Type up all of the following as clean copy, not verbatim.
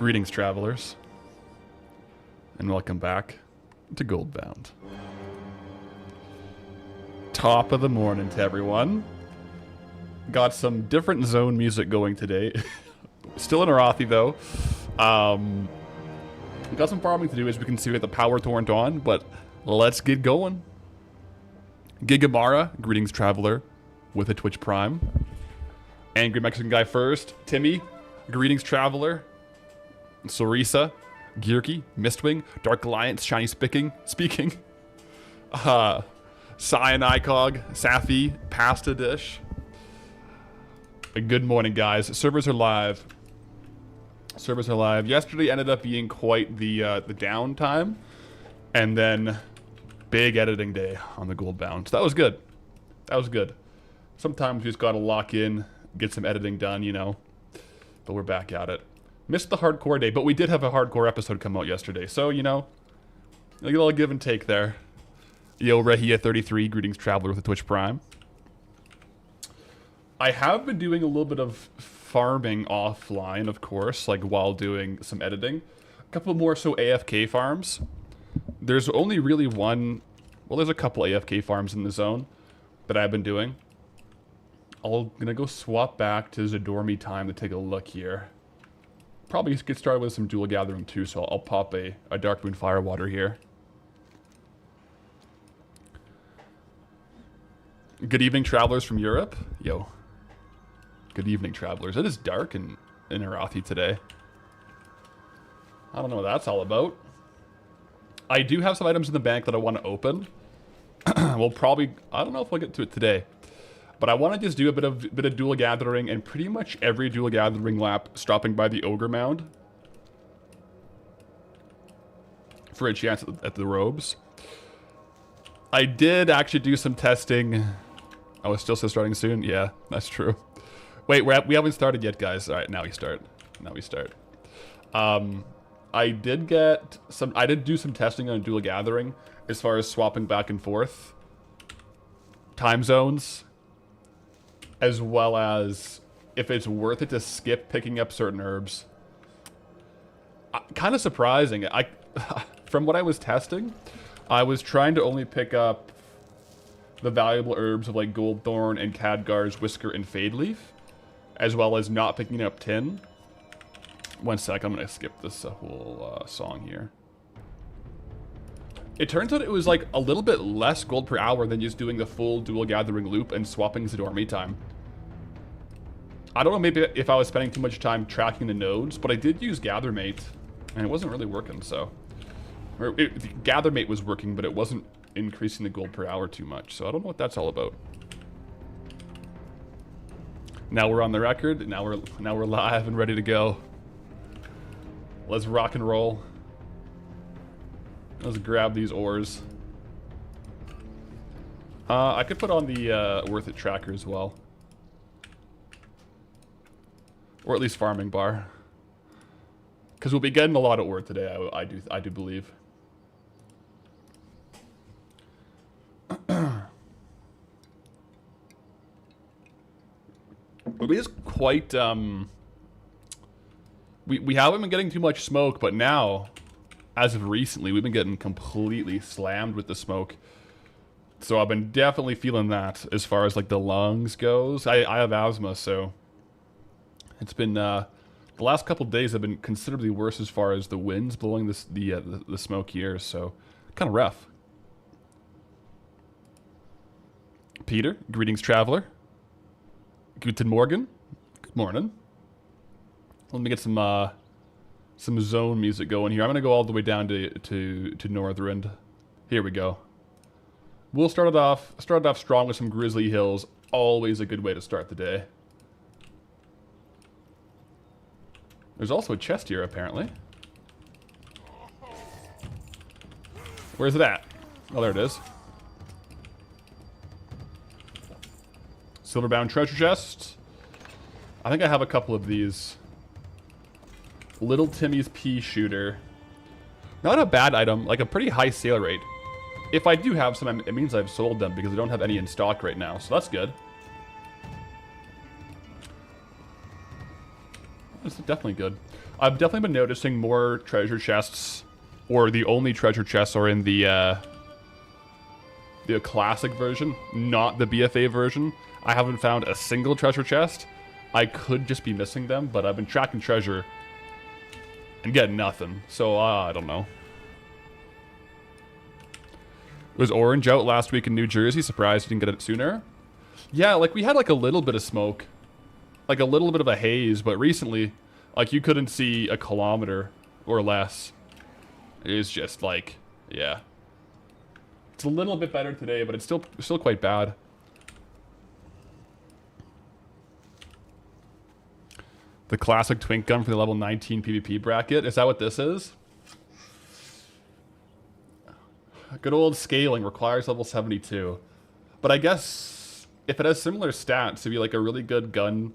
Greetings, travelers, and welcome back to Goldbound. Top of the morning to everyone. Got some different zone music going today. Still in Arathi, though. Got some farming to do, as we can see with the power torrent on, but let's get going. Gigamara, greetings, traveler, with a Twitch Prime. Angry Mexican guy first. Timmy, greetings, traveler. Sorisa, Gearky, Mistwing, Dark Alliance, Shiny speaking. Cyan Icog, Safi, Pasta Dish. Good morning, guys. Servers are live. Servers are live. Yesterday ended up being quite the downtime, and then big editing day on the Goldbound. So that was good. That was good. Sometimes we just gotta lock in, get some editing done, you know. But we're back at it. Missed the hardcore day, but we did have a hardcore episode come out yesterday. So, you know, a little give and take there. Yo, Rehia33, greetings, traveler with a Twitch Prime. I have been doing a little bit of farming offline, of course, like while doing some editing. A couple more so AFK farms. There's only really one, well, there's a couple AFK farms in the zone that I've been doing. I'm gonna go swap back to Zadormi time to take a look here. Probably get started with some dual gathering too, so I'll pop a Darkmoon Firewater here. Good evening, travelers from Europe. Yo. Good evening, travelers. It is dark in Arathi today. I don't know what that's all about. I do have some items in the bank that I want to open. We'll probably, I don't know if we'll get to it today, but I want to just do a bit of dual gathering, and pretty much every dual gathering lap stopping by the Ogre Mound for a chance at the robes. I did actually do some testing. Oh, it still says starting soon? Yeah, that's true. Wait, we haven't started yet, guys. All right, now we start. Now we start. I did do some testing on dual gathering as far as swapping back and forth time zones, as well as if it's worth it to skip picking up certain herbs. Kind of surprising. From what I was testing, I was trying to only pick up the valuable herbs of like Goldthorn and Khadgar's Whisker and Fade Leaf, as well as not picking up tin. One sec, I'm going to skip this whole song here. It turns out it was like a little bit less gold per hour than just doing the full dual gathering loop and swapping Zadormi time. I don't know, maybe if I was spending too much time tracking the nodes, but I did use Gathermate, and it wasn't really working, so... Gathermate was working, but it wasn't increasing the gold per hour too much, so I don't know what that's all about. Now we're on the record, now we're live and ready to go. Let's rock and roll. Let's grab these ores. I could put on the Worth It tracker as well. Or at least farming bar. Because we'll be getting a lot of ore today, I do believe. It is quite, we haven't been getting too much smoke, but now, as of recently, we've been getting completely slammed with the smoke. So I've been definitely feeling that as far as like the lungs goes. I have asthma, so it's been, the last couple of days have been considerably worse as far as the winds blowing the smoke here, so kind of rough. Peter, greetings, traveler. Guten Morgen. Good morning. Let me get some zone music going here. I'm gonna go all the way down to Northrend. Here we go. We'll start it off strong with some Grizzly Hills. Always a good way to start the day. There's also a chest here, apparently. Where's it at? Oh, there it is. Silverbound treasure chest. I think I have a couple of these. Little Timmy's pea shooter. Not a bad item, like a pretty high sale rate. If I do have some, it means I've sold them because I don't have any in stock right now, so that's good. That's definitely good. I've definitely been noticing more treasure chests, or the only treasure chests are in the classic version, not the BFA version. I haven't found a single treasure chest. I could just be missing them, but I've been tracking treasure and getting nothing. So, I don't know. Was Orange out last week in New Jersey? Surprised you didn't get it sooner? Yeah, like, we had, like, a little bit of smoke. Like, a little bit of a haze, but recently, like, you couldn't see a kilometer or less. It is just, like, yeah. It's a little bit better today, but it's still quite bad. The classic twink gun for the level 19 PvP bracket. Is that what this is? Good old scaling requires level 72. But I guess if it has similar stats, it'd be like a really good gun.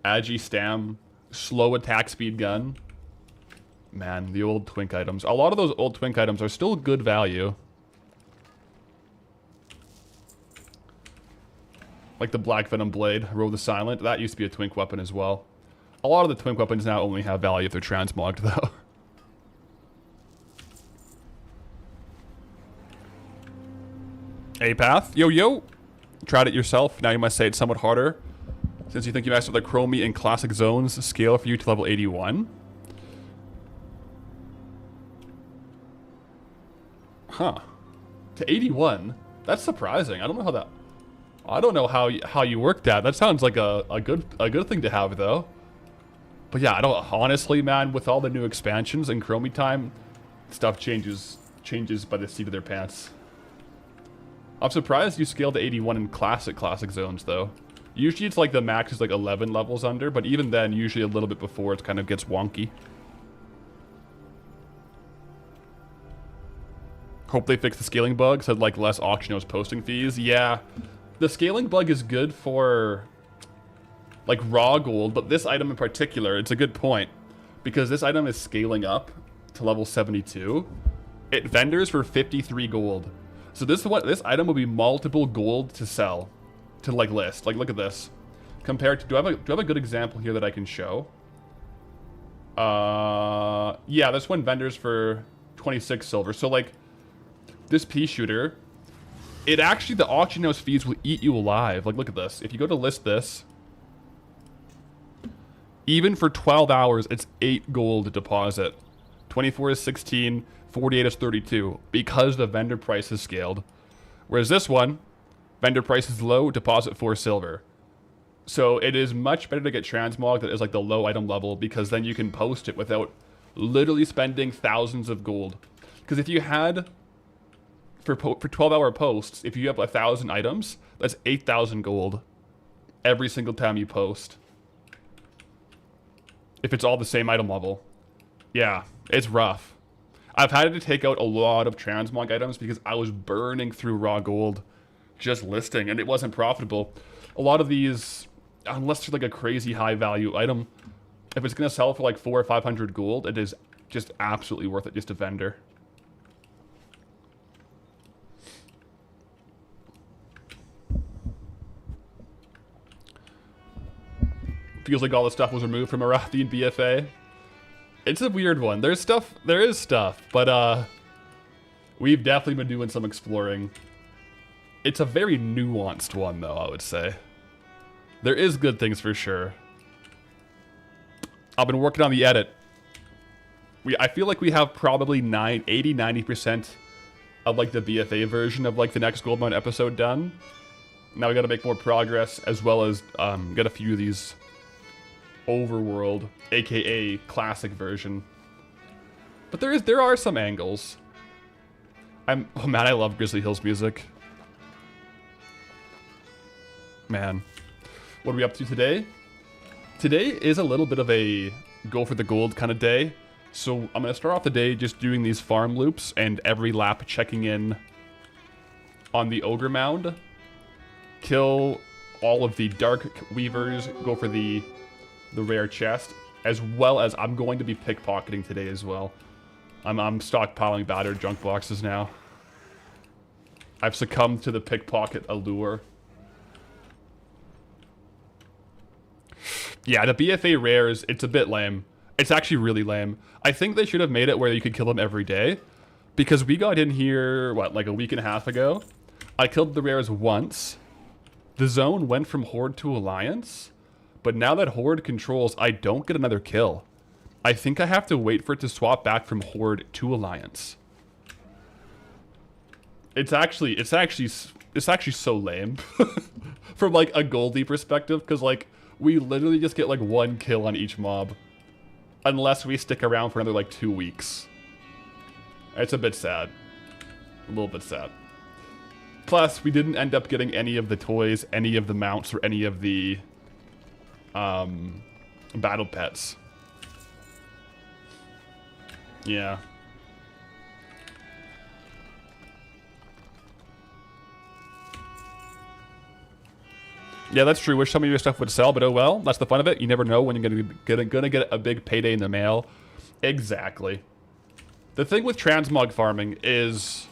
Agi Stam, slow attack speed gun. Man, the old twink items. A lot of those old twink items are still good value. Like the Black Venom Blade, Row the Silent. That used to be a twink weapon as well. A lot of the twink weapons now only have value if they're transmogged, though. Apath, yo yo. Tried it yourself. Now you must say it somewhat harder. Since you think you mastered the Chromie and Classic Zones, scale for you to level 81. Huh. To 81? That's surprising. I don't know how that... I don't know how you worked that. That sounds like a good thing to have, though. But yeah, I don't... Honestly, man, with all the new expansions and Chromie time, stuff changes by the seat of their pants. I'm surprised you scaled to 81 in Classic Zones, though. Usually it's like the max is like 11 levels under, but even then, usually a little bit before it kind of gets wonky. Hope they fix the scaling bug, said like less auction house posting fees. Yeah, the scaling bug is good for like raw gold, but this item in particular, it's a good point. Because this item is scaling up to level 72. It vendors for 53 gold. So this item will be multiple gold to sell. To like list. Like look at this. Compared to do I have a good example here that I can show? Yeah, this one vendors for 26 silver. So like this pea shooter, it actually the auction house fees will eat you alive. Like look at this. If you go to list this, even for 12 hours, it's 8 gold deposit. 24 is 16, 48 is 32 because the vendor price is scaled. Whereas this one, vendor price is low, deposit 4 silver. So it is much better to get transmog that is like the low item level because then you can post it without literally spending thousands of gold. Because if you had, for 12-hour posts, if you have 1,000 items, that's 8,000 gold every single time you post. If it's all the same item level. Yeah, it's rough. I've had to take out a lot of transmog items because I was burning through raw gold just listing, and it wasn't profitable. A lot of these, unless they're like a crazy high value item, if it's going to sell for like 400 or 500 gold, it is just absolutely worth it just to vendor. Feels like all the stuff was removed from Arathi and BFA. It's a weird one. There is stuff, but we've definitely been doing some exploring. It's a very nuanced one, though, I would say. There is good things for sure. I've been working on the edit. I feel like we have probably 80-90% of like the BFA version of like the next Goldbound episode done. Now we got to make more progress, as well as get a few of these overworld, aka classic version. But there are some angles. Oh man, I love Grizzly Hills music. Man, what are we up to today? Today is a little bit of a go for the gold kind of day. So I'm going to start off the day just doing these farm loops and every lap checking in on the Ogre Mound. Kill all of the Dark Weavers, go for the rare chest, as well as I'm going to be pickpocketing today as well. I'm stockpiling battered junk boxes now. I've succumbed to the pickpocket allure. Yeah, the BFA rares, it's a bit lame. It's actually really lame. I think they should have made it where you could kill them every day. Because we got in here, what, like a week and a half ago? I killed the rares once. The zone went from Horde to Alliance. But now that Horde controls, I don't get another kill. I think I have to wait for it to swap back from Horde to Alliance. It's actually so lame. From like a Goldie perspective, because like, we literally just get like 1 kill on each mob. Unless we stick around for another like 2 weeks. It's a bit sad. A little bit sad. Plus, we didn't end up getting any of the toys, any of the mounts, or any of the battle pets. Yeah. Yeah, that's true. Wish some of your stuff would sell, but oh well. That's the fun of it. You never know when you're gonna get a big payday in the mail. Exactly. The thing with transmog farming is,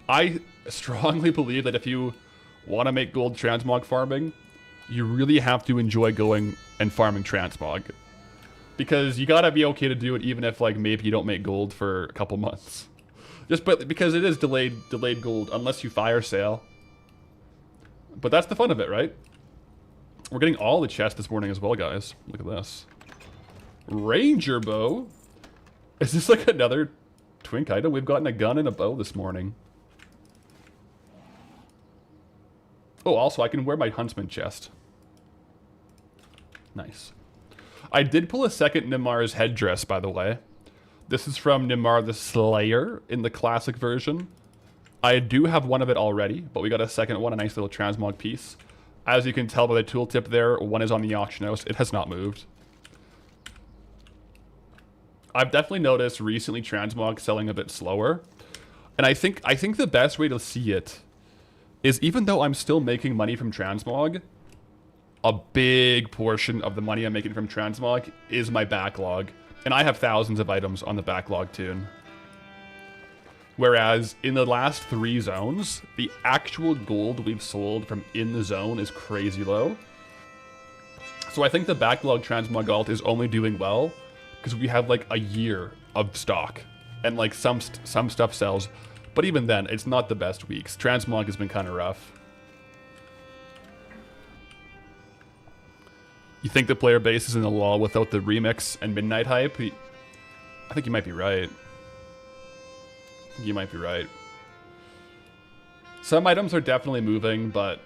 I strongly believe that if you want to make gold transmog farming, you really have to enjoy going and farming transmog. Because you gotta be okay to do it even if like maybe you don't make gold for a couple months. Because it is delayed gold unless you fire sale. But that's the fun of it, right? We're getting all the chests this morning as well, guys. Look at this. Ranger bow? Is this like another twink item? We've gotten a gun and a bow this morning. Oh, also I can wear my huntsman chest. Nice. I did pull a second Nimar's headdress, by the way. This is from Nimar the Slayer in the classic version. I do have one of it already, but we got a second one, a nice little transmog piece. As you can tell by the tooltip there, one is on the auction house. It has not moved. I've definitely noticed recently transmog selling a bit slower. And I think the best way to see it is, even though I'm still making money from transmog, a big portion of the money I'm making from transmog is my backlog. And I have thousands of items on the backlog tune. Whereas in the last 3 zones, the actual gold we've sold from in the zone is crazy low. So I think the backlog transmog alt is only doing well because we have like a year of stock. And like some stuff sells. But even then, it's not the best weeks. Transmog has been kind of rough. You think the player base is in the lull without the remix and midnight hype? I think you might be right. You might be right. Some items are definitely moving, but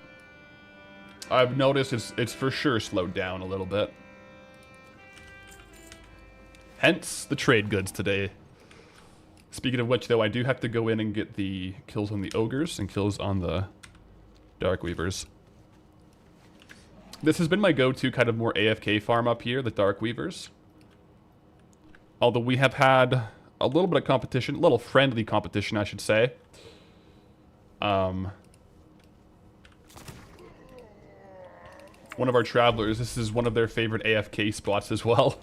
I've noticed it's for sure slowed down a little bit. Hence the trade goods today. Speaking of which, though, I do have to go in and get the kills on the ogres and kills on the dark weavers. This has been my go-to kind of more AFK farm up here, the dark weavers. Although we have had a little bit of competition, a little friendly competition, I should say. One of our travelers, this is one of their favorite AFK spots as well.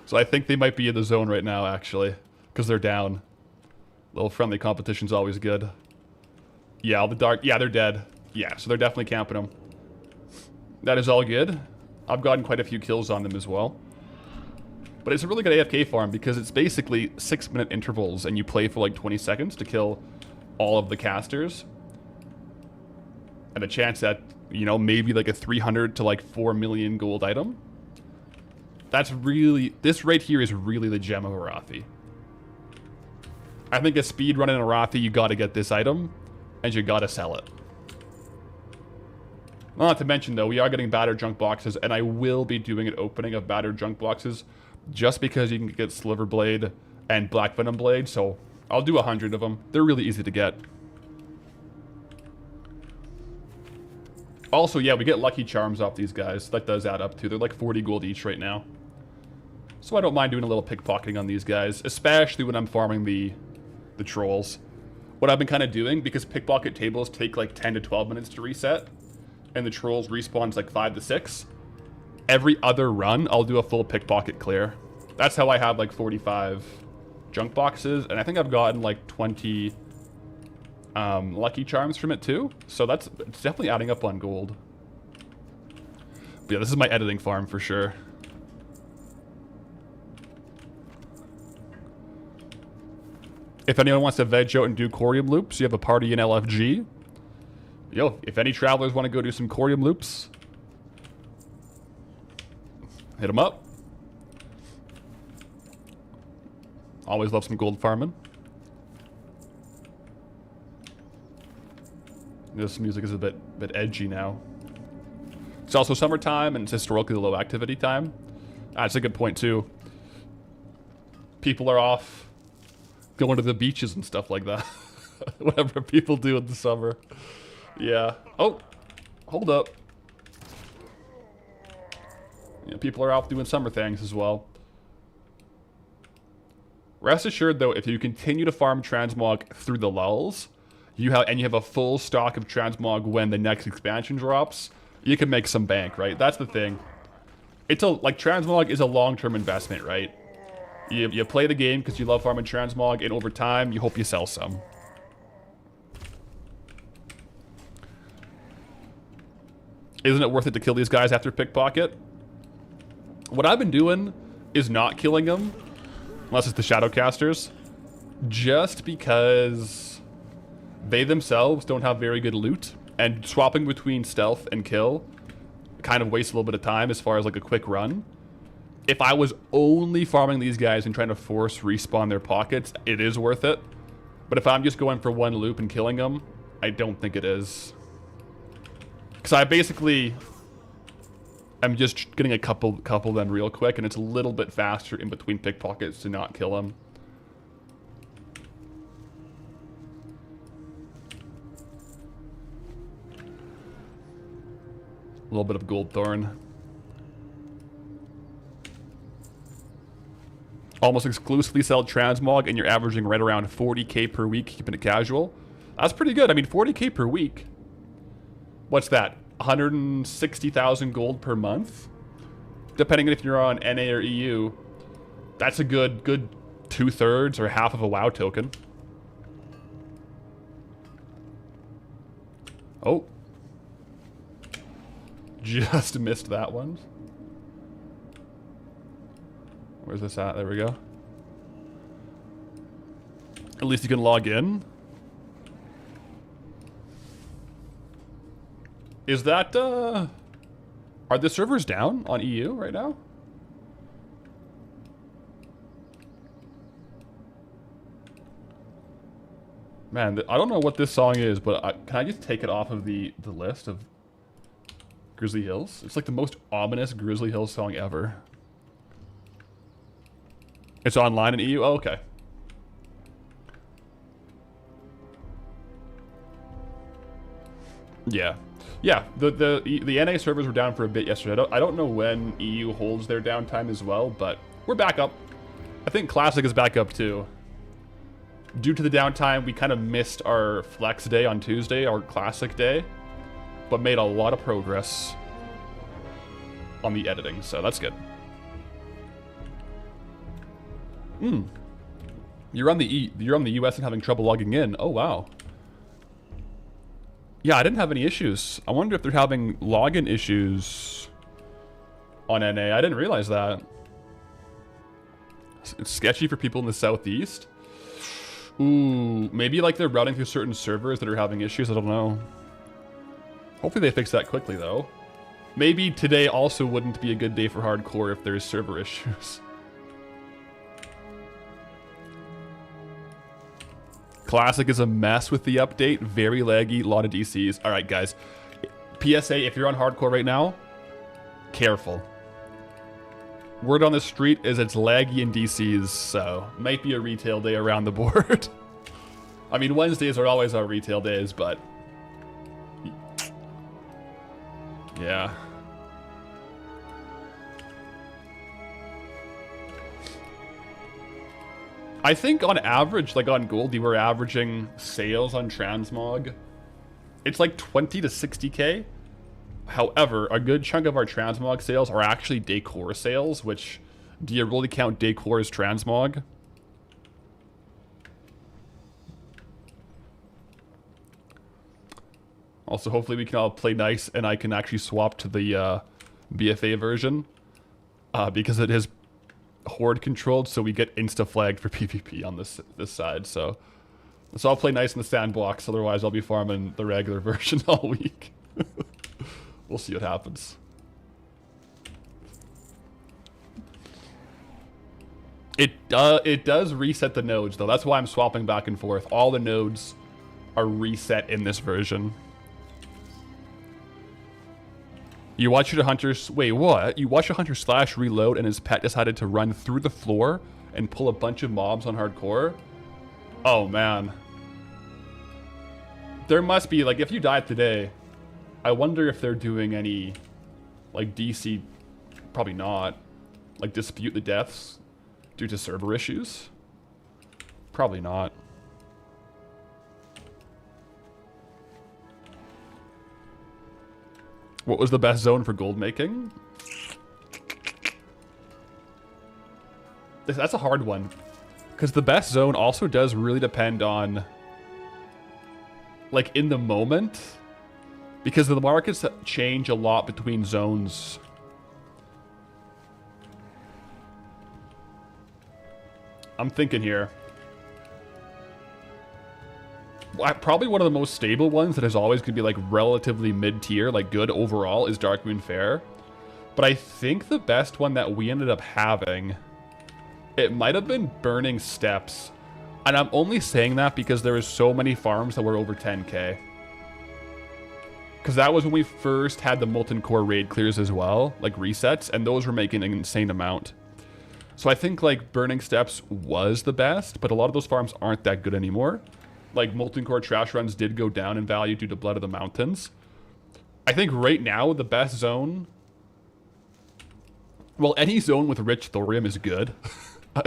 So I think they might be in the zone right now, actually, because they're down. A little friendly competition's always good. Yeah, all the dark, yeah, they're dead. Yeah, so they're definitely camping them. That is all good. I've gotten quite a few kills on them as well. But it's a really good AFK farm because it's basically 6-minute intervals and you play for like 20 seconds to kill all of the casters. And a chance at, you know, maybe like a 300 to like 4 million gold item. That's really, this right here is really the gem of Arathi. I think a speed run in Arathi, you gotta get this item and you gotta sell it. Not to mention though, we are getting battered junk boxes and I will be doing an opening of battered junk boxes just because you can get Sliver Blade and Black Venom Blade, so I'll do 100 of them. They're really easy to get. Also, yeah, we get Lucky Charms off these guys. That does add up too. They're like 40 gold each right now. So I don't mind doing a little pickpocketing on these guys, especially when I'm farming the trolls. What I've been kind of doing, because pickpocket tables take like 10 to 12 minutes to reset, and the trolls respawns like 5 to 6, every other run, I'll do a full pickpocket clear. That's how I have like 45 junk boxes, and I think I've gotten like 20 Lucky Charms from it too. So it's definitely adding up on gold. But yeah, this is my editing farm for sure. If anyone wants to veg out and do Corium loops, you have a party in LFG. Yo, if any travelers want to go do some Corium loops, hit them up. Always love some gold farming. This music is a bit edgy now. It's also summertime, and it's historically the low activity time. That's a good point, too. People are off going to the beaches and stuff like that. Whatever people do in the summer. Yeah. Oh, hold up. Yeah, people are out doing summer things as well. Rest assured, though, if you continue to farm transmog through the lulls, you have a full stock of transmog when the next expansion drops, you can make some bank, right? That's the thing. Like, transmog is a long-term investment, right? You play the game because you love farming transmog, and over time, you hope you sell some. Isn't it worth it to kill these guys after pickpocket? What I've been doing is not killing them, unless it's the Shadowcasters, just because they themselves don't have very good loot, and swapping between stealth and kill kind of wastes a little bit of time as far as like a quick run. If I was only farming these guys and trying to force respawn their pockets, it is worth it. But if I'm just going for one loop and killing them, I don't think it is. Because I basically am just getting a couple of them real quick, and it's a little bit faster in between pickpockets to not kill them. A little bit of Goldthorn. Almost exclusively sell transmog, and you're averaging right around 40k per week, keeping it casual. That's pretty good. I mean, 40k per week. What's that? 160,000 gold per month? Depending on if you're on NA or EU. That's a good 2/3 or half of a WoW token. Oh. Just missed that one. Where's this at? There we go. At least you can log in. Is that, are the servers down on EU right now? Man, I don't know what this song is, but can I just take it off of the list of Grizzly Hills? It's like the most ominous Grizzly Hills song ever. It's online in EU? Oh, okay. Yeah. Yeah, the NA servers were down for a bit yesterday. I don't know when EU holds their downtime as well, but we're back up. I think Classic is back up too. Due to the downtime, we kind of missed our flex day on Tuesday, our Classic day, but made a lot of progress on the editing, so that's good. You're on the US and having trouble logging in. Oh wow. Yeah, I didn't have any issues. I wonder if they're having login issues on NA. I didn't realize that. It's sketchy for people in the southeast. Ooh, maybe like they're routing through certain servers that are having issues. I don't know. Hopefully they fix that quickly though. Maybe today also wouldn't be a good day for hardcore if there's server issues. Classic is a mess with the update. Very laggy, a lot of DCs. All right, guys. PSA, if you're on hardcore right now, careful. Word on the street is it's laggy in DCs, so might be a retail day around the board. I mean, Wednesdays are always our retail days, but yeah. I think on average, like on Gold, you were averaging sales on transmog. It's like 20 to 60k. However, a good chunk of our transmog sales are actually decor sales, which, do you really count decor as transmog? Also, hopefully we can all play nice and I can actually swap to the BFA version. Because it is horde controlled, so we get insta flagged for PvP on this side. So I'll play nice in the sandbox. Otherwise, I'll be farming the regular version all week. We'll see what happens. It does reset the nodes though. That's why I'm swapping back and forth. All the nodes are reset in this version. You watch your hunters. Wait, what? You watch a hunter slash reload, and his pet decided to run through the floor and pull a bunch of mobs on hardcore. Oh man. There must be, like, if you died today, I wonder if they're doing any, like, DC. Probably not. Like, dispute the deaths due to server issues? Probably not. What was the best zone for gold making? That's a hard one. Because the best zone also does really depend on, like, in the moment. Because the markets change a lot between zones. I'm thinking here. Probably one of the most stable ones that is always going to be like relatively mid-tier, like good overall, is Darkmoon Fair. But I think the best one that we ended up having, it might have been Burning Steps. And I'm only saying that because there was so many farms that were over 10k. Because that was when we first had the Molten Core raid clears as well, like resets, and those were making an insane amount. So I think, like, Burning Steps was the best, but a lot of those farms aren't that good anymore. Like, Molten Core trash runs did go down in value due to Blood of the Mountains. I think right now, the best zone... Well, any zone with rich thorium is good.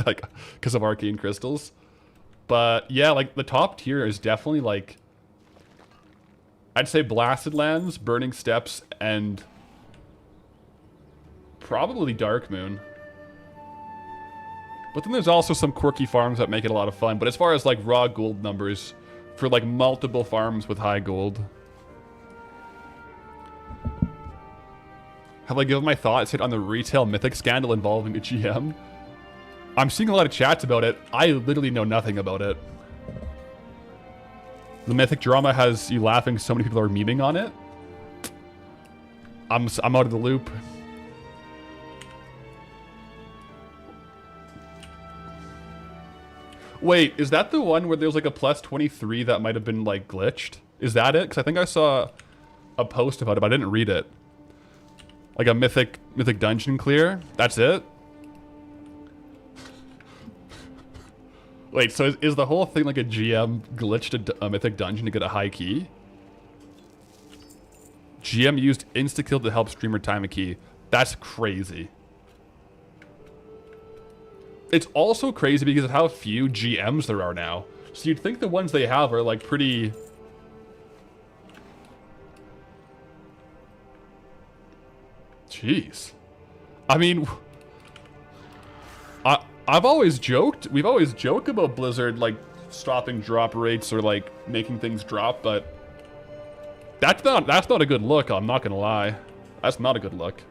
Like, because of arcane crystals. But, yeah, like, the top tier is definitely, like... I'd say Blasted Lands, Burning Steps, and... probably Darkmoon. But then there's also some quirky farms that make it a lot of fun. But as far as, like, raw gold numbers for, like, multiple farms with high gold. Have I given my thoughts on the retail mythic scandal involving the GM? I'm seeing a lot of chats about it. I literally know nothing about it. The mythic drama has you laughing, so many people are memeing on it. I'm out of the loop. Wait, is that the one where there's like a plus 23 that might have been like glitched? Is that it? Because I think I saw a post about it, but I didn't read it. Like a mythic dungeon clear? That's it? Wait, so is the whole thing like a GM glitched a mythic dungeon to get a high key? GM used insta-kill to help streamer time a key. That's crazy. It's also crazy because of how few GMs there are now. So you'd think the ones they have are like pretty... Jeez. I mean... I've always joked, we've always joked about Blizzard, like, stopping drop rates or, like, making things drop, but that's not a good look, I'm not gonna lie. That's not a good look.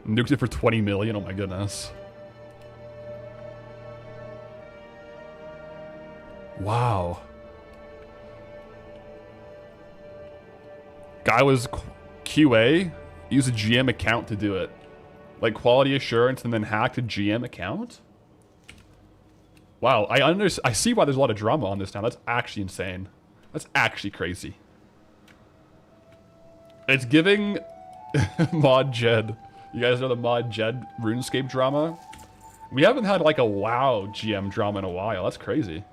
Nuked it for 20 million, oh my goodness. Wow. Guy was QA, used a GM account to do it. Like quality assurance and then hacked a GM account? Wow, I see why there's a lot of drama on this now. That's actually insane. That's actually crazy. It's giving Mod Jed. You guys know the Mod Jed RuneScape drama? We haven't had like a WoW GM drama in a while. That's crazy.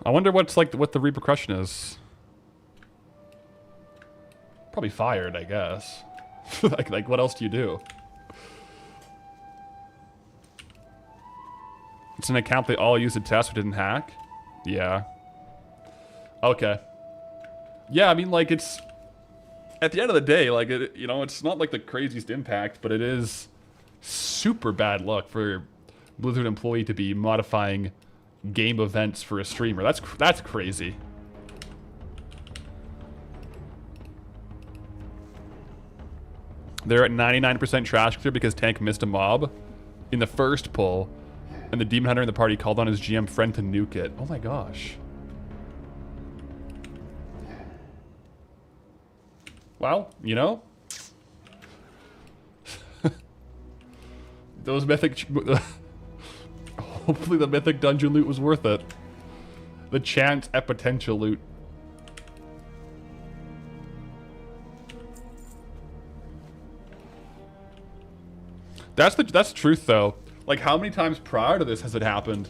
I wonder what's like what the repercussion is. Probably fired, I guess. like what else do you do? It's an account they all use to test but didn't hack? Yeah. Okay. Yeah, I mean like it's at the end of the day, like it, you know, it's not like the craziest impact, but it is super bad luck for Blizzard employee to be modifying game events for a streamer. That's crazy. They're at 99% trash clear because Tank missed a mob in the first pull, and the Demon Hunter in the party called on his GM friend to nuke it. Oh my gosh. Well, you know, those mythic... Hopefully the mythic dungeon loot was worth it. The chance at potential loot. That's the truth though. Like, how many times prior to this has it happened?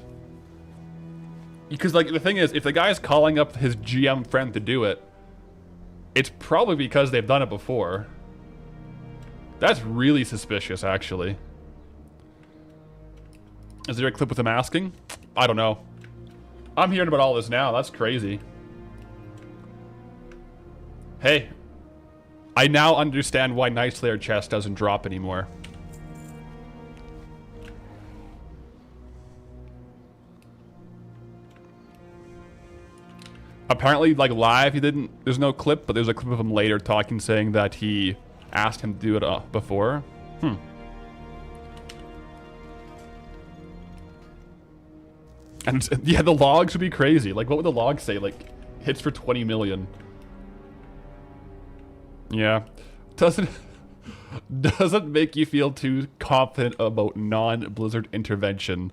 Because, like, the thing is, if the guy's calling up his GM friend to do it, it's probably because they've done it before. That's really suspicious, actually. Is there a clip with him asking? I don't know. I'm hearing about all this now. That's crazy. Hey. I now understand why Night Slayer chest doesn't drop anymore. Apparently, like, live, he didn't... There's no clip, but there's a clip of him later talking, saying that he asked him to do it before. And, yeah, the logs would be crazy. Like, what would the logs say? Like, hits for 20 million. Yeah. Doesn't make you feel too confident about non-Blizzard intervention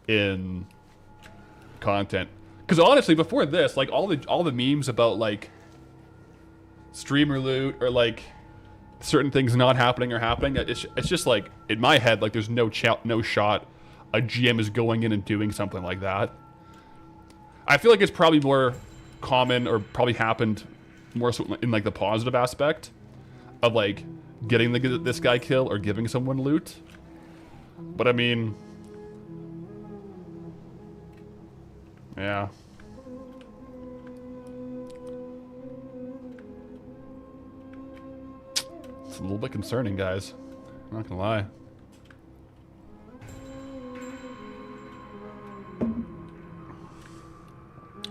in content. Because honestly, before this, like, all the memes about, like, streamer loot or, like, certain things not happening or happening, it's just, like, in my head, like, there's no shot a GM is going in and doing something like that. I feel like it's probably more common, or probably happened more so in, like, the positive aspect of, like, getting this guy kill or giving someone loot. But, I mean... yeah. It's a little bit concerning, guys. I'm not gonna lie.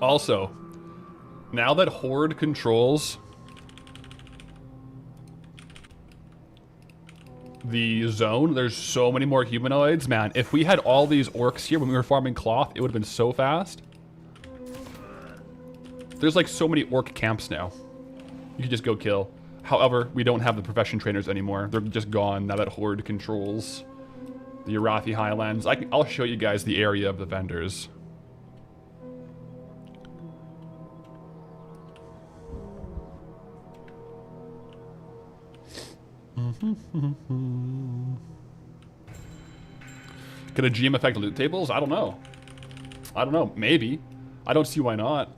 Also, now that Horde controls the zone, there's so many more humanoids. Man, if we had all these orcs here when we were farming cloth, it would have been so fast. There's like so many orc camps now. You can just go kill. However, we don't have the profession trainers anymore. They're just gone now that Horde controls the Arathi Highlands. I'll show you guys the area of the vendors. Can a GM affect loot tables? I don't know. I don't know. Maybe. I don't see why not.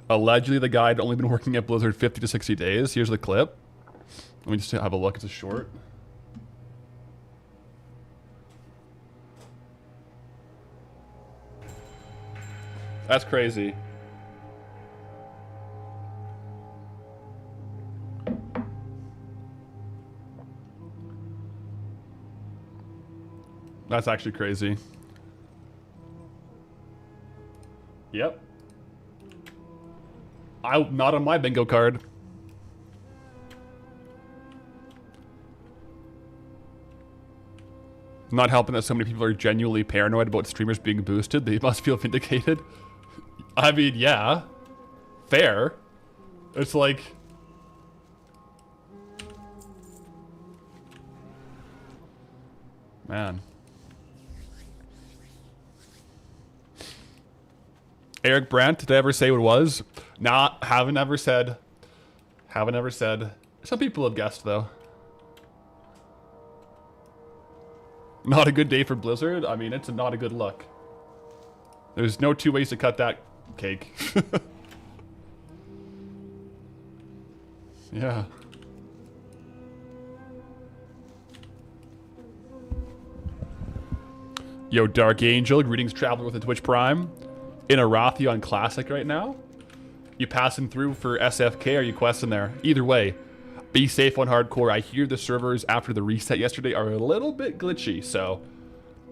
Allegedly, the guy had only been working at Blizzard 50 to 60 days. Here's the clip. Let me just have a look. It's a short. That's crazy. That's actually crazy. Yep. Not on my bingo card. Not helping that so many people are genuinely paranoid about streamers being boosted. They must feel vindicated. I mean, yeah. Fair. It's like... man. Eric Brandt, did I ever say what it was? Nah, haven't ever said. Haven't ever said. Some people have guessed, though. Not a good day for Blizzard? I mean, it's not a good look. There's no two ways to cut that cake. Yeah. Yo, Dark Angel, greetings, Traveler with the Twitch Prime. In Arathi on Classic right now? You passing through for SFK or are you questing there? Either way, Be safe on hardcore. I hear the servers after the reset yesterday are a little bit glitchy, so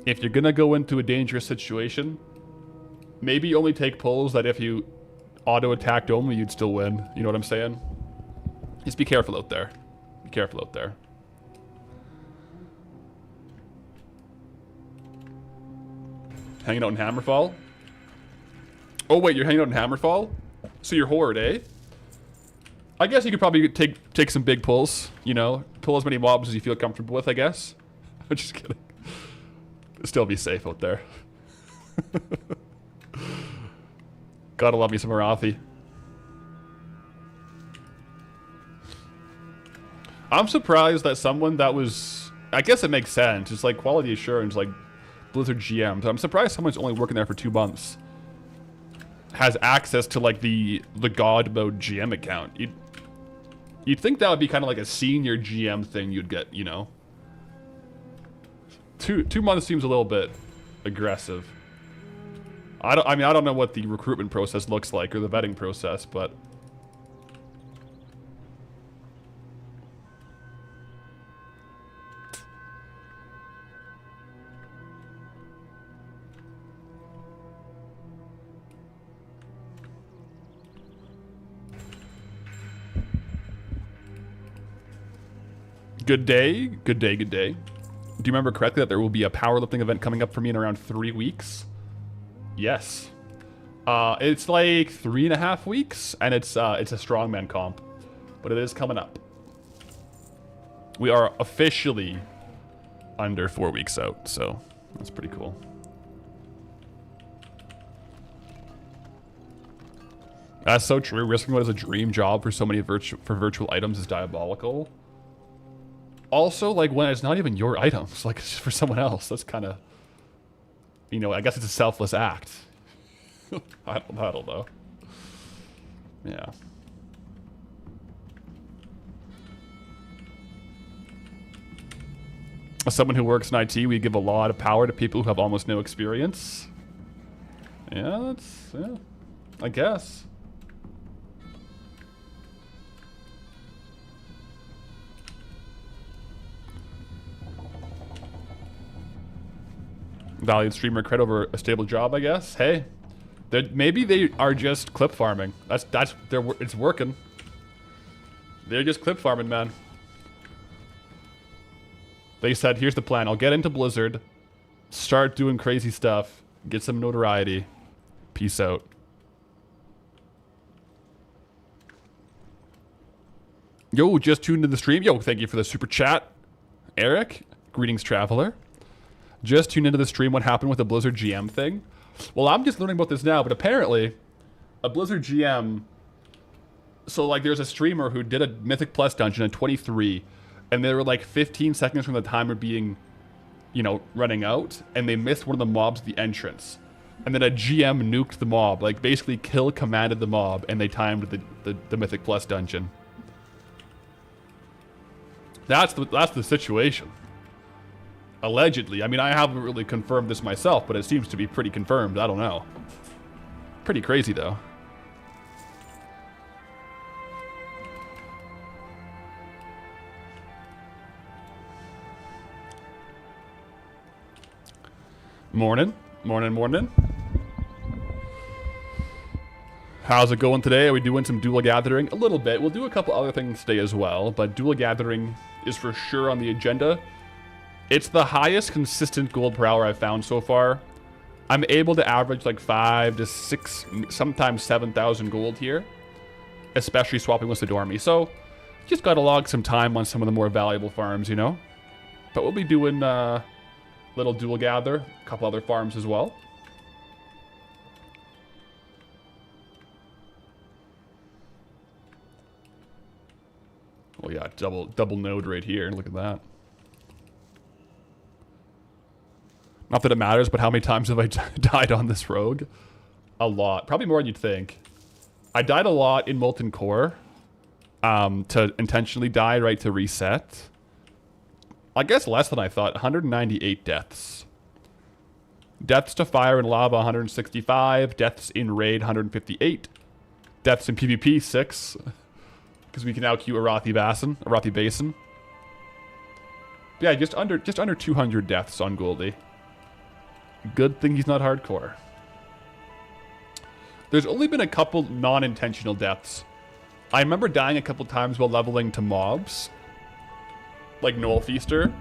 if you're gonna go into a dangerous situation, maybe only take pulls that if you auto-attacked only, you'd still win. You know what I'm saying? Just be careful out there. Be careful out there. Hanging out in Hammerfall? Oh wait, you're hanging out in Hammerfall? So you're Horde, eh? I guess you could probably take some big pulls, you know? Pull as many mobs as you feel comfortable with, I guess. I'm just kidding. Still be safe out there. Gotta love me some Arathi. I'm surprised that someone that was... I guess it makes sense. It's like quality assurance, like Blizzard GM. So I'm surprised someone's only working there for 2 months. Has access to like the God mode GM account. You'd think that would be kind of like a senior GM thing you'd get, you know? Two months seems a little bit aggressive. I don't know what the recruitment process looks like or the vetting process, but good day, good day, good day. Do you remember correctly that there will be a powerlifting event coming up for me in around 3 weeks? Yes. It's like 3.5 weeks, and it's a strongman comp, but it is coming up. We are officially under 4 weeks out, so that's pretty cool. That's so true. Risking what is a dream job for so many virtual items is diabolical. Also, like, when it's not even your items, like, it's just for someone else, that's kind of, you know, I guess it's a selfless act. I don't know. Yeah. As someone who works in IT, we give a lot of power to people who have almost no experience. Yeah, I guess. Valued streamer credit over a stable job, I guess. Hey, maybe they are just clip farming. It's working. They're just clip farming, man. They said, here's the plan. I'll get into Blizzard, start doing crazy stuff, get some notoriety. Peace out. Yo, just tuned into the stream. Yo, thank you for the super chat. Eric, greetings, traveler. Just tuned into the stream. What happened with the Blizzard GM thing? Well, I'm just learning about this now, but apparently a Blizzard GM... So, like, there's a streamer who did a Mythic Plus dungeon in 23, and they were, like, 15 seconds from the timer being, you know, running out, and they missed one of the mobs at the entrance. And then a GM nuked the mob, like, basically kill commanded the mob, and they timed the Mythic Plus dungeon. That's the situation. Allegedly. I mean, I haven't really confirmed this myself, but it seems to be pretty confirmed. I don't know. Pretty crazy, though. Morning. Morning, morning. How's it going today? Are we doing some dual gathering? A little bit. We'll do a couple other things today as well, but dual gathering is for sure on the agenda. It's the highest consistent gold per hour I've found so far. I'm able to average like 5 to 6, sometimes 7,000 gold here, especially swapping with Sidormi. So, just gotta log some time on some of the more valuable farms, you know? But we'll be doing little dual gather, a couple other farms as well. Oh yeah, double node right here. Look at that. Not that it matters, but how many times have I died on this rogue? A lot. Probably more than you'd think. I died a lot in Molten Core. To intentionally die, right, to reset. I guess less than I thought. 198 deaths. Deaths to fire and lava, 165. Deaths in raid, 158. Deaths in PvP, 6. Because we can now queue Arathi Basin. But yeah, just under 200 deaths on Goldie. Good thing he's not hardcore. There's only been a couple non-intentional deaths. I remember dying a couple times while leveling to mobs. Like Knoll Feaster.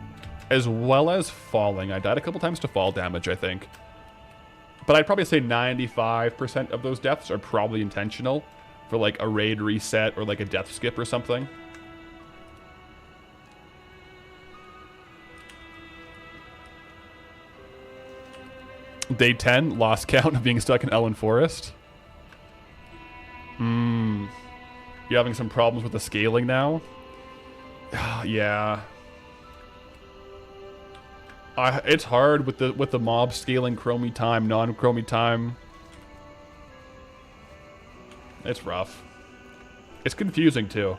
As well as falling. I died a couple times to fall damage, I think. But I'd probably say 95% of those deaths are probably intentional. For like a raid reset or like a death skip or something. Day 10, lost count of being stuck in Elwyn Forest. You're having some problems with the scaling now? Yeah. It's hard with the mob scaling chromie time, non-chromie time. It's rough. It's confusing too.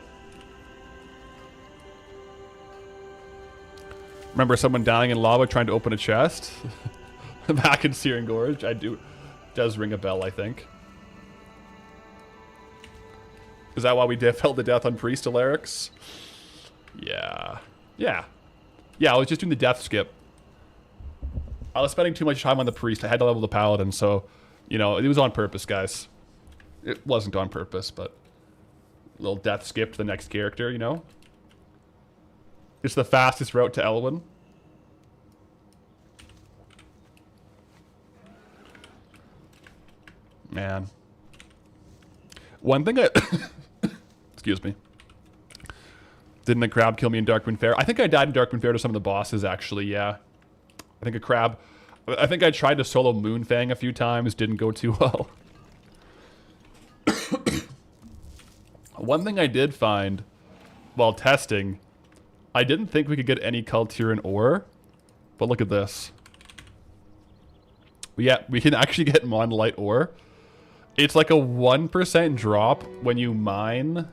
Remember someone dying in lava trying to open a chest? Back in Searing Gorge, does ring a bell, I think. Is that why we felt the death on Priest Alarix? Yeah. Yeah. Yeah, I was just doing the death skip. I was spending too much time on the Priest. I had to level the Paladin, so, you know, it was on purpose, guys. It wasn't on purpose, but a little death skip to the next character, you know? It's the fastest route to Elwyn. Man. One thing I... Excuse me. Didn't a crab kill me in Darkwind Fair? I think I died in Darkwind Fair to some of the bosses, actually, yeah. I think a crab... I think I tried to solo Moonfang a few times. Didn't go too well. One thing I did find while testing... I didn't think we could get any Kultiran ore. But look at this. Yeah, we can actually get Monolite ore. It's like a 1% drop when you mine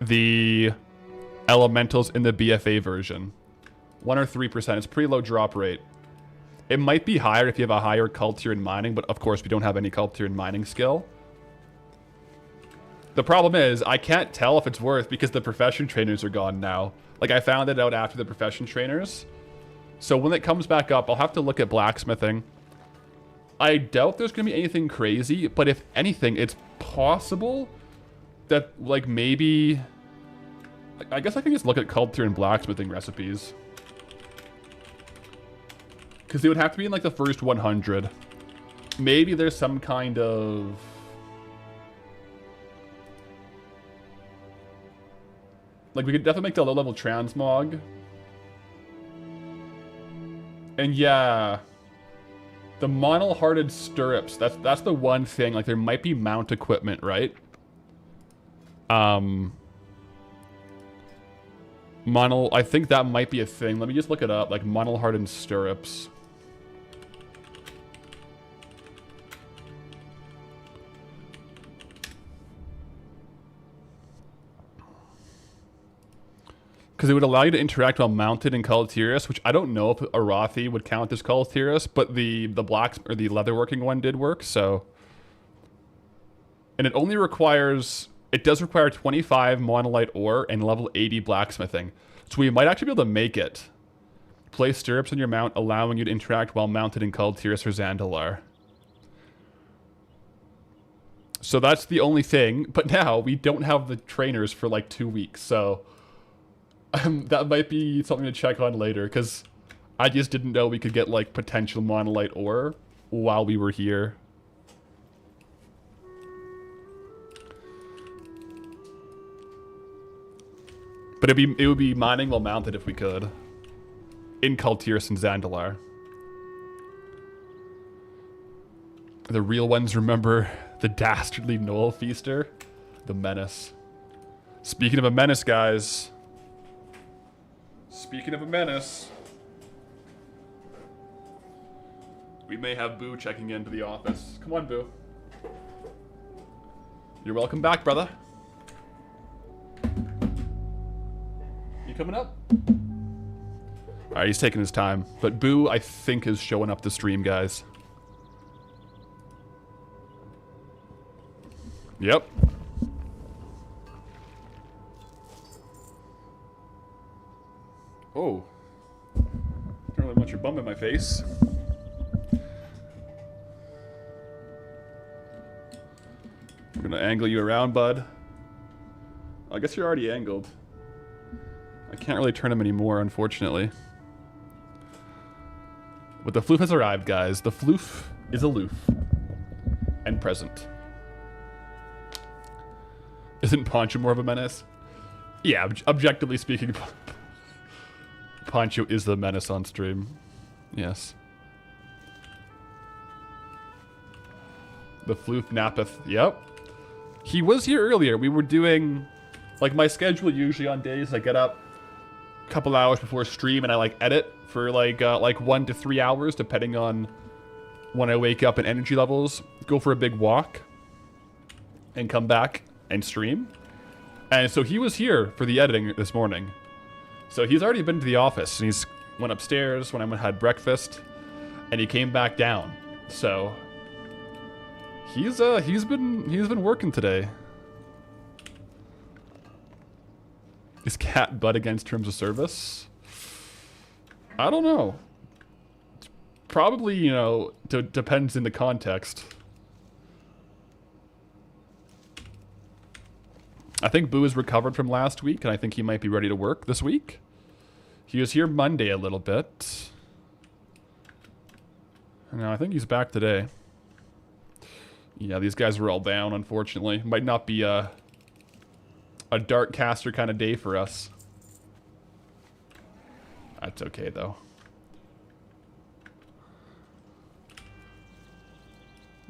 the elementals in the BFA version. 1 or 3%. It's a pretty low drop rate. It might be higher if you have a higher Kultiran mining, but of course we don't have any Kultiran mining skill. The problem is, I can't tell if it's worth because the profession trainers are gone now. Like, I found it out after the profession trainers. So when it comes back up, I'll have to look at blacksmithing. I doubt there's going to be anything crazy, but if anything, it's possible that, like, maybe... I guess I can just look at Kultiran blacksmithing recipes. Because they would have to be in, like, the first 100. Maybe there's some kind of... Like, we could definitely make the low-level transmog. And yeah... The monol-hearted stirrups, that's the one thing. Like, there might be mount equipment, right? I think that might be a thing. Let me just look it up. Like, monol-hearted stirrups. Because it would allow you to interact while mounted in Kultiris, which I don't know if Arathi would count as Kultiris, but the blacks or the leatherworking one did work, so. And it only requires, it does require 25 monolite ore and level 80 blacksmithing. So we might actually be able to make it. Place stirrups on your mount, allowing you to interact while mounted in Kultiris or Zandalar. So that's the only thing, but now we don't have the trainers for like 2 weeks, so. That might be something to check on later, because I just didn't know we could get, like, potential monolite ore while we were here. But it would be mining while mounted if we could. In Kultiris and Zandalar. The real ones remember the dastardly Knoll Feaster. The menace. Speaking of a menace, guys... Speaking of a menace, we may have Boo checking into the office. Come on, Boo. You're welcome back, brother. You coming up? Alright, he's taking his time. But Boo, I think, is showing up the stream, guys. Yep. Oh. Don't really want your bum in my face. I'm gonna angle you around, bud. I guess you're already angled. I can't really turn him anymore, unfortunately. But the floof has arrived, guys. The floof is aloof. And present. Isn't Poncho more of a menace? Yeah, objectively speaking, Poncho is the menace on stream. Yes. The floof nappeth. Yep. He was here earlier. We were doing... Like, my schedule usually on days, I get up a couple hours before stream and I, like, edit for, like 1 to 3 hours, depending on when I wake up and energy levels. Go for a big walk. And come back and stream. And so he was here for the editing this morning. So he's already been to the office. And he's went upstairs when I had breakfast. And he came back down. So... He's been working today. Is cat butt against terms of service? I don't know. Probably, you know, depends in the context. I think Boo is recovered from last week, and I think he might be ready to work this week. He was here Monday a little bit. No, I think he's back today. Yeah, these guys were all down, unfortunately. Might not be a dart caster kind of day for us. That's okay, though.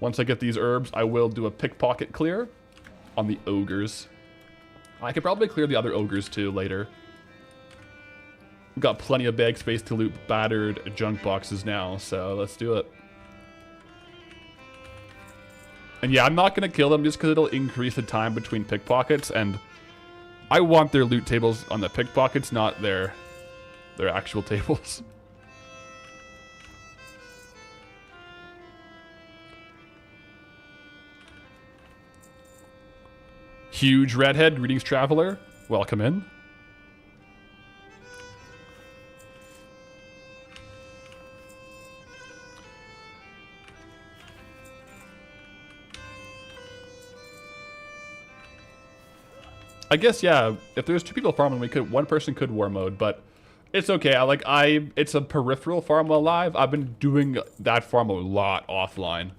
Once I get these herbs, I will do a pickpocket clear on the ogres. I could probably clear the other ogres, too, later. We've got plenty of bag space to loot battered junk boxes now, so let's do it. And yeah, I'm not going to kill them just because it'll increase the time between pickpockets, and I want their loot tables on the pickpockets, not their actual tables. Huge redhead, greetings traveler. Welcome in. I guess, yeah, if there's 2 people farming, one person could war mode, but it's okay. It's a peripheral farm while live. I've been doing that farm a lot offline.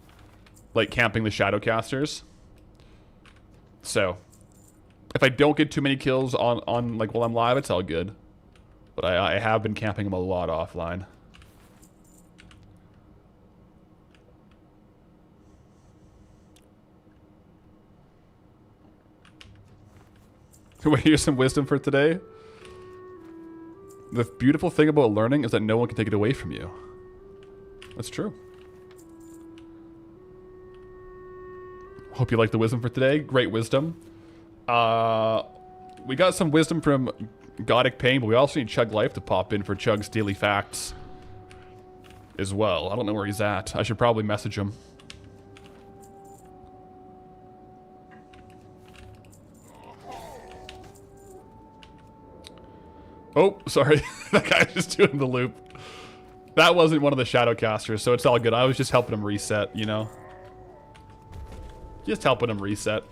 Like camping the Shadowcasters. So, if I don't get too many kills on like while I'm live, it's all good. But I have been camping them a lot offline. Here's some wisdom for today. The beautiful thing about learning is that no one can take it away from you. That's true. Hope you like the wisdom for today. Great wisdom. We got some wisdom from Godic Pain, but we also need Chug Life to pop in for Chug's daily facts as well. I don't know where he's at. I should probably message him. Oh, sorry. That guy was just doing the loop. That wasn't one of the Shadowcasters, so it's all good. I was just helping him reset, you know? Just helping him reset.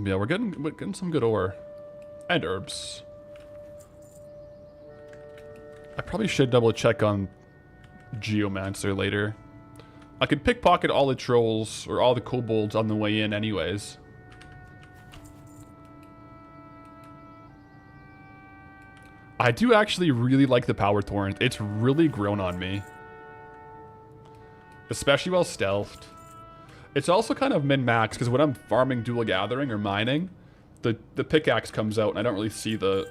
Yeah, we're getting some good ore. And herbs. I probably should double check on Geomancer later. I could pickpocket all the trolls or all the kobolds on the way in anyways. I do actually really like the power torrent. It's really grown on me. Especially while stealthed. It's also kind of min-max because when I'm farming dual gathering or mining, the pickaxe comes out and I don't really see the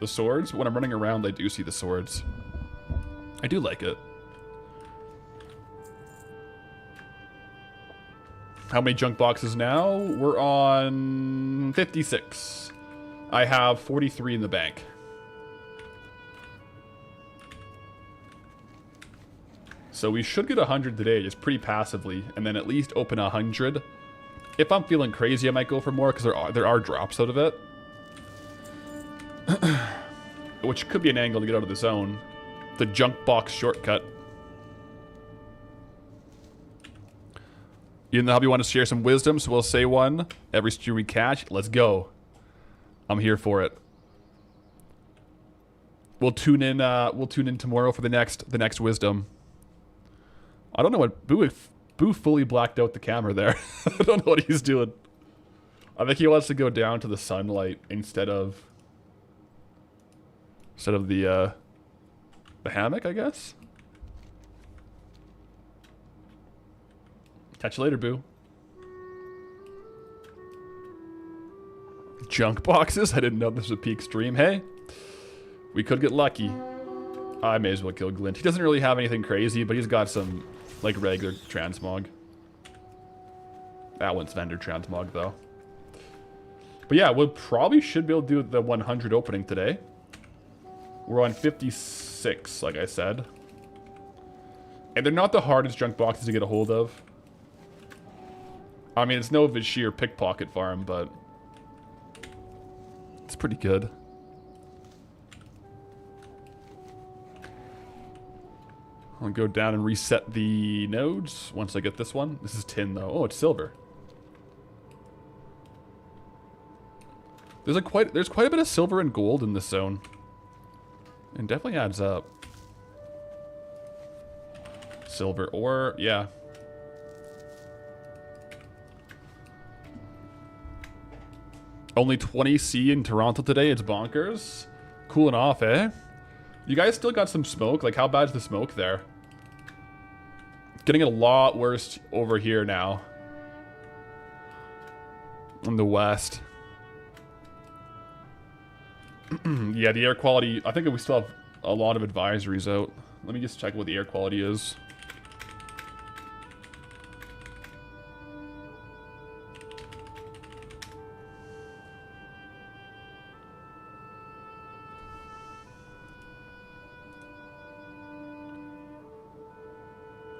swords. But when I'm running around, I do see the swords. I do like it. How many junk boxes now? We're on 56. I have 43 in the bank. So we should get 100 today, just pretty passively, and then at least open 100. If I'm feeling crazy, I might go for more, because there are drops out of it. Which could be an angle to get out of the zone. The junk box shortcut. You know how you want to share some wisdom, so we'll say one every stream we catch. Let's go. I'm here for it. We'll tune in. We'll tune in tomorrow for the next wisdom. I don't know what Boo fully blacked out the camera there. I don't know what he's doing. I think he wants to go down to the sunlight instead of the hammock, I guess. Catch you later, Boo. Junk boxes? I didn't know this was a peak stream. Hey, we could get lucky. I may as well kill Glint. He doesn't really have anything crazy, but he's got some, like, regular transmog. That one's vendor transmog, though. But yeah, we probably should be able to do the 100 opening today. We're on 56, like I said. And they're not the hardest junk boxes to get a hold of. I mean, it's no Vashir pickpocket farm, but it's pretty good. I'll go down and reset the nodes once I get this one. This is tin, though. Oh, it's silver. There's quite a bit of silver and gold in this zone. It definitely adds up. Silver ore, yeah. Only 20 C in Toronto today. It's bonkers. Cooling off, eh? You guys still got some smoke? Like, how bad's the smoke there? Getting a lot worse over here now. In the west. Yeah, the air quality... I think we still have a lot of advisories out. Let me just check what the air quality is.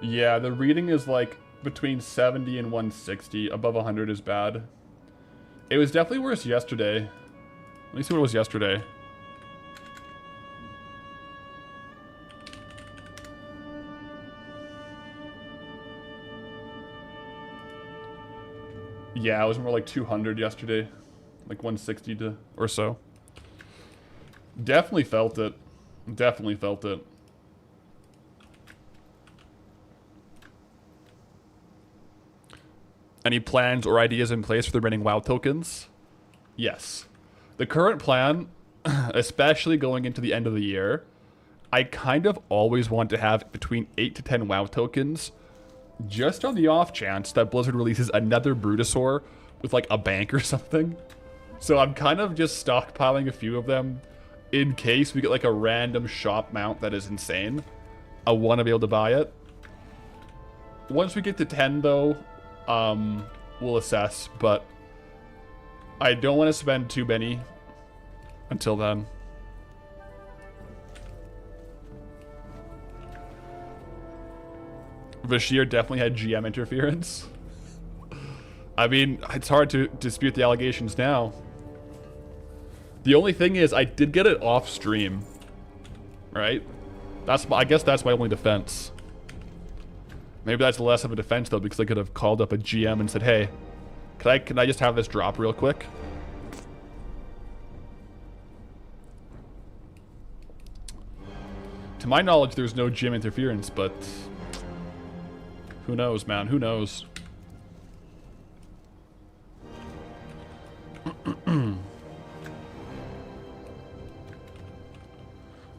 Yeah, the reading is like between 70 and 160. Above 100 is bad. It was definitely worse yesterday. Let me see what it was yesterday. Yeah, it was more like 200 yesterday. Like 160 to or so. Definitely felt it. Definitely felt it. Any plans or ideas in place for the remaining WoW tokens? Yes. The current plan, especially going into the end of the year, I kind of always want to have between 8 to 10 WoW tokens, just on the off chance that Blizzard releases another Brutosaur with like a bank or something. So I'm kind of just stockpiling a few of them in case we get like a random shop mount that is insane. I want to be able to buy it. Once we get to 10 though, we'll assess, but I don't want to spend too many until then. Vashir definitely had GM interference. I mean, it's hard to dispute the allegations now. The only thing is, I did get it off stream, right? I guess that's my only defense. Maybe that's less of a defense though, because I could have called up a GM and said, "Hey, can I just have this drop real quick?" To my knowledge, there's no GM interference, but who knows, man? Who knows?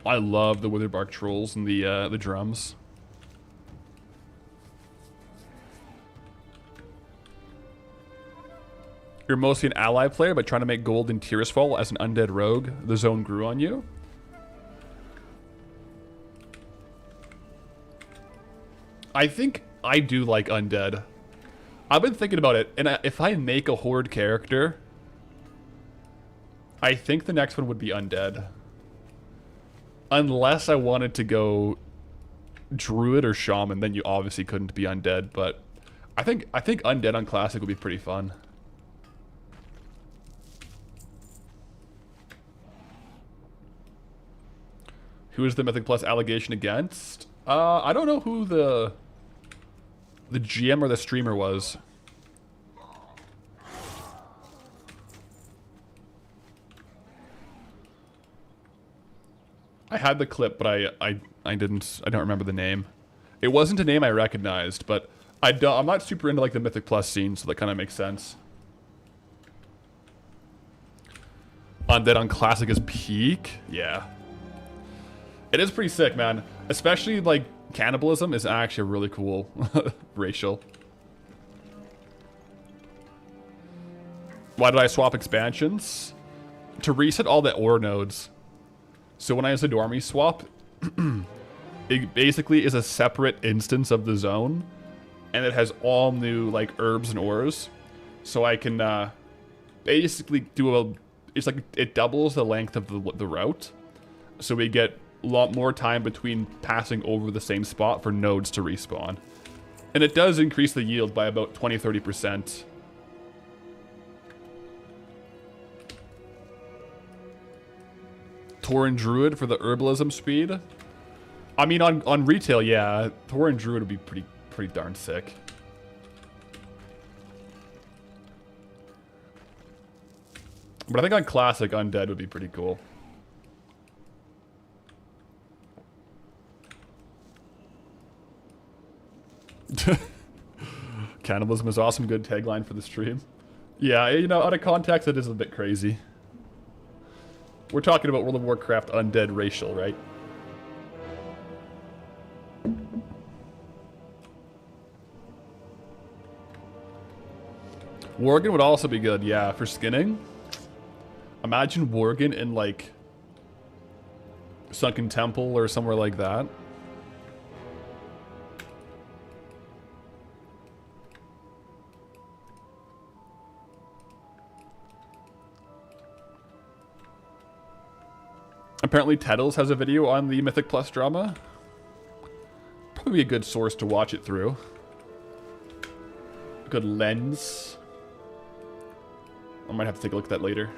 I love the Witherbark trolls and the drums. You're mostly an ally player, but trying to make gold in Tirisfal as an undead rogue. The zone grew on you. I think I do like undead. I've been thinking about it, and if I make a horde character, I think the next one would be undead. Unless I wanted to go druid or shaman, then you obviously couldn't be undead. But I think undead on classic would be pretty fun. Who is the Mythic Plus allegation against? I don't know who the GM or the streamer was. I had the clip, but I don't remember the name. It wasn't a name I recognized, but I'm not super into like the Mythic Plus scene, so that kind of makes sense. Undead on classic is peak? Yeah. It is pretty sick, man. Especially like cannibalism is actually really cool racial. Why did I swap expansions? To reset all the ore nodes. So when I use a Dormy swap, it basically is a separate instance of the zone, and it has all new like herbs and ores. So I can basically do it's like it doubles the length of the route. So we get a lot more time between passing over the same spot for nodes to respawn. And it does increase the yield by about 20-30%. Tauren Druid for the herbalism speed. I mean, on retail, yeah, Tauren Druid would be pretty darn sick. But I think on classic, Undead would be pretty cool. Cannibalism is awesome. Good tagline for the stream. Yeah, you know, out of context, it is a bit crazy. We're talking about World of Warcraft undead racial, right? Worgen would also be good, yeah, for skinning. Imagine Worgen in, like, Sunken Temple or somewhere like that. Apparently Teddles has a video on the Mythic Plus drama. Probably a good source to watch it through. A good lens. I might have to take a look at that later.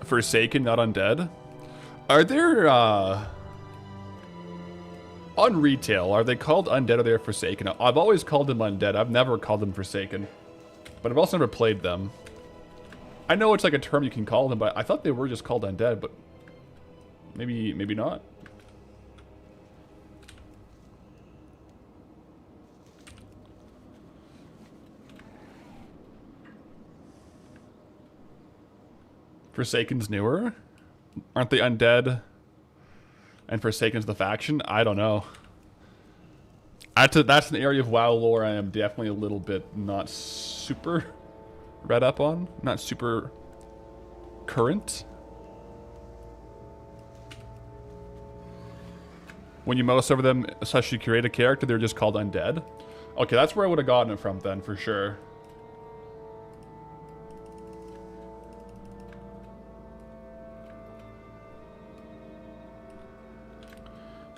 Forsaken, not undead. Are there, on retail, are they called undead or they're forsaken? I've always called them undead. I've never called them forsaken. But I've also never played them. I know it's like a term you can call them, but I thought they were just called undead, but maybe not. Forsaken's newer? Aren't they undead? And Forsaken's the faction? I don't know. That's an area of WoW lore I am definitely a little bit not super read up on. Not super current. When you mouse over them, such you create a character, they're just called undead. Okay, that's where I would have gotten it from then, for sure.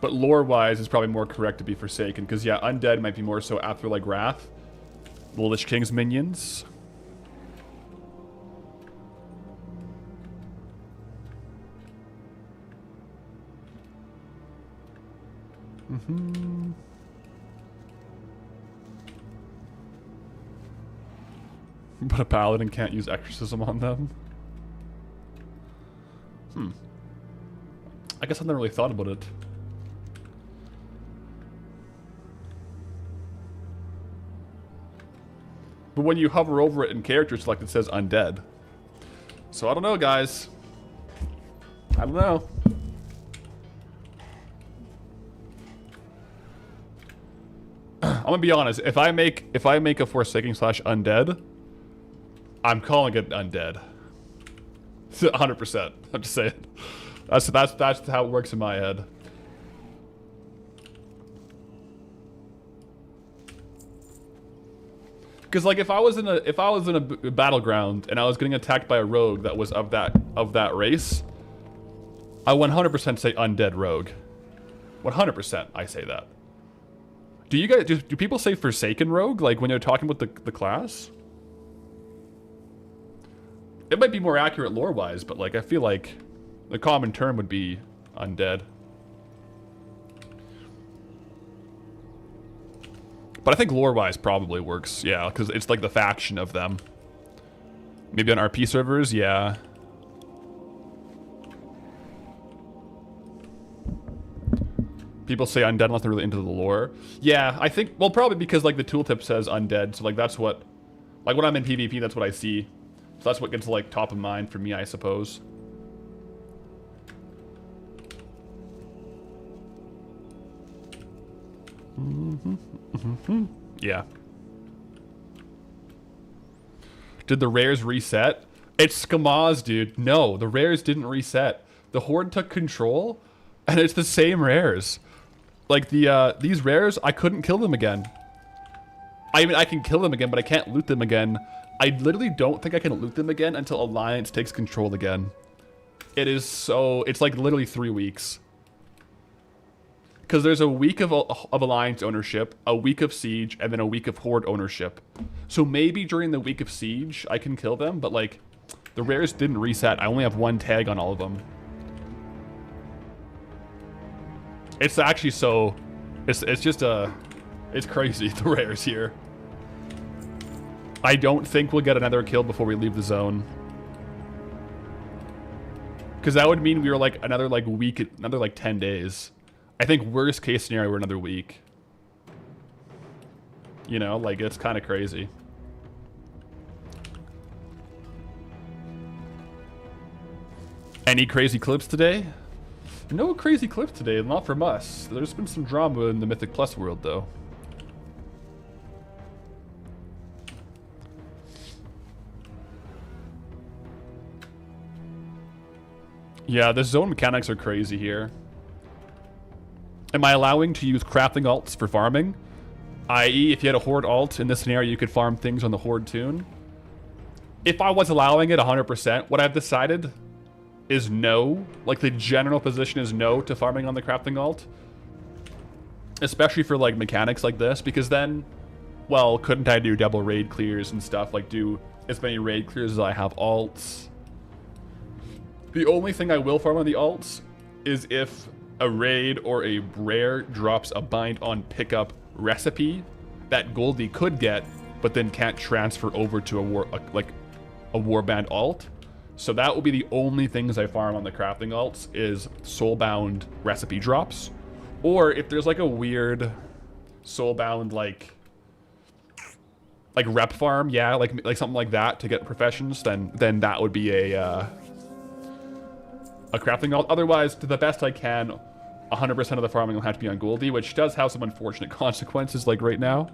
But lore-wise, it's probably more correct to be Forsaken, because yeah, Undead might be more so after like Wrath, the Lich King's minions. But a paladin can't use exorcism on them. I guess I've never really thought about it. But when you hover over it in character select, it says undead. So I don't know, guys. I don't know. I'm gonna be honest. If I make a Forsaken / undead, I'm calling it undead. 100%. I'm just saying. That's how it works in my head. Because like if I was in a battleground and I was getting attacked by a rogue that was of that race, I 100% say undead rogue. 100% I say that. Do you guys do people say Forsaken rogue like when they're talking about the class? It might be more accurate lore-wise, but like I feel like the common term would be undead. But I think lore-wise probably works, yeah, because it's like the faction of them. Maybe on RP servers, yeah. People say undead unless they're really into the lore. Yeah, I think, well, probably because like the tooltip says undead, so like that's what, like when I'm in PvP, that's what I see. So that's what gets like top of mind for me, I suppose. Yeah. Did the rares reset? It's Skamaz, dude. No, the rares didn't reset. The Horde took control, and it's the same rares. Like these rares, I couldn't kill them again. I mean, I can kill them again, but I can't loot them again. I literally don't think I can loot them again until Alliance takes control again. It is so... It's like literally 3 weeks. Because there's a week of Alliance ownership, a week of Siege, and then a week of Horde ownership. So maybe during the week of Siege, I can kill them, but like, the rares didn't reset. I only have 1 tag on all of them. It's actually so... It's just a... It's crazy, the rares here. I don't think we'll get another kill before we leave the zone. Because that would mean we were like another like week, another like 10 days. I think worst case scenario, we're another week. You know, like it's kind of crazy. Any crazy clips today? No crazy clips today, not from us. There's been some drama in the Mythic Plus world though. Yeah, the zone mechanics are crazy here. Am I allowing to use crafting alts for farming? I.e., if you had a Horde alt in this scenario, you could farm things on the Horde tune. If I was allowing it 100%, what I've decided is no. Like, the general position is no to farming on the crafting alt. Especially for, like, mechanics like this, because then, well, couldn't I do double raid clears and stuff? Like, do as many raid clears as I have alts? The only thing I will farm on the alts is if a raid or a rare drops a bind on pickup recipe that Goldie could get, but then can't transfer over to a warband alt. So that will be the only things I farm on the crafting alts is soulbound recipe drops, or if there's like a weird soulbound like rep farm, yeah, like something like that to get professions, then that would be a crafting alt. Otherwise, to the best I can, 100% of the farming will have to be on Goldie, which does have some unfortunate consequences, like right now.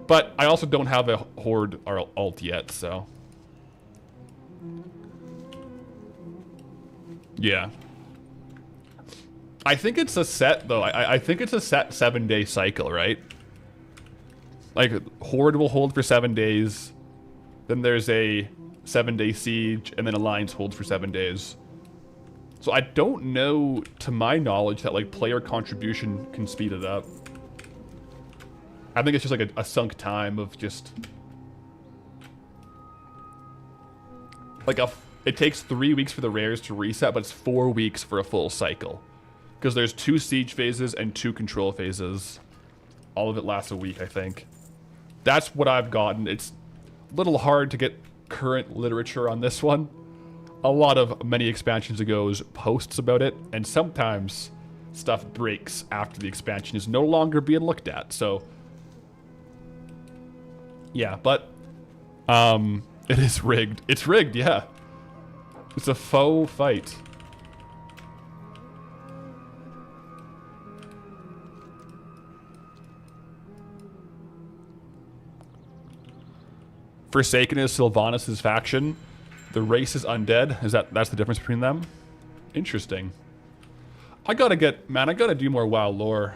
But I also don't have a Horde or alt yet, so... Yeah. I think it's a set, though. I think it's a set 7-day cycle, right? Like, Horde will hold for 7 days. Then there's a 7-day siege, and then Alliance holds for 7 days. So I don't know, to my knowledge, that like player contribution can speed it up. I think it's just like a sunk time of just... Like it takes 3 weeks for the rares to reset, but it's 4 weeks for a full cycle. Because there's 2 siege phases and 2 control phases. All of it lasts a week, I think. That's what I've gotten. It's a little hard to get current literature on this one. A lot of many expansions ago's posts about it, and sometimes stuff breaks after the expansion is no longer being looked at, so... Yeah, but... it is rigged. It's rigged, yeah. It's a faux fight. Forsaken is Sylvanas' faction. The race is undead. That's the difference between them? Interesting. I gotta do more WoW lore.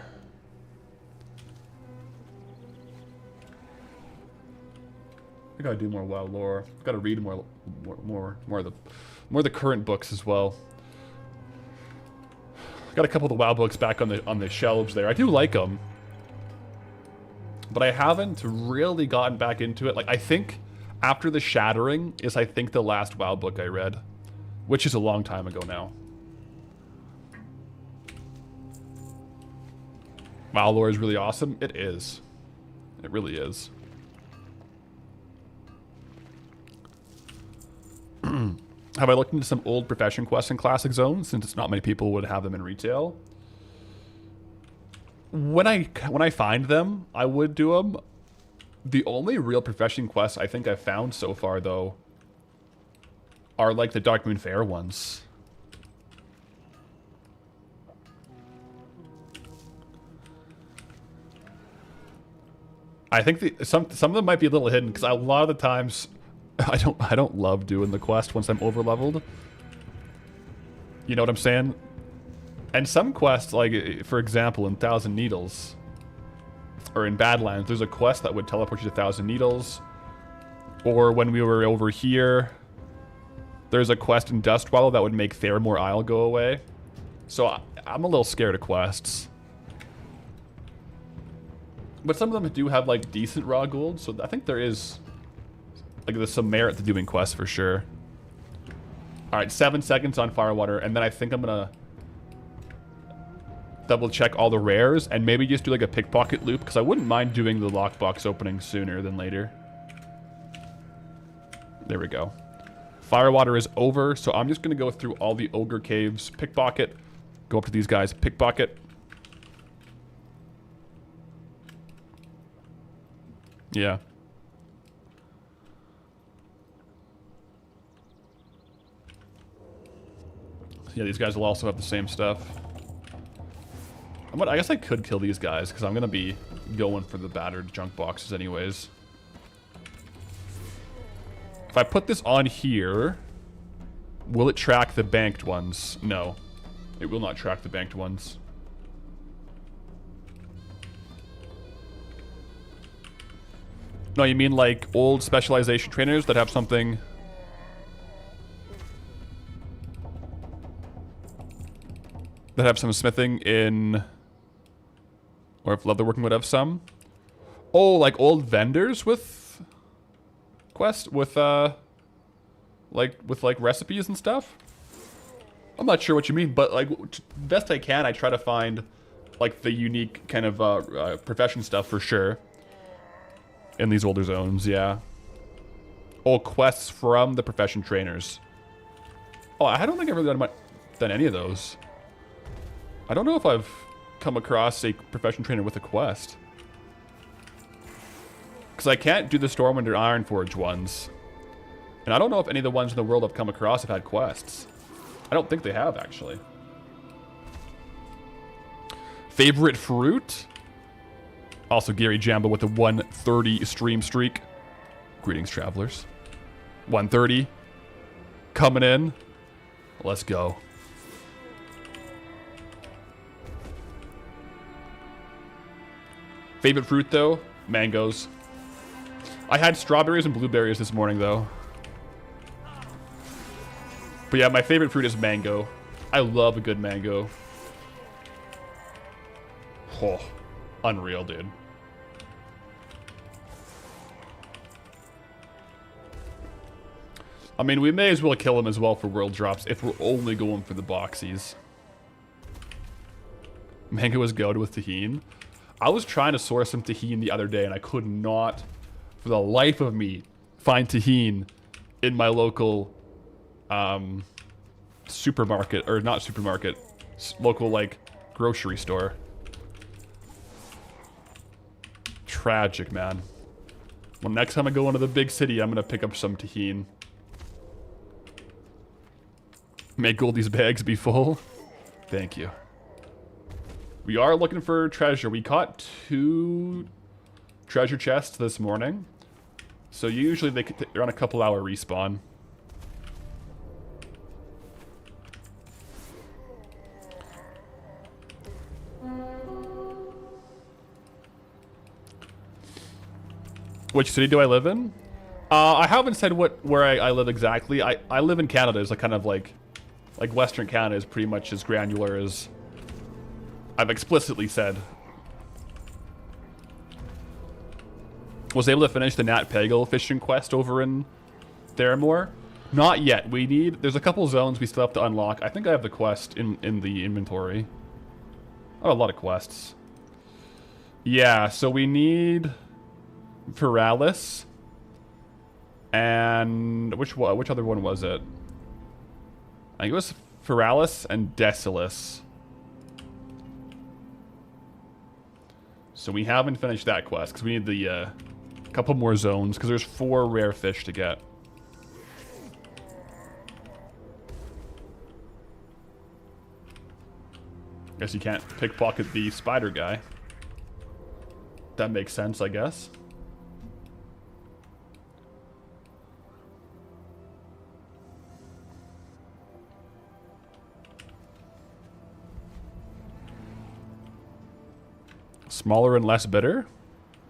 I gotta do more WoW lore. Gotta read more of the current books as well. Got a couple of the WoW books back on the shelves there. I do like them, but I haven't really gotten back into it. Like, I think after the Shattering is, I think, the last WoW book I read, which is a long time ago now. WoW lore is really awesome. It is. It really is. Have I looked into some old profession quests in Classic Zone, since not many people would have them in retail? When I find them, I would do them. The only real profession quests I think I've found so far, though, are like the Dark Moon Fair ones. I think some of them might be a little hidden, because a lot of the times I don't love doing the quest once I'm over leveled. You know what I'm saying? And some quests, like for example in Thousand Needles or in Badlands, there's a quest that would teleport you to Thousand Needles. Or when we were over here, there's a quest in Dustwallow that would make Theramore Isle go away. So I'm a little scared of quests. But some of them do have like decent raw gold, so I think there is like there's some merit to doing quests for sure. Alright, 7 seconds on Firewater, and then I think I'm gonna double check all the rares and maybe just do like a pickpocket loop, because I wouldn't mind doing the lockbox opening sooner than later. There we go. Firewater is over, so I'm just gonna go through all the ogre caves, pickpocket, go up to these guys, pickpocket. Yeah. Yeah, these guys will also have the same stuff. I guess I could kill these guys, because I'm going to be going for the battered junk boxes anyways. If I put this on here, will it track the banked ones? No. It will not track the banked ones. No, you mean like old specialization trainers that have something... that have some smithing in... or if leatherworking would have some? Oh, like old vendors with... quest? With, like recipes and stuff? I'm not sure what you mean, but like, best I can, I try to find like the unique kind of profession stuff for sure. In these older zones, yeah. Oh, quests from the profession trainers. Oh, I don't think I've really done any of those. I don't know if I've come across a profession trainer with a quest. Because I can't do the Stormwind or Ironforge ones. And I don't know if any of the ones in the world I've come across have had quests. I don't think they have, actually. Favorite fruit? Also, Gary Jamba with a 130 stream streak. Greetings, travelers. 130. Coming in. Let's go. Favorite fruit, though? Mangoes. I had strawberries and blueberries this morning, though. But yeah, my favorite fruit is mango. I love a good mango. Oh, unreal, dude. I mean, we may as well kill him as well for world drops if we're only going for the boxies. Mango is goated with Tahine. I was trying to source some Tahine the other day and I could not, for the life of me, find Tahine in my local supermarket, or not supermarket, local like grocery store. Tragic, man. Well, next time I go into the big city, I'm gonna pick up some Tahine. Make Goldie's bags be full. Thank you. We are looking for treasure. We caught 2 treasure chests this morning. So usually they're on a couple-hour respawn. Which city do I live in? I haven't said where I live exactly. I live in Canada. It's like kind of like Western Canada is pretty much as granular as I've explicitly said. Was able to finish the Nat Pegel fishing quest over in Theramore? Not yet. There's a couple zones we still have to unlock. I think I have the quest in the inventory. Oh, a lot of quests. Yeah, so we need Paralis. And which other one was it? I think it was Paralis and Decilis. So we haven't finished that quest because we need the couple more zones because there's 4 rare fish to get. Guess you can't pickpocket the spider guy. That makes sense, I guess. Smaller and less bitter?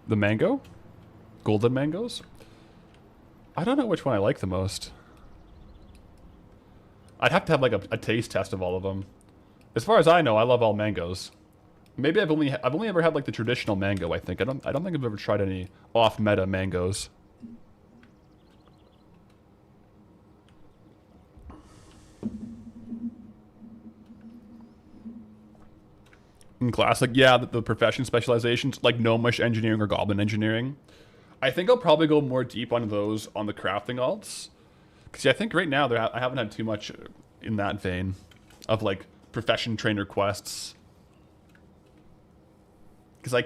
The mango? Golden mangoes? I don't know which one I like the most. I'd have to have like a taste test of all of them. As far as I know, I love all mangoes. Maybe I've only ever had like the traditional mango, I think. I don't think I've ever tried any off-meta mangoes. In Classic, yeah, the profession specializations, like Gnomish engineering or Goblin engineering. I think I'll probably go more deep on those on the crafting alts. Because I think right now I haven't had too much in that vein of like profession trainer quests. Because I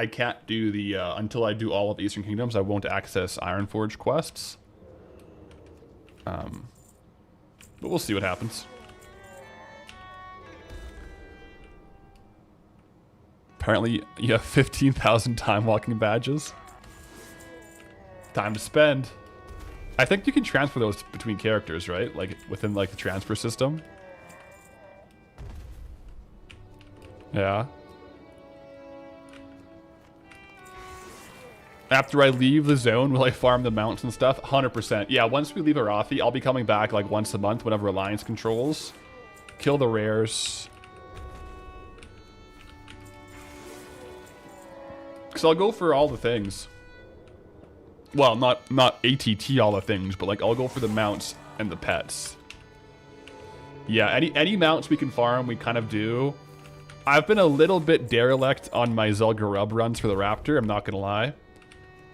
can't do the until I do all of Eastern Kingdoms, I won't access Ironforge quests. But we'll see what happens. Apparently, you have 15,000 time walking badges. Time to spend. I think you can transfer those between characters, right? Like within like the transfer system. Yeah. After I leave the zone, will I farm the mounts and stuff? 100%. Yeah, once we leave Arathi, I'll be coming back like once a month whenever Alliance controls. Kill the rares. Because I'll go for all the things. Well, not ATT all the things, but like I'll go for the mounts and the pets. Yeah, any mounts we can farm, we kind of do. I've been a little bit derelict on my Zelgarub runs for the Raptor, I'm not going to lie.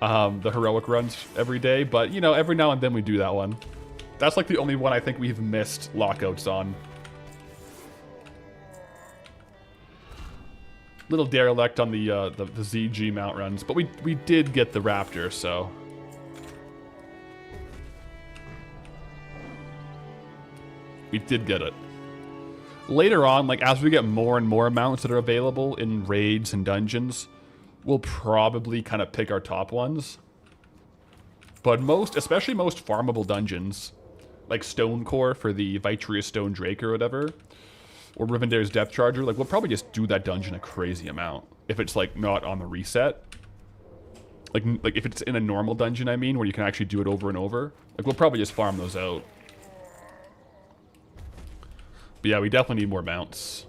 The heroic runs every day, but you know, every now and then we do that one. That's like the only one I think we've missed lockouts on. Little derelict on the ZG mount runs, but we did get the Raptor, so we did get it. Later on, like as we get more and more mounts that are available in raids and dungeons, we'll probably kind of pick our top ones. But especially most farmable dungeons, like Stone Core for the Vitreous Stone Drake or whatever, or Rivendare's Depth Charger, like we'll probably just do that dungeon a crazy amount if it's like not on the reset. Like if it's in a normal dungeon, I mean, where you can actually do it over and over. Like we'll probably just farm those out. But yeah, we definitely need more mounts.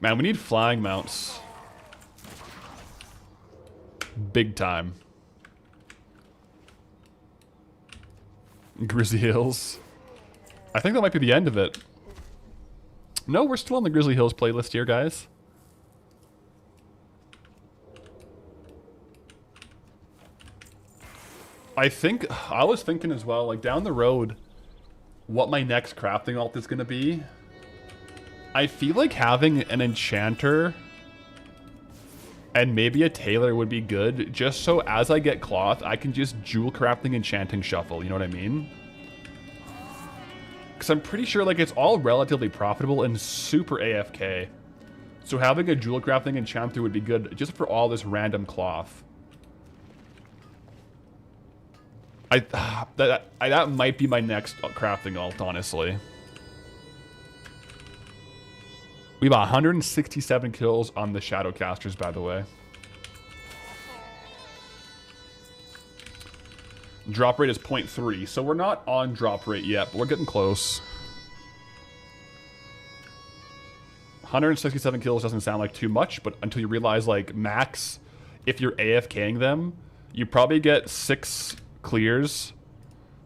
Man, we need flying mounts. Big time. Grizzly Hills. I think that might be the end of it. No, we're still on the Grizzly Hills playlist here, guys. I was thinking as well, like down the road, what my next crafting alt is going to be. I feel like having an enchanter and maybe a tailor would be good, just so as I get cloth, I can just jewel crafting enchanting shuffle, you know what I mean? Because I'm pretty sure like it's all relatively profitable and super AFK. So having a jewel crafting enchanter would be good just for all this random cloth. That might be my next crafting alt, honestly. We have 167 kills on the Shadowcasters, by the way. Drop rate is 0.3, so we're not on drop rate yet, but we're getting close. 167 kills doesn't sound like too much, but until you realize, like, max, if you're AFKing them, you probably get 6 clears,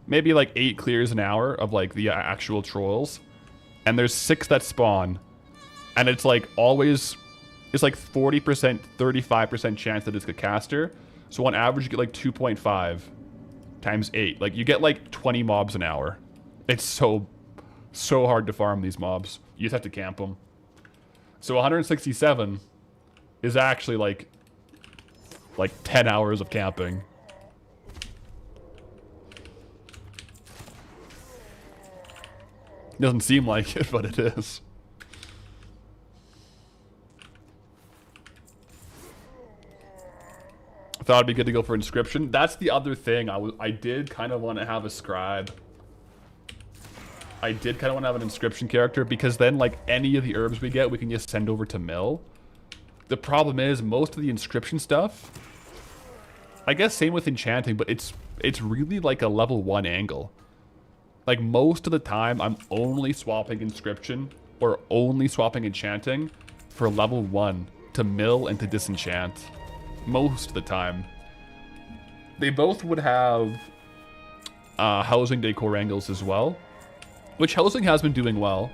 maybe like 8 clears an hour of, like, the actual trolls, and there's 6 that spawn, and it's, like, always, it's like 40%, 35% chance that it's a caster, so on average you get, like, 2.5 times 8. Like, you get, like, 20 mobs an hour. It's so hard to farm these mobs. You just have to camp them. So 167 is actually like 10 hours of camping. Doesn't seem like it, but it is. I thought it'd be good to go for inscription. That's the other thing. I did kind of want to have a scribe. I did kind of want to have an inscription character, because then, like, any of the herbs we get, we can just send over to mill. The problem is, most of the inscription stuff, I guess same with enchanting, but it's really like a level 1 angle. Like, most of the time, I'm only swapping inscription or only swapping enchanting for level 1 to mill and to disenchant. Most of the time. They both would have housing decor angles as well, which housing has been doing well.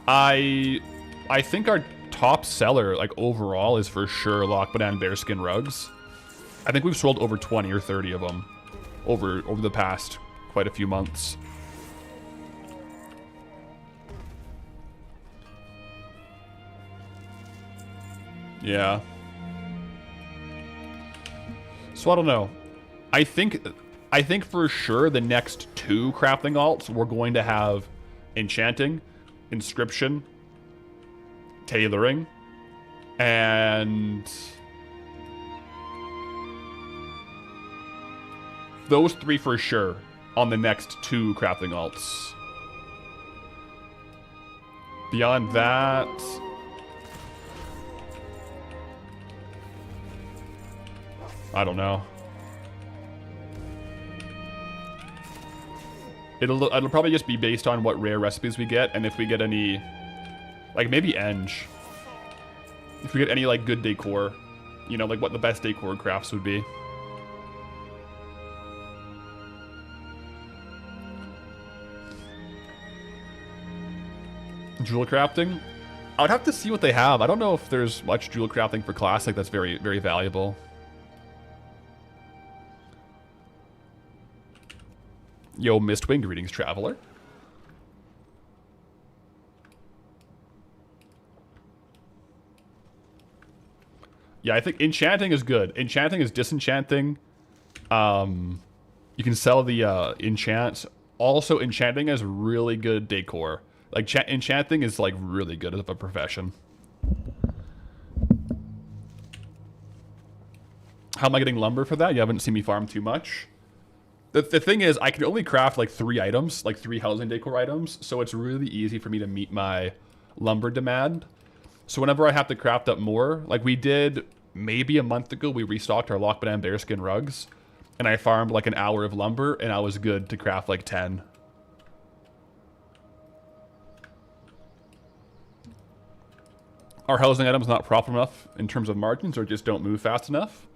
I think our top seller, like, overall, is for sure Lock Banana Bearskin rugs. I think we've sold over 20 or 30 of them over the past quite a few months. Yeah. So I don't know. I think for sure the next 2 crafting alts we're going to have enchanting, inscription, tailoring, and those 3 for sure on the next 2 crafting alts. Beyond that, I don't know. It'll probably just be based on what rare recipes we get, and if we get any, like, maybe Eng. If we get any, like, good decor, you know, like what the best decor crafts would be. Jewel crafting? I would have to see what they have. I don't know if there's much jewel crafting for Classic that's very, very valuable. Yo, Mistwing, greetings, traveler. Yeah, I think enchanting is good. Enchanting is disenchanting. You can sell the enchants. Also, enchanting has really good decor. Like, enchanting is, like, really good as a profession. How am I getting lumber for that? You haven't seen me farm too much. The thing is, I can only craft, like, 3 items, like 3 housing decor items, so it's really easy for me to meet my lumber demand. So whenever I have to craft up more, like we did maybe a month ago, we restocked our Lock Banana Bearskin rugs, and I farmed, like, an hour of lumber, and I was good to craft, like, 10. Are housing items not profitable enough in terms of margins, or just don't move fast enough?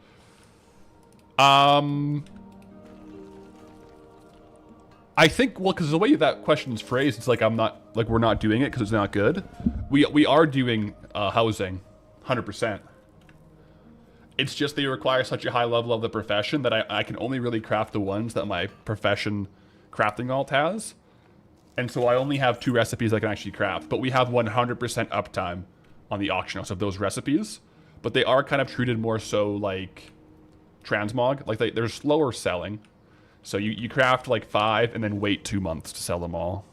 I think, well, because the way that question's phrased, it's like we're not doing it because it's not good. We are doing housing, 100%. It's just they require such a high level of the profession that I can only really craft the ones that my profession crafting alt has. And so I only have 2 recipes I can actually craft, but we have 100% uptime on the auction house of those recipes. But they are kind of treated more so like transmog, like they're slower selling. So you craft like 5 and then wait 2 months to sell them all.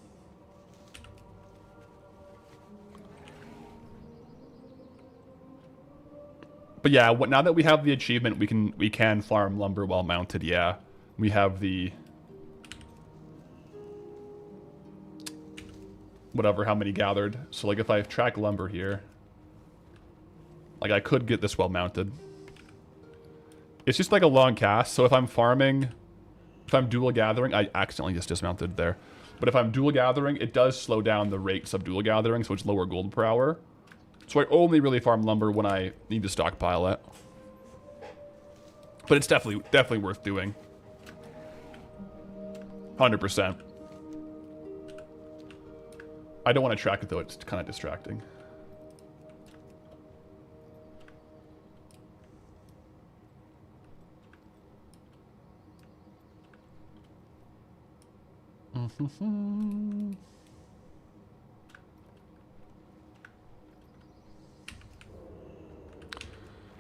But yeah, now that we have the achievement, we can farm lumber while mounted. Yeah, we have the whatever, how many gathered. So like if I track lumber here, like I could get this while mounted. It's just like a long cast. So if I'm farming, if I'm dual gathering, I accidentally just dismounted there. But if I'm dual gathering, it does slow down the rates of dual gathering, so it's lower gold per hour. So I only really farm lumber when I need to stockpile it. But it's definitely worth doing. 100%. I don't want to track it though, it's kind of distracting.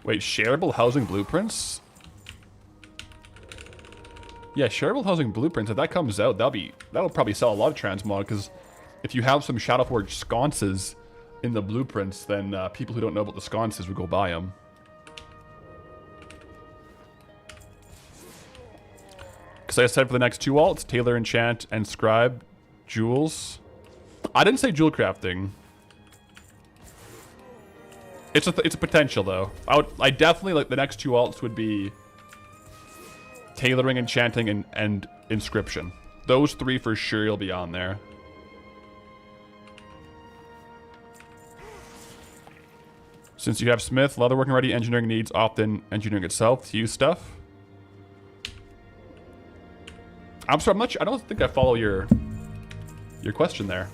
Wait, shareable housing blueprints? Yeah, shareable housing blueprints, if that comes out, that'll probably sell a lot of transmog, because if you have some Shadowforge sconces in the blueprints, then people who don't know about the sconces would go buy them. Because I said for the next 2 alts, Tailor, Enchant, and Scribe, Jewels. I didn't say jewel crafting. It's a potential though. I definitely like the next 2 alts would be tailoring, enchanting, and inscription. Those 3 for sure will be on there. Since you have Smith, leatherworking ready, engineering needs often engineering itself to use stuff. I'm sorry, I don't think I follow your question there.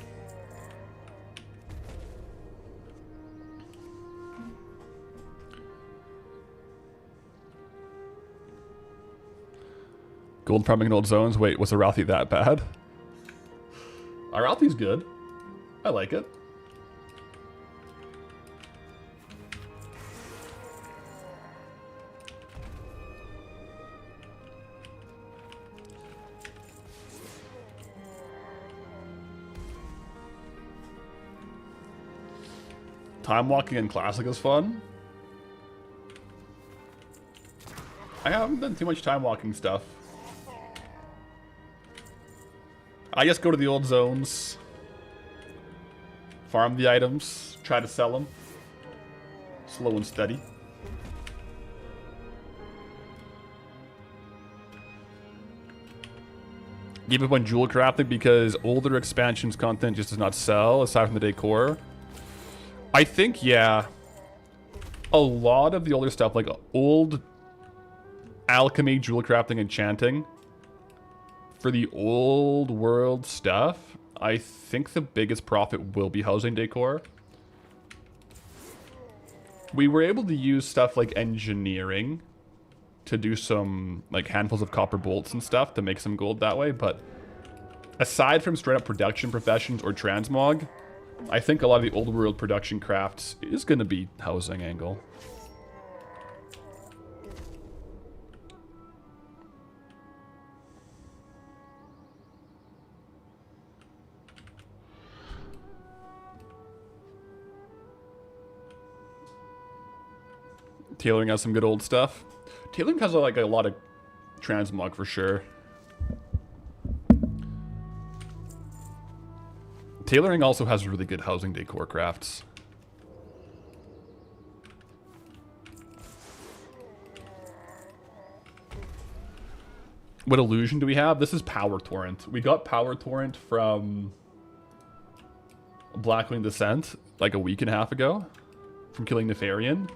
Gold farming in old zones. Wait, was Arathi that bad? Arathi's good. I like it. Time walking in Classic is fun. I haven't done too much time walking stuff. I just go to the old zones, farm the items, try to sell them. Slow and steady. Give up on jewel crafting because older expansions content just does not sell aside from the decor. I think, yeah, a lot of the older stuff, like old alchemy, jewel crafting, enchanting, for the old world stuff, I think the biggest profit will be housing decor. We were able to use stuff like engineering to do some like handfuls of copper bolts and stuff to make some gold that way, but aside from straight up production professions or transmog, I think a lot of the old world production crafts is going to be housing angle. Tailoring has some good old stuff. Tailoring has like a lot of transmog for sure. Tailoring also has really good housing decor crafts. What illusion do we have? This is Power Torrent. We got Power Torrent from Blackwing Descent like a week and a half ago from killing Nefarian.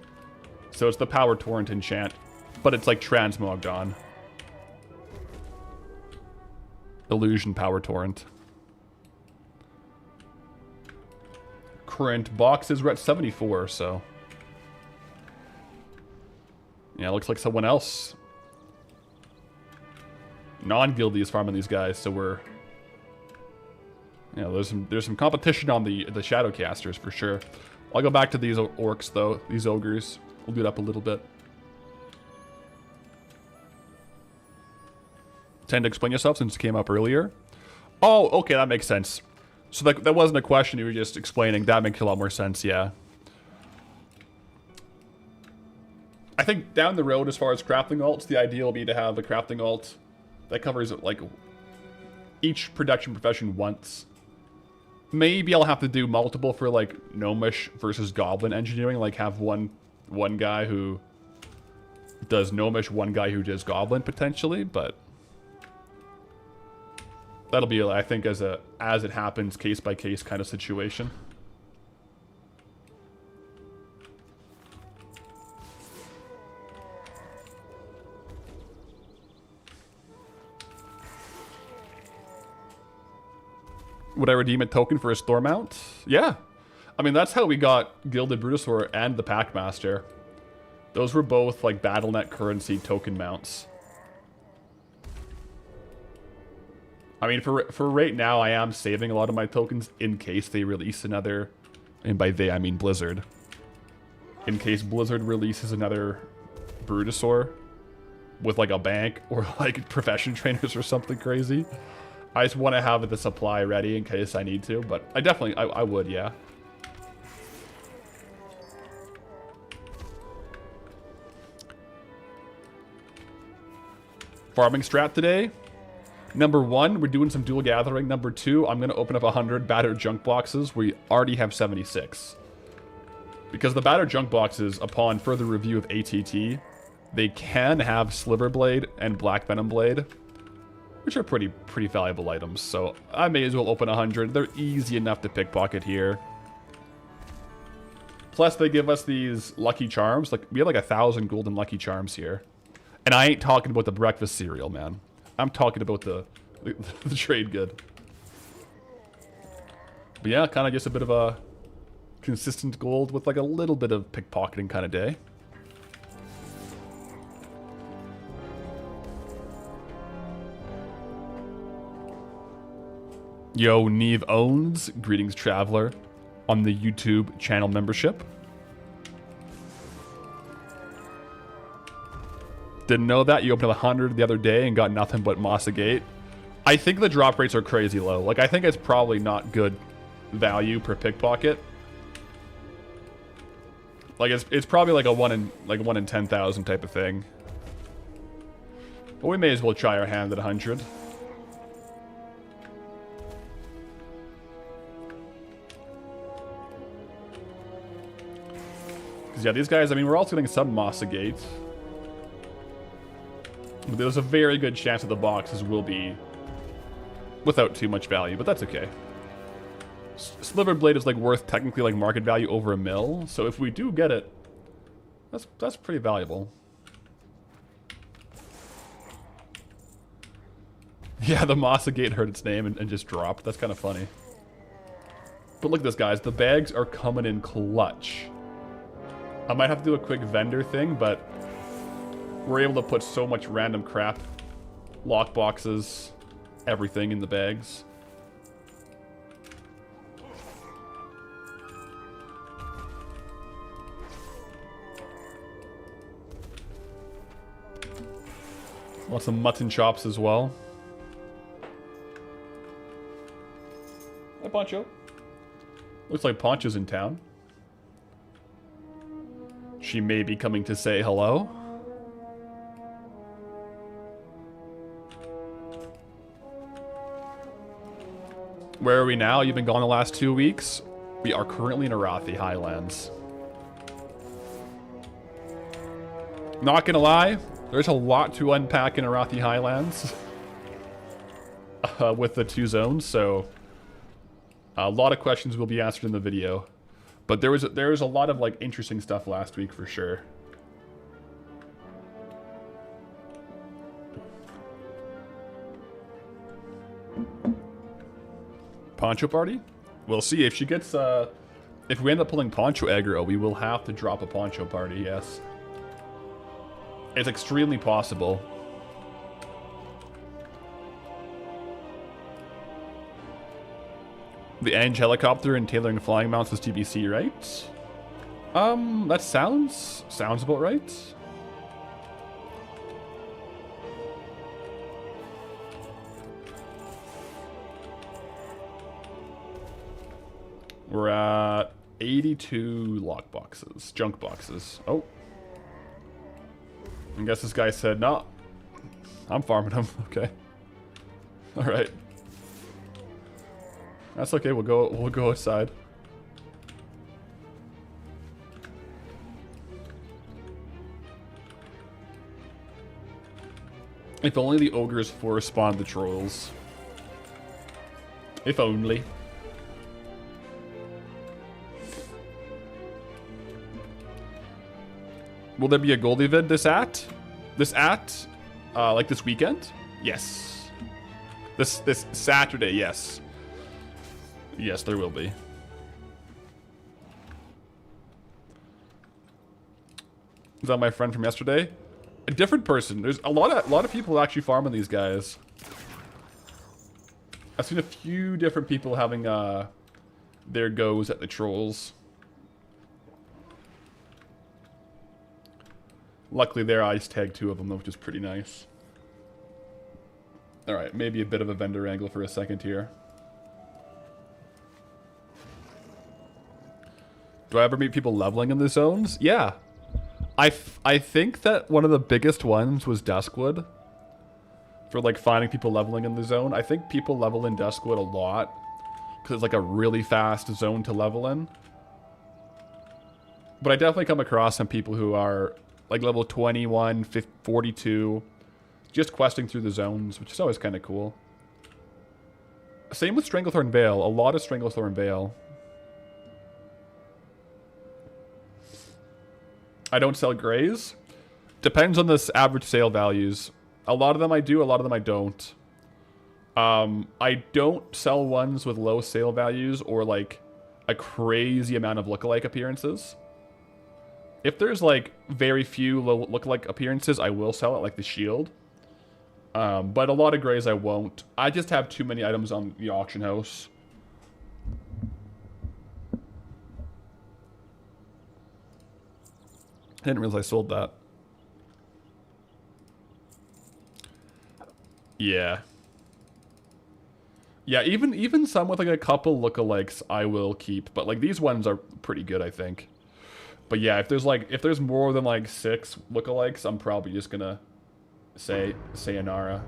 So it's the Power Torrent enchant, but it's like transmogged on. Illusion Power Torrent. Current boxes, we're at 74, so. Yeah, looks like someone else. Non-guildy is farming these guys, so we're. Yeah, there's some competition on the Shadowcasters for sure. I'll go back to these orcs though, these ogres. We'll do it up a little bit. Tend to explain yourself since it came up earlier. Oh, okay, that makes sense. So that wasn't a question, you were just explaining. That makes a lot more sense, yeah. I think down the road, as far as crafting alts, the idea will be to have a crafting alt that covers like each production profession once. Maybe I'll have to do multiple for like gnomish versus goblin engineering, like have one guy who does Gnomish, one guy who does Goblin potentially, but that'll be, I think, as it happens, case by case kind of situation. Would I redeem a token for a store mount? Yeah. I mean, that's how we got Gilded Brutosaur and the Packmaster. Those were both, like, BattleNet currency token mounts. I mean, for right now, I am saving a lot of my tokens in case they release another... And by they, I mean Blizzard. In case Blizzard releases another Brutosaur with, like, a bank or, like, profession trainers or something crazy. I just want to have the supply ready in case I need to, but I definitely, I would, yeah. Farming strat today. Number 1, we're doing some dual gathering. Number 2, I'm going to open up 100 battered junk boxes. We already have 76. Because the battered junk boxes, upon further review of ATT, they can have Sliver Blade and Black Venom Blade, which are pretty valuable items, so I may as well open 100. They're easy enough to pickpocket here. Plus, they give us these Lucky Charms. Like, we have like 1,000 golden Lucky Charms here. And I ain't talking about the breakfast cereal, man. I'm talking about the trade good. But yeah, kind of just a bit of a consistent gold with like a little bit of pickpocketing kind of day. Yo, Neve owns. Greetings, Traveler, on the YouTube channel membership. Didn't know that. You opened up 100 the other day and got nothing but Mossa Gate. I think the drop rates are crazy low. Like, I think it's probably not good value per pickpocket. Like, it's probably like a 1 in 10,000 type of thing. But we may as well try our hand at 100. Yeah, these guys, I mean, we're also getting some Mossa Gate. There's a very good chance that the boxes will be without too much value, but that's okay. Sliver Blade is like worth technically like market value over $1 mil, so if we do get it, that's pretty valuable. Yeah, the Mossa Gate heard its name and just dropped. That's kind of funny. But look at this, guys. The bags are coming in clutch. I might have to do a quick vendor thing, but we're able to put so much random crap, lock boxes, everything in the bags. Lots of mutton chops as well. Hi, Poncho. Looks like Poncho's in town. She may be coming to say hello. Where are we now? You've been gone the last 2 weeks. We are currently in Arathi Highlands. Not gonna lie, there's a lot to unpack in Arathi Highlands with the 2 zones, so a lot of questions will be answered in the video. But there was a lot of like interesting stuff last week for sure. Poncho party? We'll see if she gets if we end up pulling Poncho aggro, we will have to drop a Poncho party, yes. It's extremely possible. The Eng helicopter and tailoring flying mounts was TBC, right? That sounds about right. We're at 82 lock boxes, junk boxes. Oh. I guess this guy said, no, I'm farming them. Okay. All right. That's okay. We'll go outside. If only the ogres force spawned the trolls. If only. Will there be a gold event this like this weekend? Yes. This Saturday, yes. Yes, there will be. Is that my friend from yesterday? A different person. There's a lot of people actually farming these guys. I've seen a few different people having their goes at the trolls. Luckily, there I ice tagged 2 of them, which is pretty nice. All right, maybe a bit of a vendor angle for a second here. Do I ever meet people leveling in the zones? Yeah. I think that one of the biggest ones was Duskwood. For like finding people leveling in the zone. I think people level in Duskwood a lot. Because it's like a really fast zone to level in. But I definitely come across some people who are like level 21, 42. Just questing through the zones, which is always kind of cool. Same with Stranglethorn Vale. A lot of Stranglethorn Vale. I don't sell grays. Depends on the average sale values. A lot of them I do, a lot of them I don't. I don't sell ones with low sale values or like a crazy amount of lookalike appearances. If there's like very few low lookalike appearances, I will sell it, like the shield. But a lot of grays I won't. I just have too many items on the auction house. I didn't realize I sold that. Yeah. Yeah, even some with like a couple lookalikes I will keep, but like these ones are pretty good, I think. But yeah, if there's more than like 6 lookalikes, I'm probably just gonna say sayonara.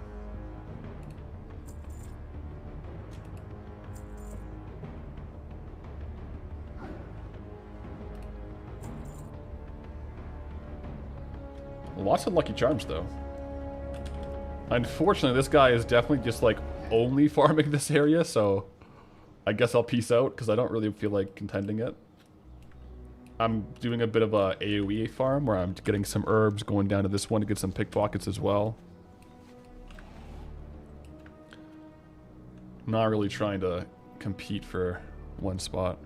Lots of Lucky Charms, though. Unfortunately, this guy is definitely just, like, only farming this area, so I guess I'll peace out, because I don't really feel like contending it. I'm doing a bit of a AoE farm, where I'm getting some herbs, going down to this one to get some pickpockets as well. Not really trying to compete for one spot.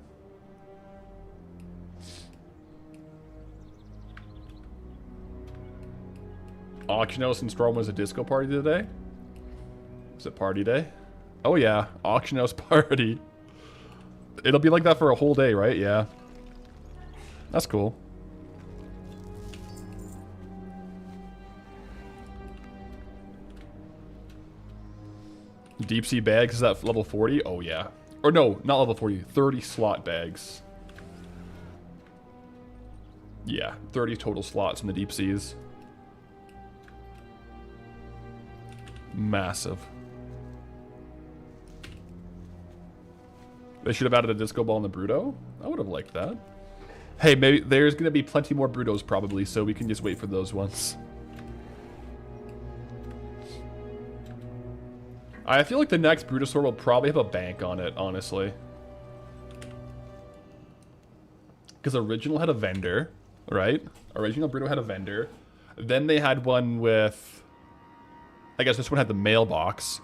Auction house in Storm was a disco party today? Was it party day? Oh yeah, auction house party. It'll be like that for a whole day, right? Yeah. That's cool. Deep sea bags, is that level 40? Oh yeah. Or no, not level 40, 30 slot bags. Yeah, 30 total slots in the deep seas. Massive. They should have added a disco ball in the Bruto. I would have liked that. Hey, maybe there's going to be plenty more Brutos probably, so we can just wait for those ones. I feel like the next Brutosaur will probably have a bank on it, honestly. Because original had a vendor, right? Original Bruto had a vendor. Then they had one with... I guess this one had the mailbox.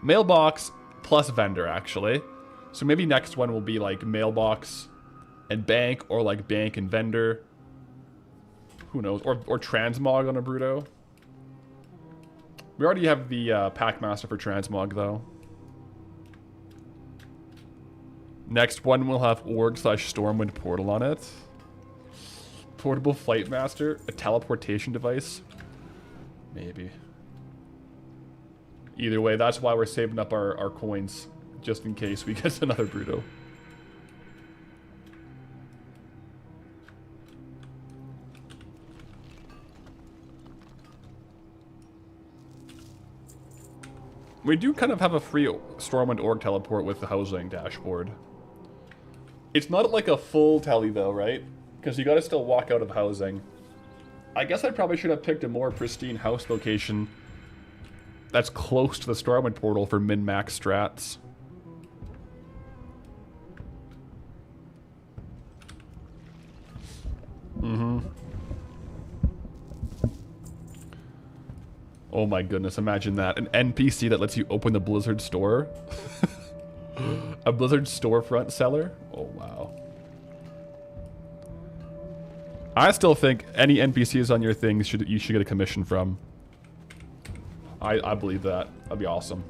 Mailbox plus vendor, actually. So maybe next one will be like mailbox and bank, or like bank and vendor. Who knows? Or transmog on a Bruto. We already have the Packmaster for transmog, though. Next one will have Org/Stormwind Portal on it. Portable Flight Master, a teleportation device. Maybe. Either way, that's why we're saving up our coins, just in case we get another Bruto. We do kind of have a free Stormwind Org teleport with the housing dashboard. It's not like a full tele though, right? Because you gotta still walk out of housing. I guess I probably should have picked a more pristine house location that's close to the Starwind portal for min-max strats. Oh my goodness, imagine that. An NPC that lets you open the Blizzard store. A Blizzard storefront seller? Oh wow. I still think any NPCs on your things you should get a commission from. I believe that. That'd be awesome.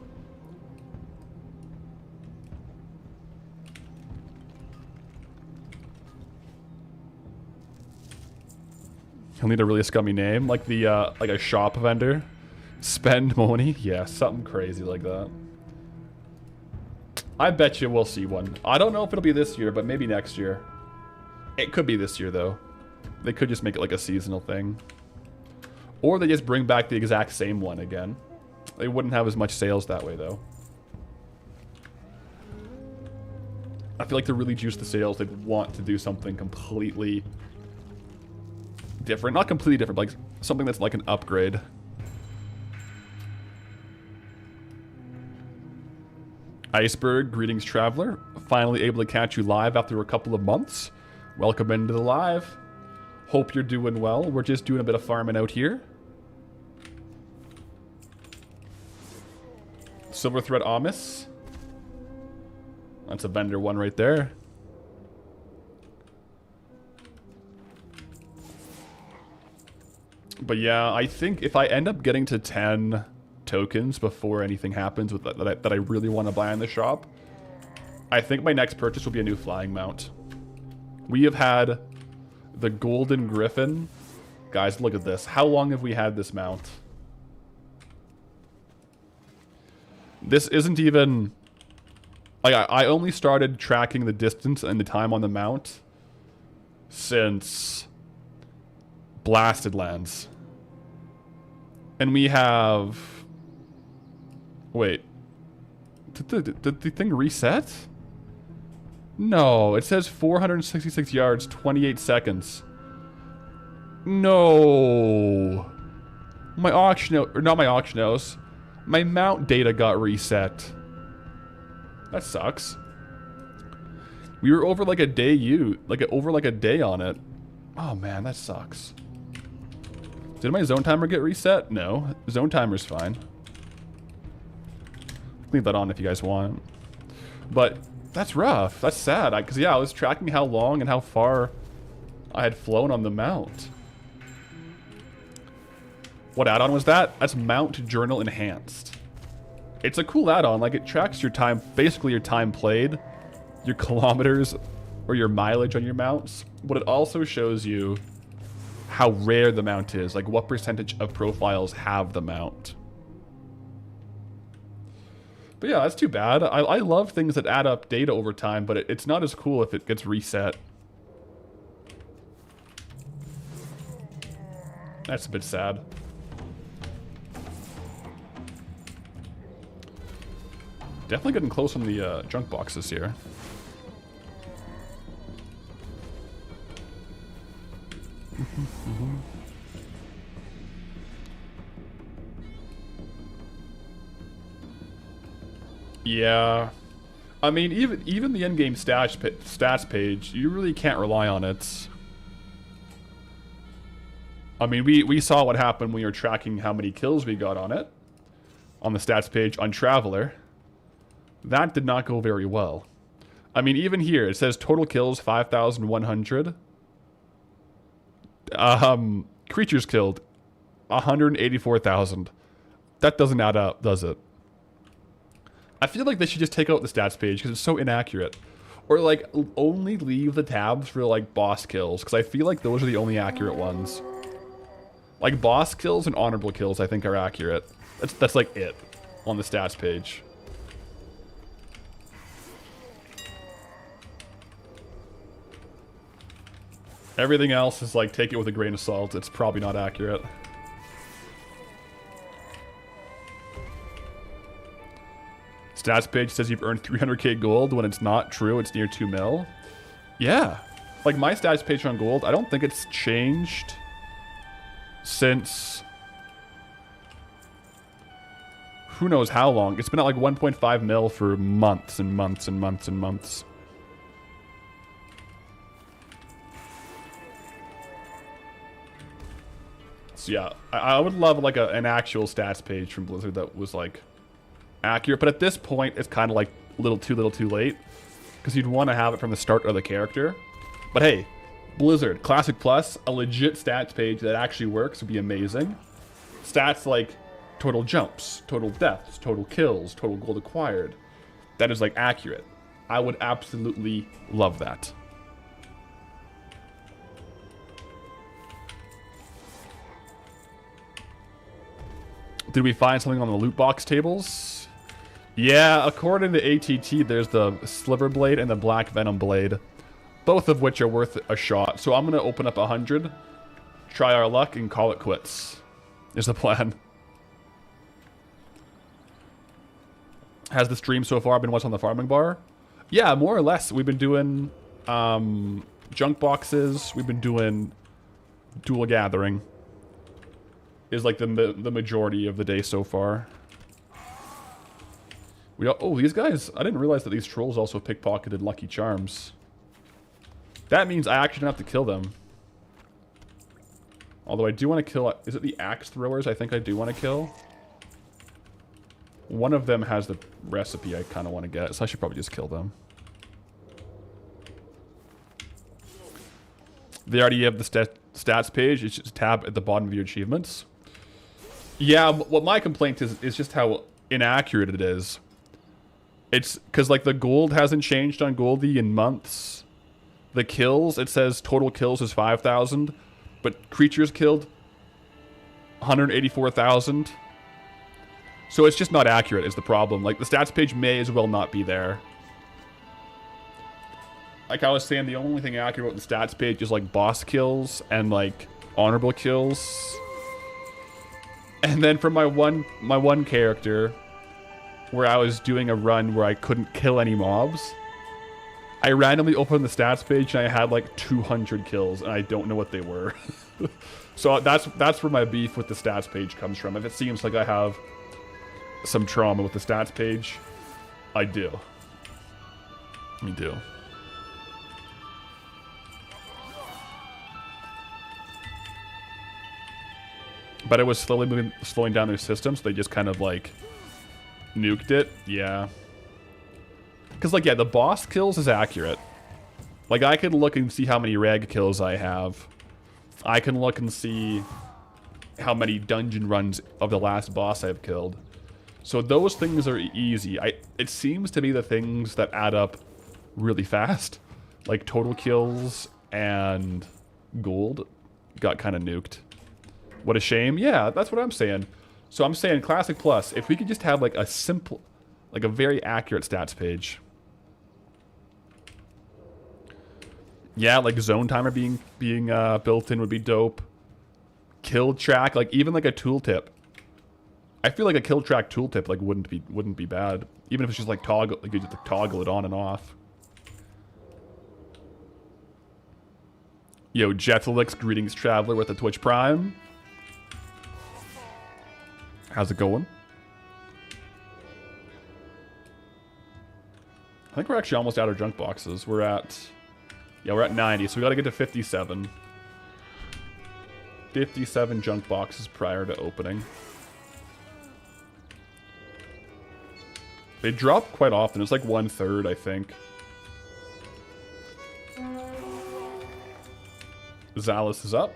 He'll need a really scummy name, like the like a shop vendor. Spend money? Yeah, something crazy like that. I bet you we'll see one. I don't know if it'll be this year, but maybe next year. It could be this year, though. They could just make it like a seasonal thing. Or they just bring back the exact same one again. They wouldn't have as much sales that way, though. I feel like to really juice the sales, they'd want to do something completely different. Not completely different, but like something that's like an upgrade. Iceberg, greetings traveler. Finally able to catch you live after a couple of months. Welcome into the live. Hope you're doing well. We're just doing a bit of farming out here. Silver Thread Amos. That's a vendor one right there. But yeah, I think if I end up getting to 10 tokens before anything happens with that I really want to buy in the shop, I think my next purchase will be a new flying mount. We have had the Golden Griffin. Guys, look at this. How long have we had this mount? This isn't even... Like, I only started tracking the distance and the time on the mount since Blasted Lands. And we have... Wait. Did the thing reset? No, it says 466 yards, 28 seconds. No. My auction... Or not my auction house. My mount data got reset. That sucks. We were over like a day over like a day on it. Oh man, that sucks. Did my zone timer get reset? No. Zone timer's fine. Leave that on if you guys want. But that's rough. That's sad. Because yeah, I was tracking how long and how far I had flown on the mount. What add-on was that? That's Mount Journal Enhanced. It's a cool add-on. Like, it tracks your time, basically your time played, your kilometers, or your mileage on your mounts. But it also shows you how rare the mount is. Like, what percentage of profiles have the mount. But yeah, that's too bad. I love things that add up data over time, but it's not as cool if it gets reset. That's a bit sad. Definitely getting close on the junk boxes here. Yeah. I mean, even the in-game stats page, you really can't rely on it. I mean, we saw what happened when we were tracking how many kills we got on it. On the stats page on Traveler. That did not go very well. I mean, even here, it says total kills 5,100. Creatures killed 184,000. That doesn't add up, does it? I feel like they should just take out the stats page because it's so inaccurate. Or like only leave the tabs for like boss kills, because I feel like those are the only accurate ones. Like boss kills and honorable kills I think are accurate. That's like it on the stats page. Everything else is like, take it with a grain of salt. It's probably not accurate. Stats page says you've earned 300k gold when it's not true. It's near 2 mil. Yeah. Like my stats page on gold, I don't think it's changed since... who knows how long. It's been at like 1.5 mil for months and months and months and months. So yeah, I would love like an actual stats page from Blizzard that was like accurate. But at this point, it's kind of like a little too late. Because you'd want to have it from the start of the character. But hey, Blizzard, Classic Plus, a legit stats page that actually works would be amazing. Stats like total jumps, total deaths, total kills, total gold acquired. That is like accurate. I would absolutely love that. Did we find something on the loot box tables? Yeah, according to ATT, there's the Sliver Blade and the Black Venom Blade. Both of which are worth a shot. So I'm going to open up 100, try our luck, and call it quits. Is the plan. Has the stream so far been what's on the farming bar? Yeah, more or less. We've been doing junk boxes. We've been doing dual gathering. Is like the majority of the day so far. Oh, these guys, I didn't realize that these trolls also pickpocketed Lucky Charms. That means I actually don't have to kill them. Although I do want to kill, is it the axe throwers I think I do want to kill? One of them has the recipe I kind of want to get, so I should probably just kill them. They already have the stats page, it's just a tab at the bottom of your achievements. Yeah, what my complaint is just how inaccurate it is. It's because like the gold hasn't changed on Goldie in months. The kills, it says total kills is 5,000, but creatures killed 184,000. So it's just not accurate is the problem. Like the stats page may as well not be there. Like I was saying, the only thing accurate about the stats page is like boss kills and like honorable kills. And then for my one character, where I was doing a run where I couldn't kill any mobs, I randomly opened the stats page and I had like 200 kills, and I don't know what they were. So that's where my beef with the stats page comes from. If it seems like I have some trauma with the stats page, I do. I do. But it was slowing down their system, so they just kind of like nuked it. Yeah. Because like, yeah, the boss kills is accurate. Like I could look and see how many reg kills I have. I can look and see how many dungeon runs of the last boss I've killed. So those things are easy. It seems to be the things that add up really fast. Like total kills and gold got kind of nuked. What a shame. Yeah, that's what I'm saying. So I'm saying Classic Plus, if we could just have like a simple, like a very accurate stats page. Yeah, like zone timer being built in would be dope. Kill track, like even like a tooltip. I feel like a kill track tooltip like wouldn't be bad. Even if it's just like toggle, like you just like, toggle it on and off. Yo, Jetalix, greetings traveler with the Twitch Prime. How's it going? I think we're actually almost out of junk boxes. We're at 90, so we gotta get to 57. 57 junk boxes prior to opening. They drop quite often. It's like 1/3, I think. Zalus is up.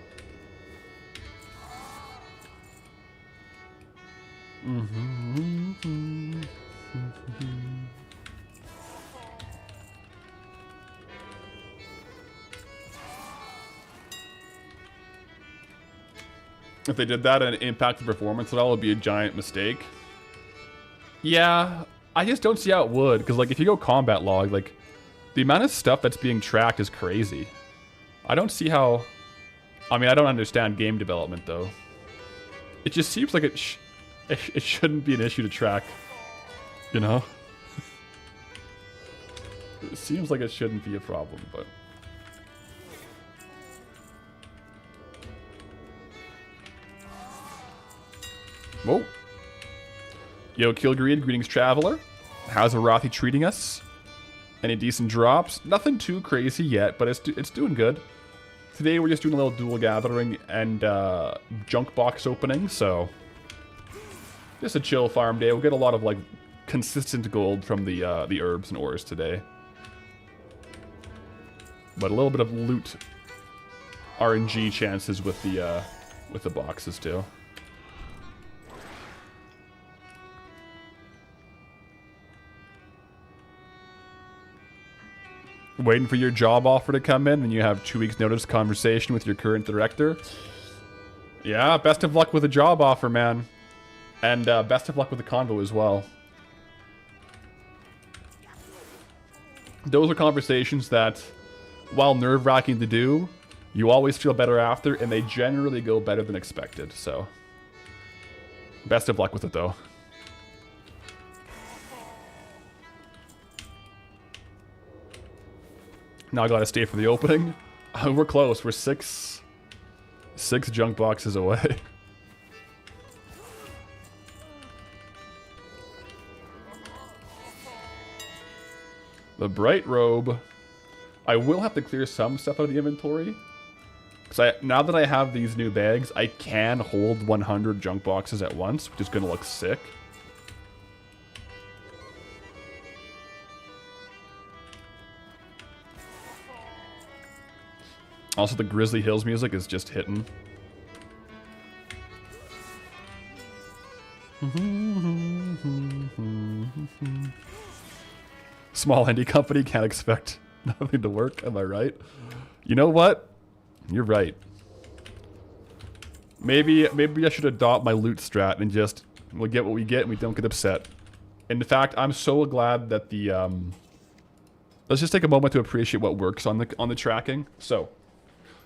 If they did that and it impacted performance at all, it would be a giant mistake. Yeah, I just don't see how it would, because like if you go combat log, like the amount of stuff that's being tracked is crazy. I don't see how. I mean, I don't understand game development though. It just seems like it shouldn't be an issue to track, you know? It seems like it shouldn't be a problem, but... Whoa. Yo, Kilgreed, greetings, traveler. How's Arathi treating us? Any decent drops? Nothing too crazy yet, but it's doing good. Today we're just doing a little dual gathering and junk box opening, so just a chill farm day. We'll get a lot of like consistent gold from the herbs and ores today, but a little bit of loot RNG chances with the boxes too. Waiting for your job offer to come in and you have 2 weeks notice conversation with your current director. Yeah, best of luck with the job offer, man. And best of luck with the convo as well. Those are conversations that, while nerve-wracking to do, you always feel better after, and they generally go better than expected, so. Best of luck with it, though. Now I gotta stay for the opening. We're close. We're six junk boxes away. The bright robe. I will have to clear some stuff out of the inventory. Because now that I have these new bags, I can hold 100 junk boxes at once, which is gonna look sick. Also, the Grizzly Hills music is just hitting. Small indie company can't expect nothing to work, am I right? You know what? You're right. Maybe I should adopt my loot strat and just, we'll get what we get and we don't get upset. In fact, I'm so glad that the, let's just take a moment to appreciate what works on the tracking. So,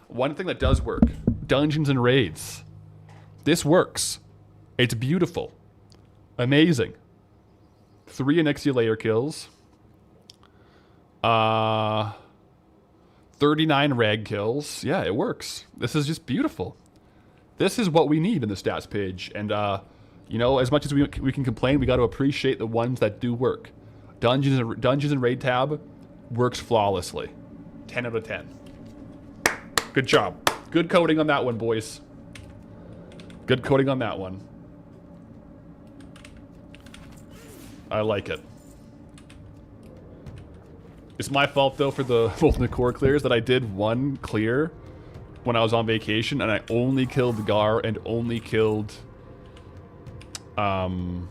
one thing that does work, dungeons and raids. This works. It's beautiful. Amazing. 3 Onyxia layer kills. 39 rag kills. Yeah, it works. This is just beautiful. This is what we need in the stats page. And, you know, as much as we can complain, we got to appreciate the ones that do work. Dungeons and raid tab works flawlessly. 10 out of 10. Good job. Good coding on that one, boys. Good coding on that one. I like it. It's my fault, though, for the Molten Core clears that I did one clear when I was on vacation, and I only killed Gar and only killed... Who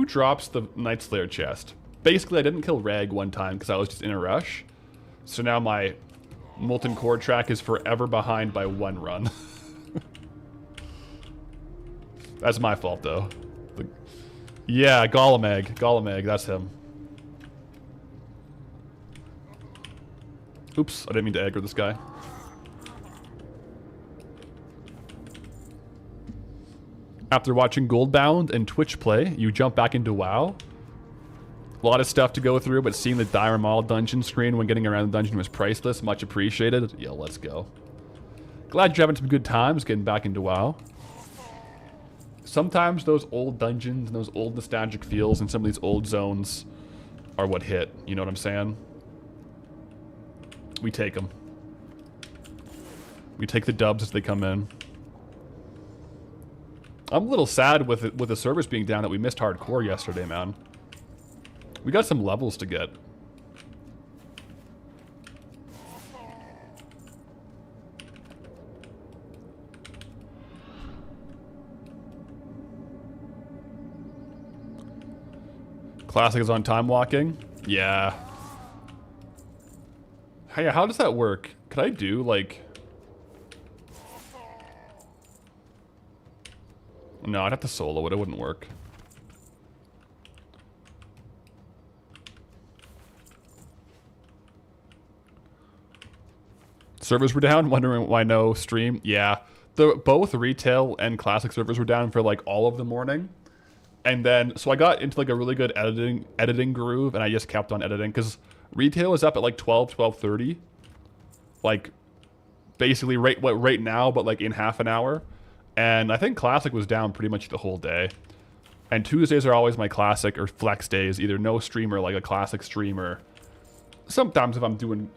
drops the Night Slayer chest? Basically, I didn't kill Rag one time because I was just in a rush. So now my Molten Core track is forever behind by 1 run. That's my fault, though. Yeah, Golemag, that's him. Oops, I didn't mean to aggro this guy. After watching Goldbound and Twitch play, you jump back into WoW. A lot of stuff to go through, but seeing the Dire dungeon screen when getting around the dungeon was priceless. Much appreciated. Yeah, let's go. Glad you're having some good times getting back into WoW. Sometimes those old dungeons and those old nostalgic feels and some of these old zones are what hit. You know what I'm saying? We take them. We take the dubs as they come in. I'm a little sad with the servers being down that we missed hardcore yesterday, man. We got some levels to get. Classic is on time walking? Yeah. Hey, how does that work? Could I do, like... No, I'd have to solo it. It wouldn't work. Servers were down? Wondering why no stream? Yeah. Both retail and classic servers were down for, like, all of the morning. And then, so I got into, like, a really good editing groove, and I just kept on editing, because retail is up at, like, 12:30. Like, basically right now, but, like, in half an hour. And I think Classic was down pretty much the whole day. And Tuesdays are always my Classic or Flex days. Either no stream or like a Classic stream, or sometimes if I'm doing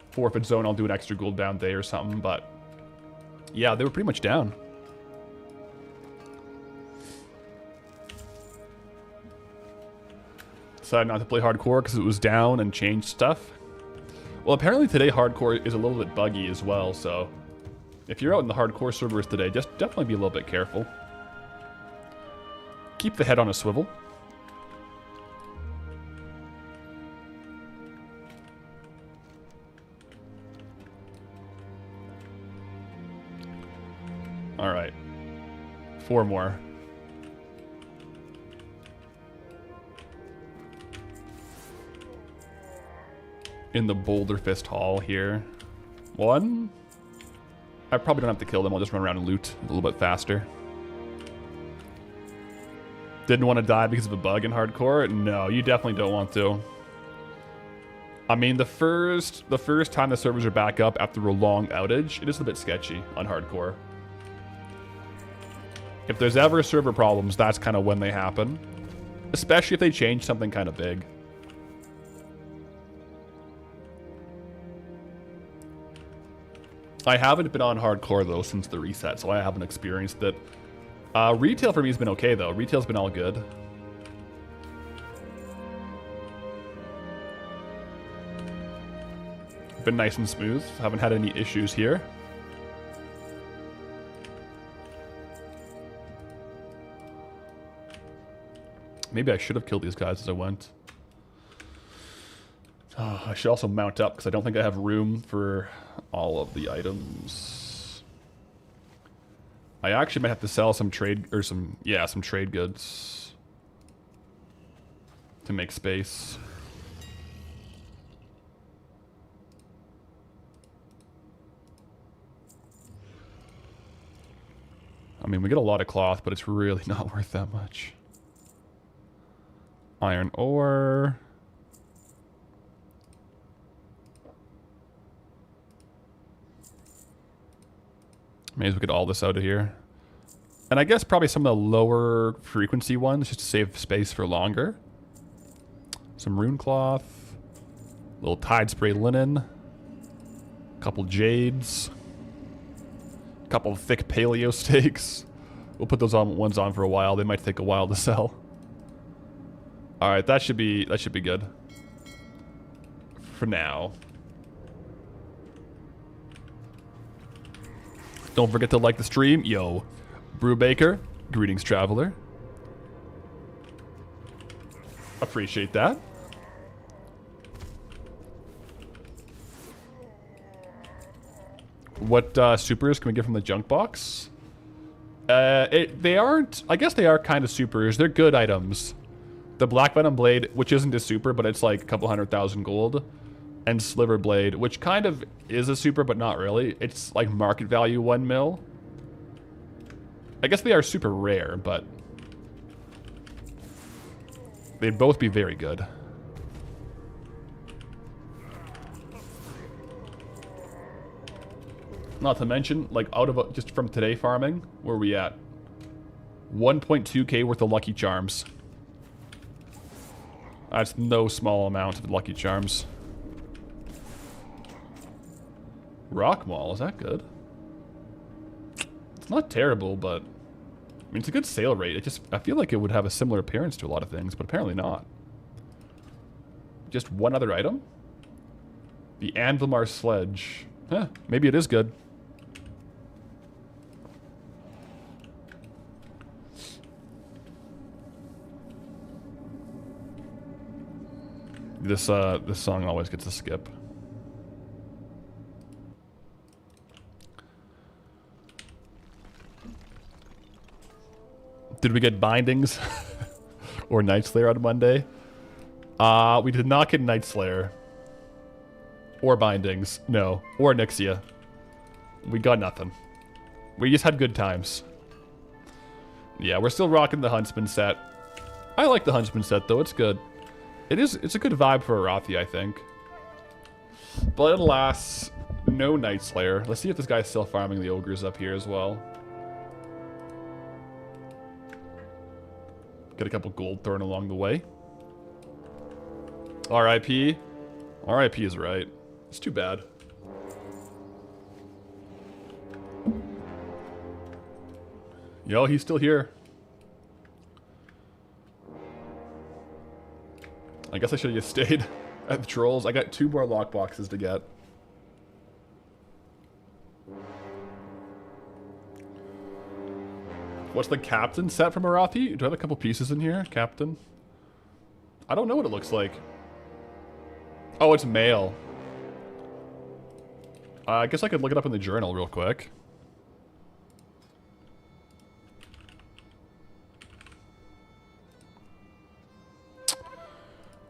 Forfeit Zone, I'll do an extra Goldbound day or something. But yeah, they were pretty much down. Decided not to play hardcore because it was down and changed stuff. Well, apparently today hardcore is a little bit buggy as well, so if you're out in the hardcore servers today, just definitely be a little bit careful. Keep the head on a swivel. All right. 4 more. In the Boulder Fist Hall here. 1. I probably don't have to kill them. I'll just run around and loot a little bit faster. Didn't want to die because of a bug in hardcore? No, you definitely don't want to. I mean, the first time the servers are back up after a long outage, it is a bit sketchy on hardcore. If there's ever server problems, that's kind of when they happen. Especially if they change something kind of big. I haven't been on hardcore, though, since the reset, so I haven't experienced it. Retail for me has been okay, though. Retail's been all good. Been nice and smooth. Haven't had any issues here. Maybe I should have killed these guys as I went. Oh, I should also mount up because I don't think I have room for all of the items. I actually might have to sell some trade or some trade goods to make space. I mean, we get a lot of cloth, but it's really not worth that much. Iron ore. May as well get all this out of here. And I guess probably some of the lower frequency ones, just to save space for longer. Some rune cloth. A little tide spray linen. A couple jades. A couple thick paleo steaks. We'll put those ones on for a while. They might take a while to sell. Alright, that should be good. For now. Don't forget to like the stream. Yo, Brewbaker, greetings, traveler. Appreciate that. What supers can we get from the junk box? They aren't. I guess they are kind of supers. They're good items. The Black Venom Blade, which isn't a super, but it's like a couple 100,000 gold. And Sliver Blade, which kind of is a super, but not really. It's like market value 1 mil. I guess they are super rare, but they'd both be very good. Not to mention, like out of just from today farming, where are we at? 1.2k worth of Lucky Charms. That's no small amount of Lucky Charms. Rock Mall, is that good? It's not terrible, but I mean, it's a good sale rate. I feel like it would have a similar appearance to a lot of things, but apparently not. Just one other item? The Anvilmar Sledge. Huh, maybe it is good. This song always gets a skip. Did we get bindings or Night Slayer on Monday? We did not get Night Slayer or bindings, no, or Nixia. We got nothing. We just had good times. Yeah, we're still rocking the Huntsman set. I like the Huntsman set though; it's good. It's a good vibe for Arathi, I think. But alas, No Night Slayer. Let's see if this guy's still farming the ogres up here as well. Get a couple gold thrown along the way. R.I.P. R.I.P. is right. It's too bad. Yo, he's still here. I guess I should have just stayed at the trolls. I got 2 more lockboxes to get. What's the captain set from Arathi? Do I have a couple pieces in here? Captain? I don't know what it looks like. Oh, it's male. I guess I could look it up in the journal real quick.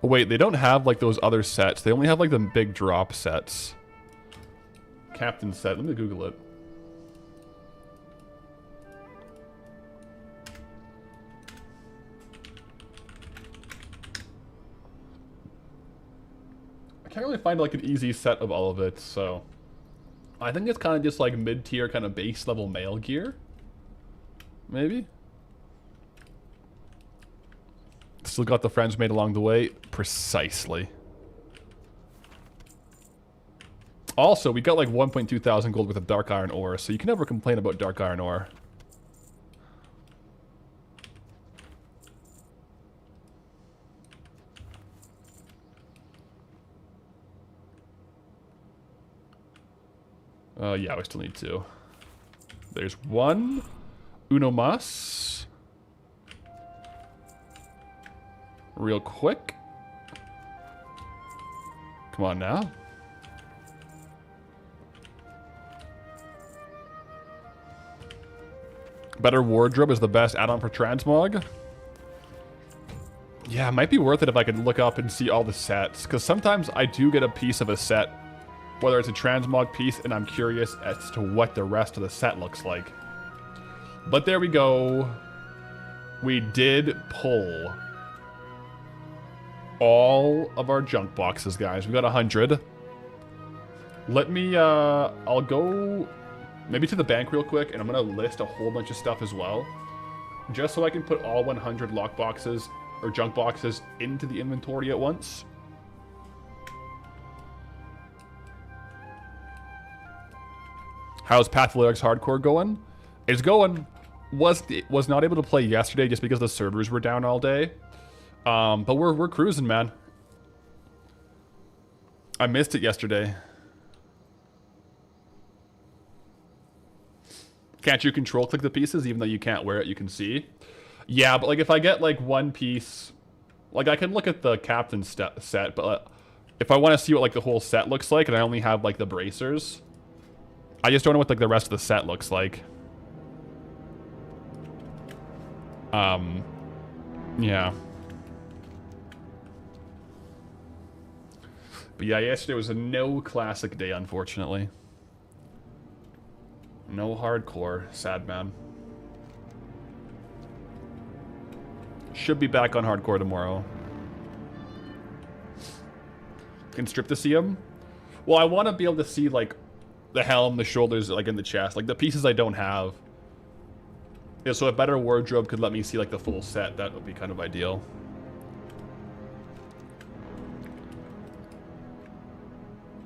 Oh, wait, they don't have like those other sets. They only have like the big drop sets. Captain set. Let me Google it. I can't really find like an easy set of all of it, so I think it's kind of just like mid-tier kind of base level male gear. Maybe. Still got the friends made along the way. Precisely. Also, we got like 1.2 thousand gold with a dark iron ore, so you can never complain about dark iron ore. Yeah, we still need 2. There's 1. Uno mas. Real quick. Come on now. Better wardrobe is the best add-on for transmog. Yeah, it might be worth it if I could look up and see all the sets, because sometimes I do get a piece of a set, whether it's a transmog piece, and I'm curious as to what the rest of the set looks like. But there we go. We did pull all of our junk boxes, guys. We got 100. Let me, I'll go maybe to the bank real quick, and I'm going to list a whole bunch of stuff as well. Just so I can put all 100 lock boxes, or junk boxes, into the inventory at once. How's Path of Lyrics Hardcore going? It's going. Was not able to play yesterday just because the servers were down all day. But we're cruising, man. I missed it yesterday. Can't you control click the pieces even though you can't wear it? You can see. Yeah, but like if I get like one piece, like I can look at the captain set, but if I want to see what like the whole set looks like and I only have like the bracers, I just don't know what like the rest of the set looks like. Yeah. But yeah, yesterday was a no classic day, unfortunately. No hardcore. Sad, man. Should be back on hardcore tomorrow. Can strip to see him? Well, I want to be able to see, like, the helm, the shoulders, like, in the chest. Like, the pieces I don't have. Yeah, so a better wardrobe could let me see, like, the full set. That would be kind of ideal.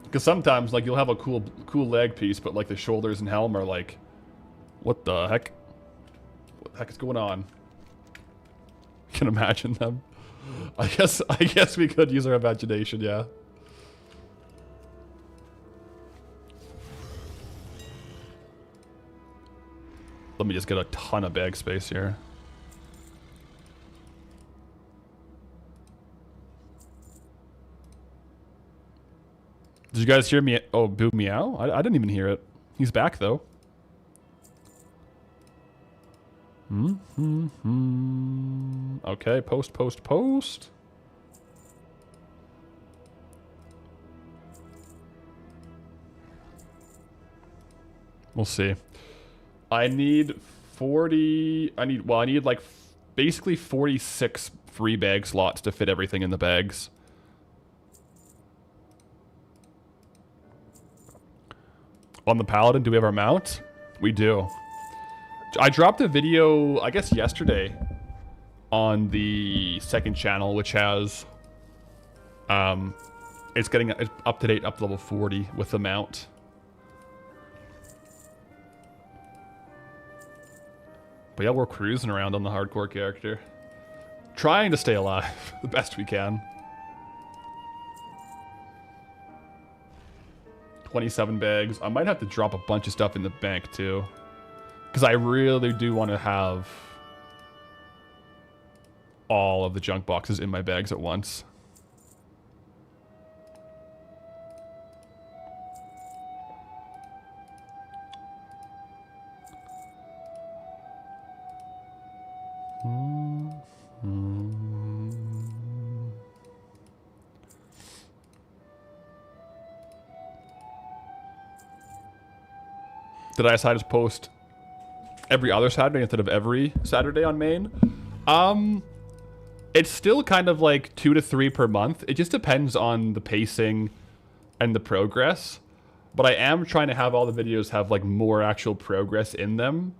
Because sometimes, like, you'll have a cool leg piece, but, like, the shoulders and helm are, like, what the heck? What the heck is going on? I can imagine them. I guess we could use our imagination, yeah. Let me just get a ton of bag space here. Did you guys hear me? Oh, Boo Meow? I didn't even hear it. He's back, though. Okay, post. We'll see. I need 40... I need like basically 46 free bag slots to fit everything in the bags. On the Paladin, do we have our mount? We do. I dropped a video, I guess yesterday, on the second channel, which has, it's getting up to date up to level 40 with the mount. But yeah, we're cruising around on the hardcore character. Trying to stay alive the best we can. 27 bags. I might have to drop a bunch of stuff in the bank too. Because I really do want to have all of the junk boxes in my bags at once. Did I decide to post every other Saturday instead of every Saturday on main? It's still kind of like 2 to 3 per month. It just depends on the pacing and the progress. But I am trying to have all the videos have like more actual progress in them.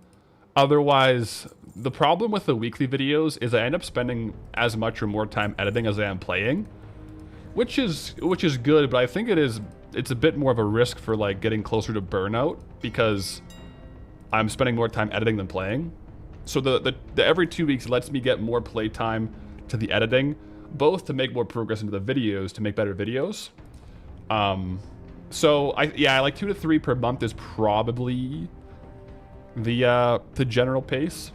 Otherwise, the problem with the weekly videos is I end up spending as much or more time editing as I am playing. Which is good, but I think it's a bit more of a risk for like getting closer to burnout because I'm spending more time editing than playing. So the every 2 weeks lets me get more play time to the editing, both to make more progress into the videos, to make better videos. So I like 2 to 3 per month is probably the general pace.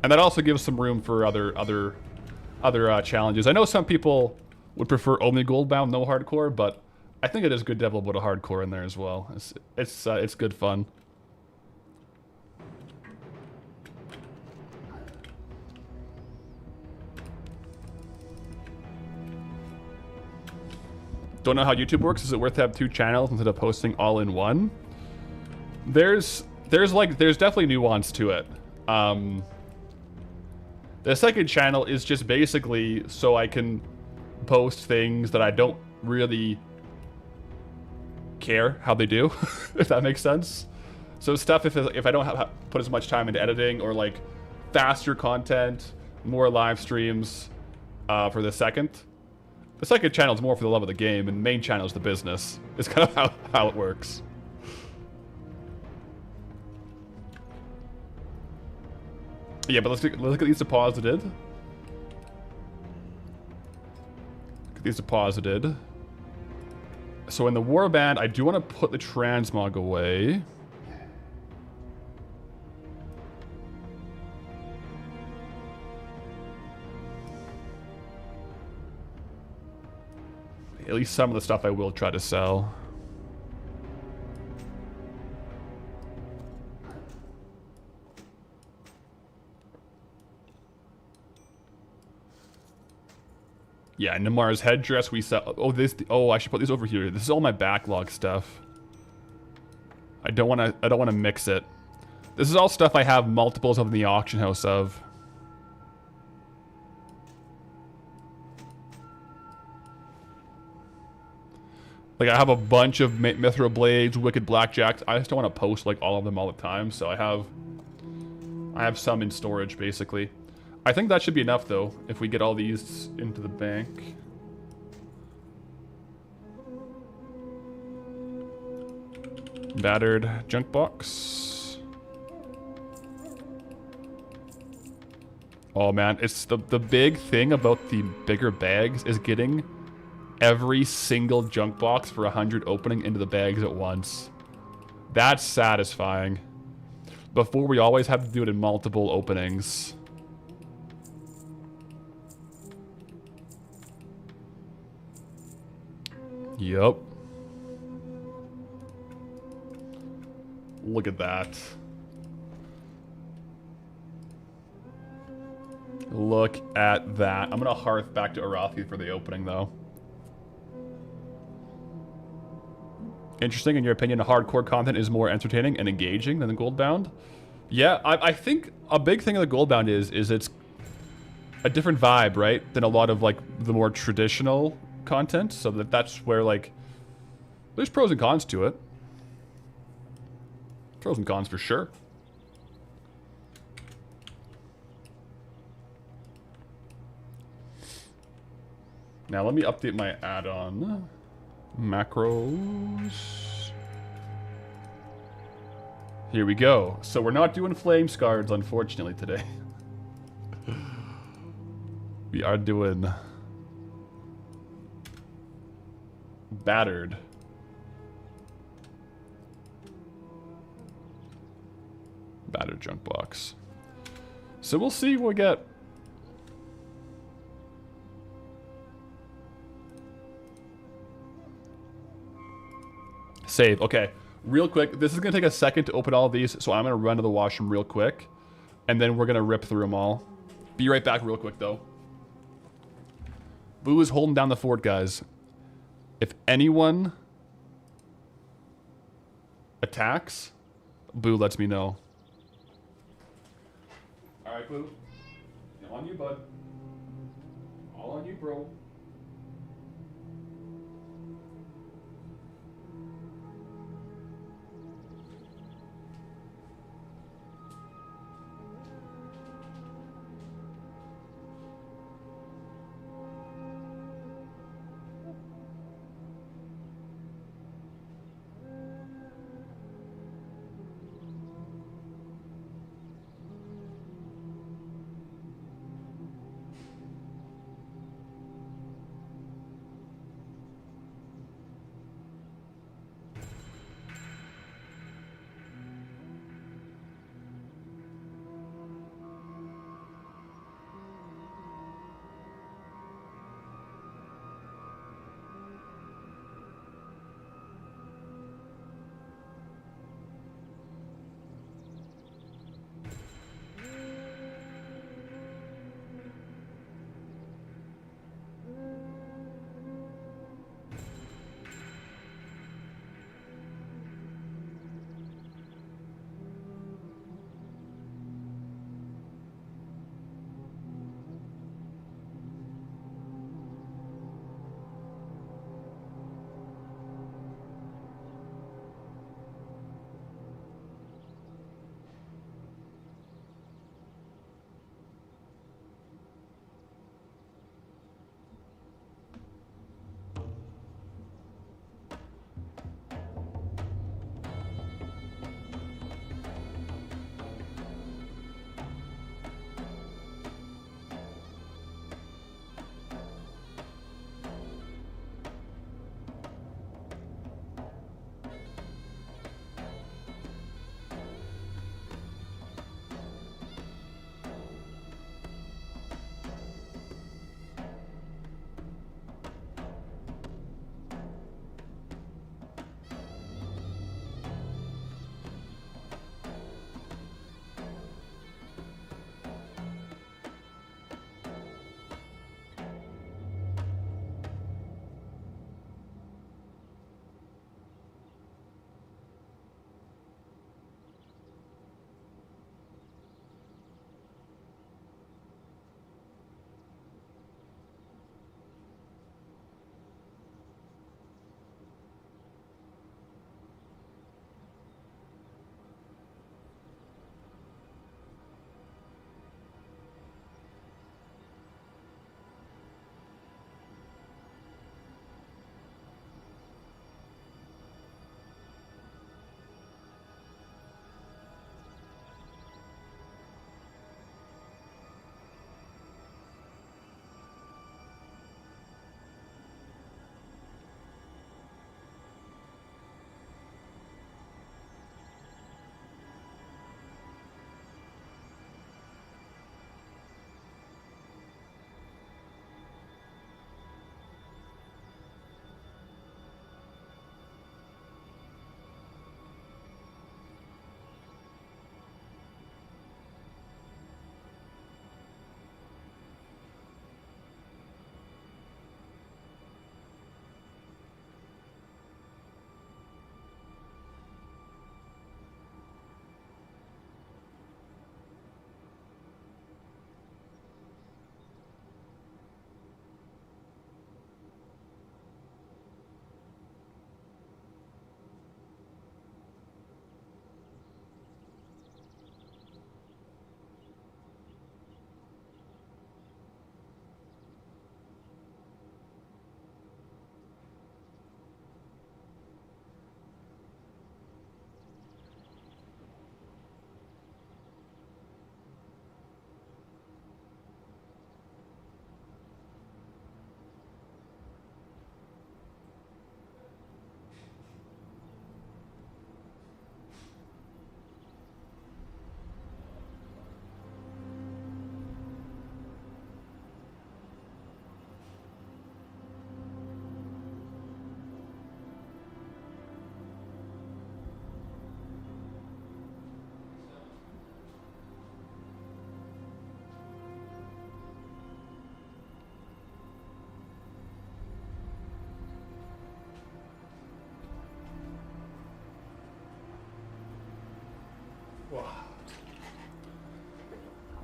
And that also gives some room for other challenges. I know some people would prefer only Goldbound, no hardcore, but I think it is good to have a little bit of hardcore in there as well. It's good fun. Don't know how YouTube works. Is it worth to have 2 channels instead of posting all in one? There's definitely nuance to it. The second channel is just basically so I can post things that I don't really care how they do, if that makes sense. So stuff if I don't have put as much time into editing, or like faster content, more live streams for the second. The second channel is more for the love of the game, and main channel is the business. It's kind of how it works. Yeah, but let's look at these deposited. Look at these deposited. So in the warband, I do want to put the transmog away. At least some of the stuff I will try to sell. Yeah, Namar's headdress we sell. Oh, I should put these over here. This is all my backlog stuff. I don't want to mix it. This is all stuff I have multiples of in the auction house of. Like I have a bunch of Mithril Blades, Wicked Blackjacks. I just don't want to post like all of them all the time, so I have some in storage basically. I think that should be enough though, if we get all these into the bank. Battered junk box. Oh man, it's the big thing about the bigger bags is getting every single junk box for 100 opening into the bags at once. That's satisfying. Before we always have to do it in multiple openings. Yup. Look at that. Look at that. I'm gonna hearth back to Arathi for the opening though. Interesting, in your opinion, hardcore content is more entertaining and engaging than the Goldbound? Yeah, I think a big thing of the Goldbound is it's a different vibe, right? Than a lot of like the more traditional content, so that's where, like, there's pros and cons to it. Pros and cons for sure. Now let me update my add-on macros. Here we go. So we're not doing flame scars, unfortunately, today. We are doing battered. Battered junk box. So we'll see what we get. Save. Okay. Real quick. This is going to take a second to open all of these, so I'm going to run to the washroom real quick. And then we're going to rip through them all. Be right back real quick, though. Boo is holding down the fort, guys. If anyone attacks, Boo lets me know. Alright, Boo. On you, bud. All on you, bro.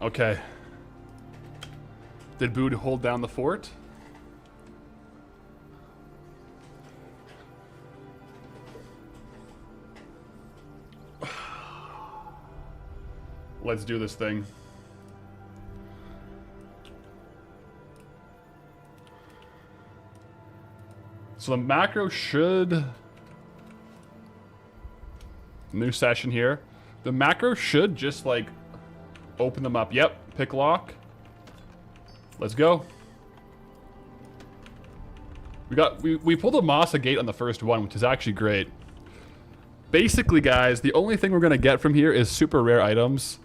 Okay. Did Bood hold down the fort? Let's do this thing. So the macro should... New session here. The macro should just, like, open them up. Yep, pick lock. Let's go. We pulled a Masa gate on the first one, which is actually great. Basically, guys, the only thing we're gonna get from here is super rare items,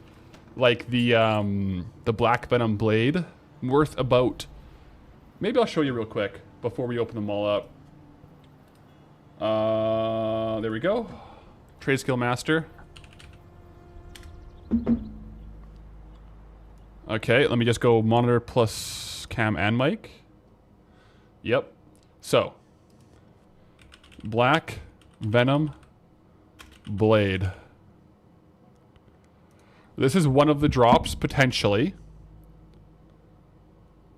like the Black Venom Blade, worth about... Maybe I'll show you real quick before we open them all up. There we go. Trade Skill Master. Okay, let me just go monitor plus cam and mic. Yep. So, Black Venom Blade. This is one of the drops, potentially.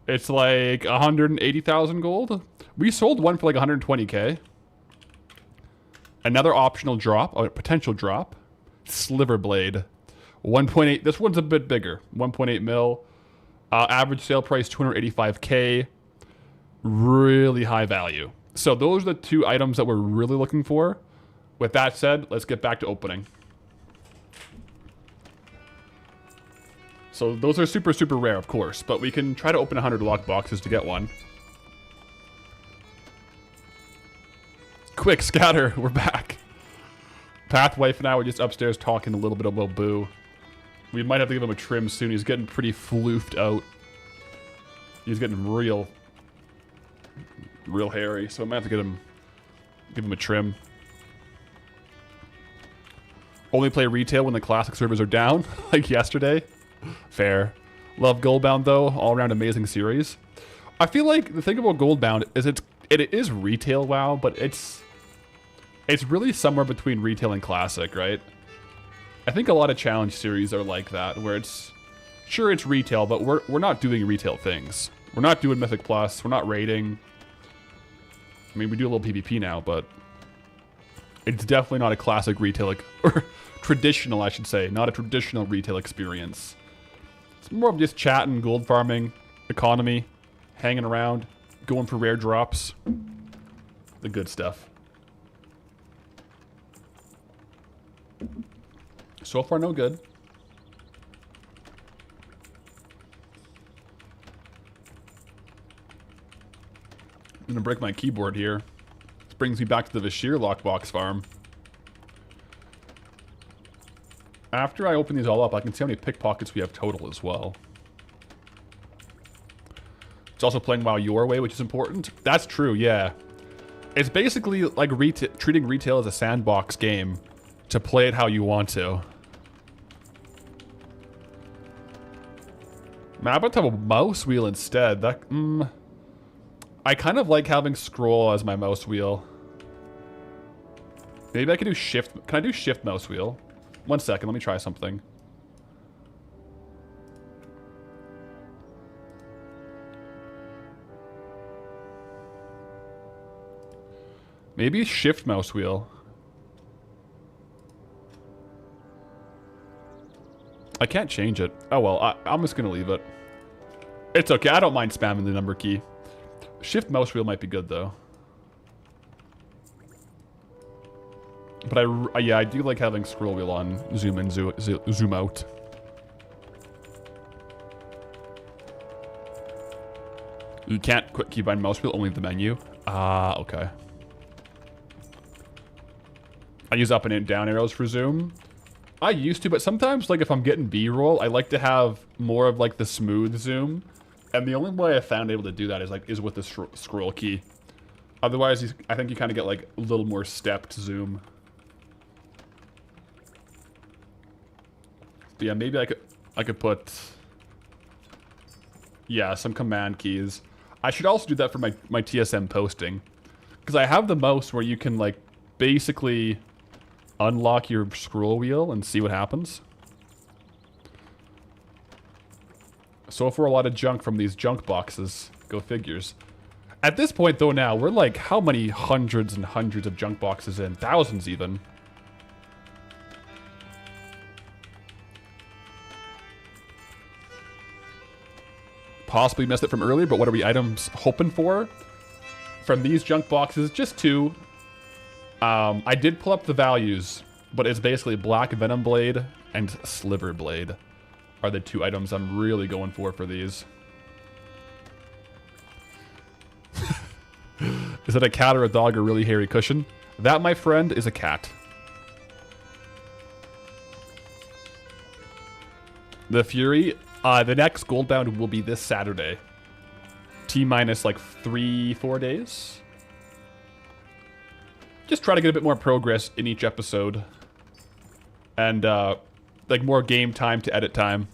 It's like 180,000 gold. We sold one for like 120k. Another optional drop, or potential drop. Sliver Blade. 1.8, this one's a bit bigger. 1.8 mil. Average sale price 285k. Really high value. So those are the two items that we're really looking for. With that said, let's get back to opening. So those are super, super rare, of course. But we can try to open 100 lock boxes to get one. Quick, scatter. We're back. Pathwife and I were just upstairs talking a little bit about Boo. We might have to give him a trim soon. He's getting pretty floofed out. He's getting real hairy. So I might have to give him a trim. Only play retail when the classic servers are down, like yesterday. Fair. Love Goldbound though. All around amazing series. I feel like the thing about Goldbound is it is retail WoW, but it's really somewhere between retail and classic, right? I think a lot of challenge series are like that, where it's sure it's retail, but we're not doing retail things. We're not doing Mythic Plus. We're not raiding. I mean, we do a little PvP now, but it's definitely not a classic retail, or traditional, I should say, not a traditional retail experience. It's more of just chatting, gold farming, economy, hanging around, going for rare drops, the good stuff. So far, no good. I'm gonna break my keyboard here. This brings me back to the Vashir lockbox farm. After I open these all up, I can see how many pickpockets we have total as well. It's also playing WoW your way, which is important. That's true, yeah. It's basically like treating retail as a sandbox game to play it how you want to. Man, I'm about to have a mouse wheel instead. That, I kind of like having scroll as my mouse wheel. Maybe I can do shift. Can I do shift mouse wheel? 1 second, let me try something. Maybe shift mouse wheel. I can't change it. Oh well, I'm just gonna leave it. It's okay, I don't mind spamming the number key. Shift mouse wheel might be good though. But yeah, I do like having scroll wheel on zoom in, zoom out. You can't quick keybind mouse wheel, only the menu. Ah, okay. I use up and down arrows for zoom. I used to, but sometimes, like, if I'm getting B-roll, I like to have more of, like, the smooth zoom. And the only way I found able to do that is with the scroll key. Otherwise, I think you kind of get, like, a little more stepped zoom. But yeah, maybe I could put... Yeah, some command keys. I should also do that for my TSM posting. Because I have the mouse where you can, like, basically unlock your scroll wheel and see what happens. So far, a lot of junk from these junk boxes. Go figures. At this point, though, now, we're like, how many hundreds and hundreds of junk boxes in? Thousands, even. Possibly missed it from earlier, but what are we items hoping for? From these junk boxes, just 2. I did pull up the values, but it's basically Black Venom Blade and Sliver Blade are the 2 items I'm really going for these. Is it a cat or a dog or really hairy cushion? That, my friend, is a cat. The Fury, the next Goldbound will be this Saturday. T-minus like 3-4 days. Just try to get a bit more progress in each episode. And, like, more game time to edit time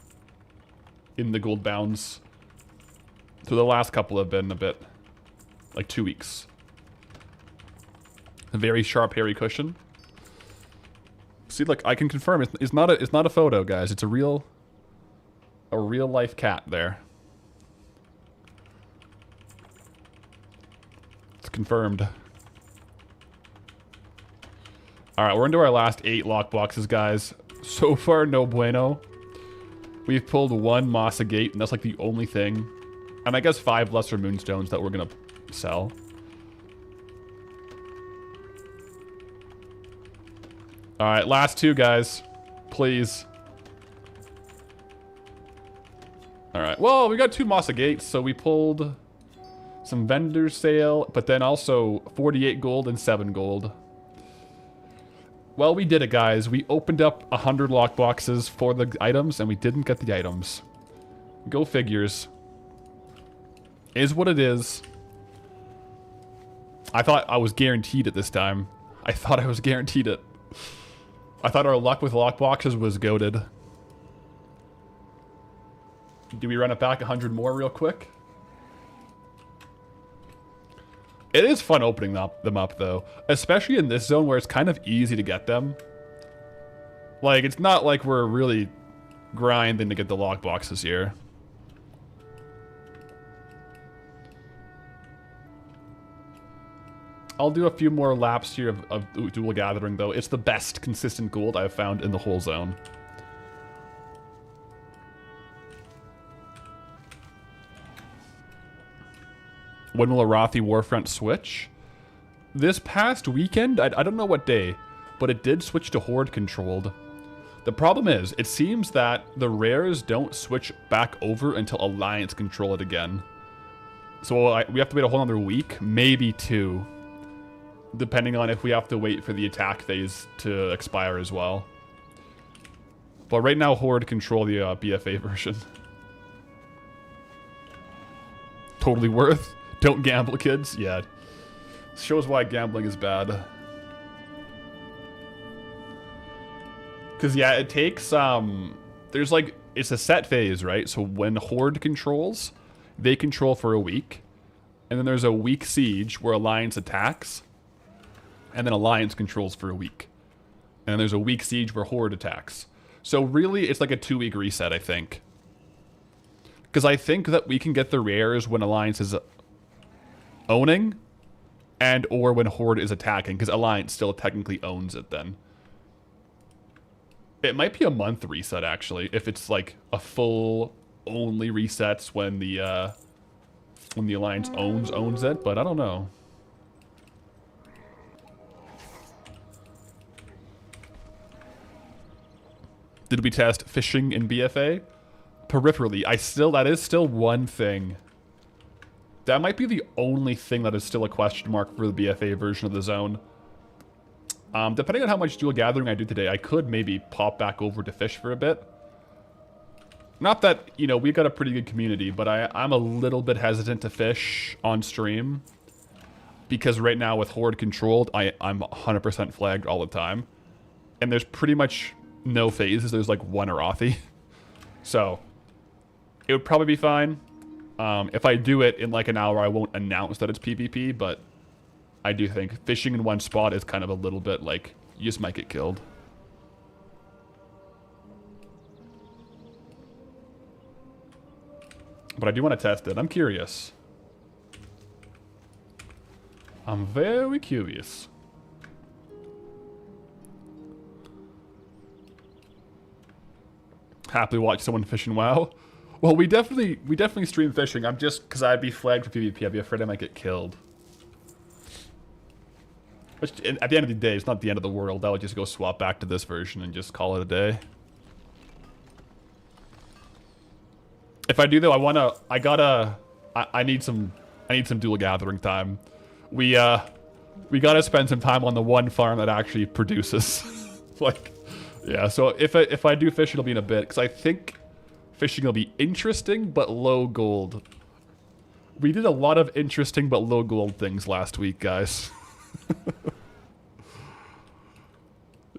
in the Goldbounds. So the last couple have been a bit, like 2 weeks. A very sharp, hairy cushion. See, look, I can confirm it's not a photo, guys. It's a real life cat there. It's confirmed. Alright, we're into our last 8 lock boxes, guys. So far, no bueno. We've pulled 1 Moss Agate, and that's like the only thing. And I guess 5 Lesser Moonstones that we're gonna sell. Alright, last 2, guys. Please. Alright, well, we got 2 Moss Agates, so we pulled some vendor sale, but then also 48 gold and 7 gold. Well, we did it, guys. We opened up 100 lock boxes for the items, and we didn't get the items. Go figures. Is what it is. I thought I was guaranteed it this time. I thought I was guaranteed it. I thought our luck with lock boxes was goated. Do we run it back 100 more real quick? It is fun opening them up, though. Especially in this zone where it's kind of easy to get them. Like, it's not like we're really grinding to get the lock boxes here. I'll do a few more laps here of Dual Gathering, though. It's the best consistent gold I've found in the whole zone. When will Arathi Warfront switch? This past weekend? I don't know what day, but it did switch to Horde controlled. The problem is, it seems that the rares don't switch back over until Alliance control it again. So we have to wait a whole other week, maybe 2. Depending on if we have to wait for the attack phase to expire as well. But right now, Horde control the BFA version. Totally worth. Don't gamble, kids. Yeah. Shows why gambling is bad. Because, yeah, it takes, there's like, it's a set phase, right? So when Horde controls, they control for a week. And then there's a week siege where Alliance attacks. And then Alliance controls for a week. And then there's a week siege where Horde attacks. So really, it's like a 2-week reset, I think. Because I think that we can get the rares when Alliance is owning, and or when Horde is attacking, because Alliance still technically owns it then. It might be a month reset, actually, if it's like a full only resets when the Alliance owns it, but I don't know. Did we test fishing in BFA? Peripherally, that is still one thing. That might be the only thing that is still a question mark for the BFA version of the zone. Depending on how much dual gathering I do today, I could maybe pop back over to fish for a bit. Not that, you know, we've got a pretty good community, but I'm a little bit hesitant to fish on stream. Because right now with Horde controlled, I'm 100% flagged all the time. And there's pretty much no phases. There's like 1 Arathi. So, it would probably be fine. If I do it in like an hour, I won't announce that it's PvP, but I do think fishing in one spot is kind of a little bit like, you just might get killed. But I do want to test it. I'm curious. I'm very curious. Happily watch someone fishing WoW. Well, we definitely stream fishing. I'm just because I'd be flagged for PvP. I'd be afraid I might get killed. Which, at the end of the day, it's not the end of the world. I would just go swap back to this version and just call it a day. If I do though, I need some dual gathering time. We gotta spend some time on the one farm that actually produces. Like, yeah. So if I do fish, it'll be in a bit because I think fishing will be interesting but low gold. We did a lot of interesting but low gold things last week, guys.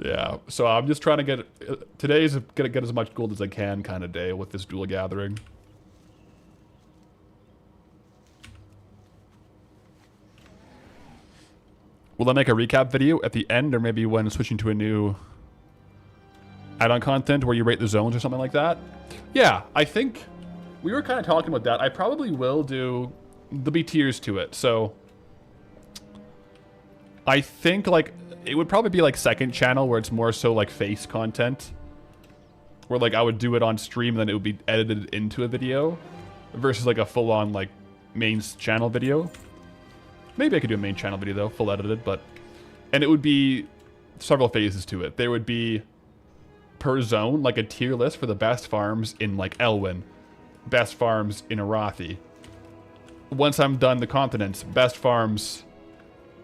Yeah. So I'm just trying to get today's gonna get as much gold as I can kind of day with this dual gathering. Will I make a recap video at the end, or maybe when switching to a new add-on content where you rate the zones or something like that? Yeah, I think we were kind of talking about that. I probably will do... There'll be tiers to it, so... I think, like, it would probably be, like, second channel where it's more so, like, face content. Where, like, I would do it on stream and then it would be edited into a video. Versus, like, a full-on, like, main channel video. Maybe I could do a main channel video though, full edited, but... And it would be several phases to it. There would be, per zone, like a tier list for the best farms in, like, Elwyn. Best farms in Arathi. Once I'm done the continents, best farms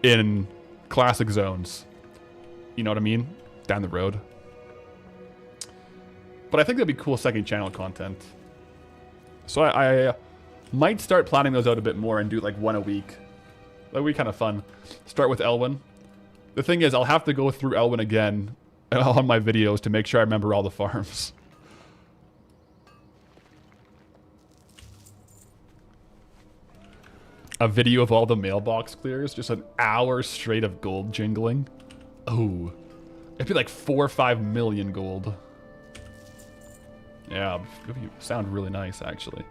in classic zones. You know what I mean? Down the road. But I think that'd be cool second channel content. So I might start planning those out a bit more and do, like, one a week. That would be kind of fun. Start with Elwyn. The thing is, I'll have to go through Elwyn again on my videos to make sure I remember all the farms. A video of all the mailbox clears. Just an hour straight of gold jingling. Oh. It'd be like 4 or 5 million gold. Yeah, it would sound really nice, actually.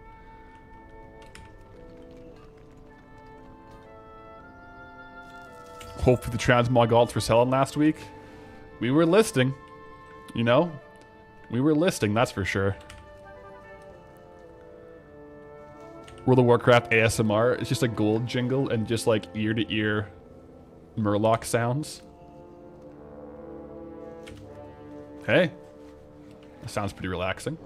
Hopefully the transmog alts were selling last week. We were listing, you know? We were listing, that's for sure. World of Warcraft ASMR, it's just a gold jingle and just like ear-to-ear Murloc sounds. Hey, that sounds pretty relaxing.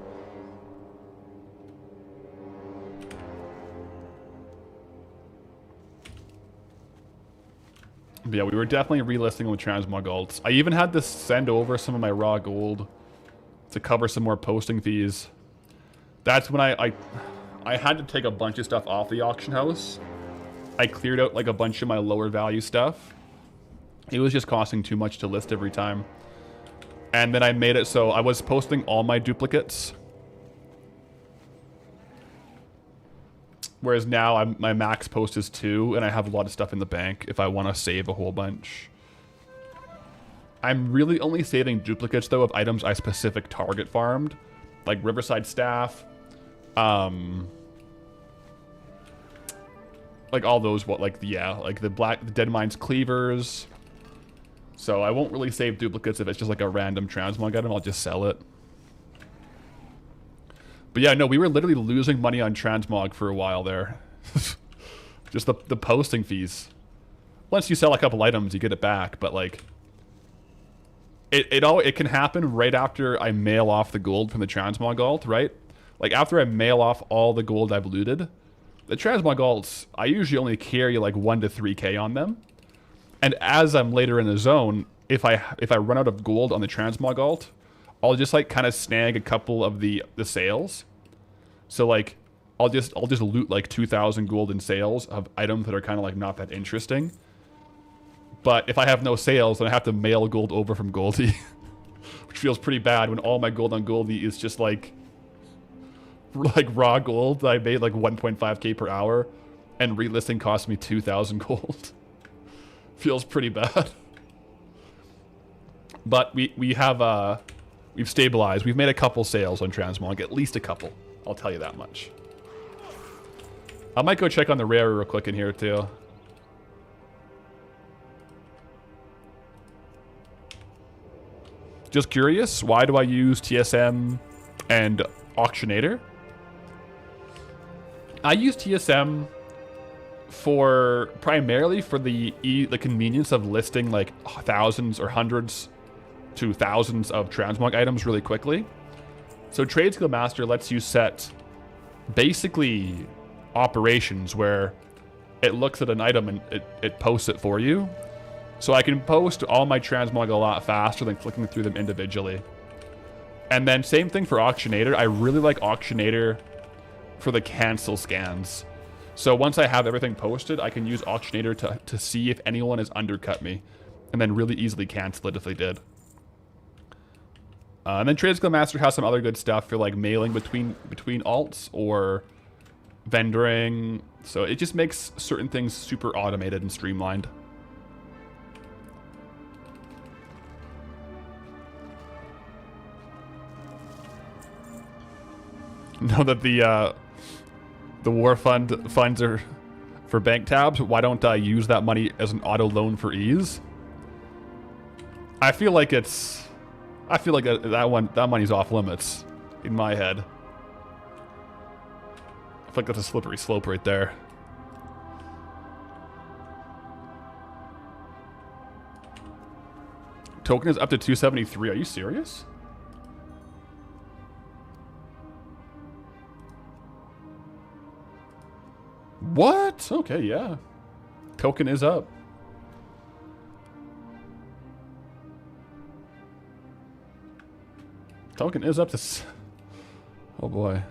But yeah, we were definitely relisting with transmog alts. I even had to send over some of my raw gold to cover some more posting fees. That's when I had to take a bunch of stuff off the auction house. I cleared out like a bunch of my lower value stuff. It was just costing too much to list every time. And then I made it so I was posting all my duplicates. Whereas now my max post is 2, and I have a lot of stuff in the bank if I want to save a whole bunch. I'm really only saving duplicates, though, of items I specific target farmed. Like Riverside Staff. Like all those, like the Dead Mines Cleavers. So I won't really save duplicates if it's just like a random transmog item. I'll just sell it. But yeah, no, we were literally losing money on transmog for a while there. Just the posting fees. Once you sell a couple items, you get it back, but like it can happen right after I mail off the gold from the transmog alt, right? Like after I mail off all the gold I've looted, the transmog alts, I usually only carry like 1 to 3k on them. And as I'm later in the zone, if I run out of gold on the transmog alt, I'll just like kind of snag a couple of the sales. So like I'll just loot like 2,000 gold in sales of items that are kind of like not that interesting. But if I have no sales, then I have to mail gold over from Goldie, which feels pretty bad when all my gold on Goldie is just like raw gold that I made like 1.5k per hour, and relisting cost me 2,000 gold. Feels pretty bad. But we have we've stabilized. We've made a couple sales on transmog, at least a couple. I'll tell you that much. I might go check on the rare real quick in here too. Just curious, why do I use TSM and Auctionator? I use TSM primarily for the convenience of listing like thousands or hundreds to thousands of transmog items really quickly. So Trade Skill Master lets you set basically operations where it looks at an item and it posts it for you. So I can post all my transmog a lot faster than clicking through them individually. And then same thing for Auctionator. I really like Auctionator for the cancel scans. So once I have everything posted, I can use Auctionator to see if anyone has undercut me, and then really easily cancel it if they did. And then Trade Skill Master has some other good stuff for like mailing between alts or vendoring. So it just makes certain things super automated and streamlined. Know that the war funds are for bank tabs. Why don't I use that money as an auto loan for ease? I feel like that money's off limits in my head. I feel like that's a slippery slope right there. Token is up to 273. Are you serious? What? Okay, yeah. Token is up. Token is up to... Oh boy.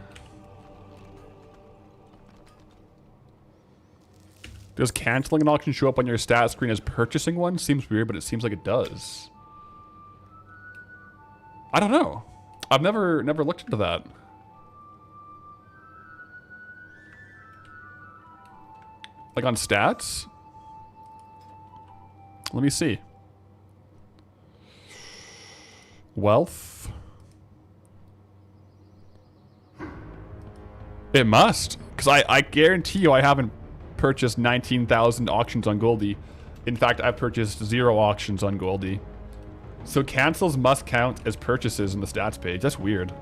Does canceling an auction show up on your stat screen as purchasing one? Seems weird, but it seems like it does. I don't know. I've never looked into that. Like on stats? Let me see. Wealth. It must. Because I guarantee you I haven't purchased 19,000 auctions on Goldie. In fact, I've purchased 0 auctions on Goldie. So cancels must count as purchases in the stats page. That's weird.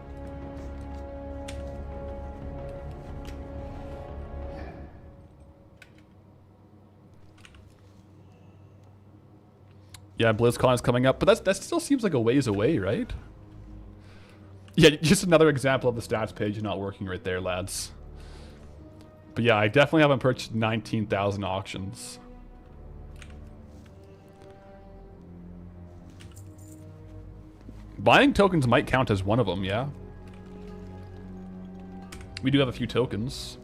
Yeah, BlizzCon is coming up, but that still seems like a ways away, right? Yeah, just another example of the stats page not working right there, lads. But yeah, I definitely haven't purchased 19,000 auctions. Buying tokens might count as one of them, yeah. We do have a few tokens.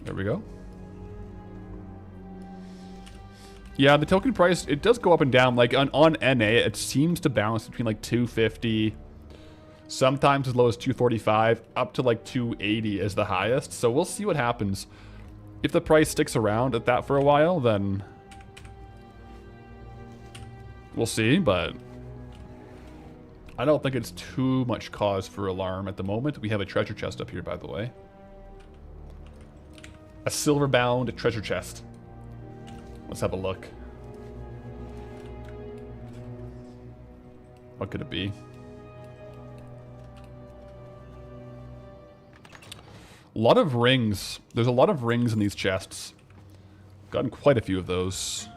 There we go. Yeah, the token price, it does go up and down. Like on NA, it seems to bounce between like 250, sometimes as low as 245, up to like 280 is the highest. So we'll see what happens. If the price sticks around at that for a while, then we'll see, but I don't think it's too much cause for alarm at the moment. We have a treasure chest up here, by the way. A silver-bound treasure chest. Let's have a look. What could it be? A lot of rings. There's a lot of rings in these chests. Gotten quite a few of those.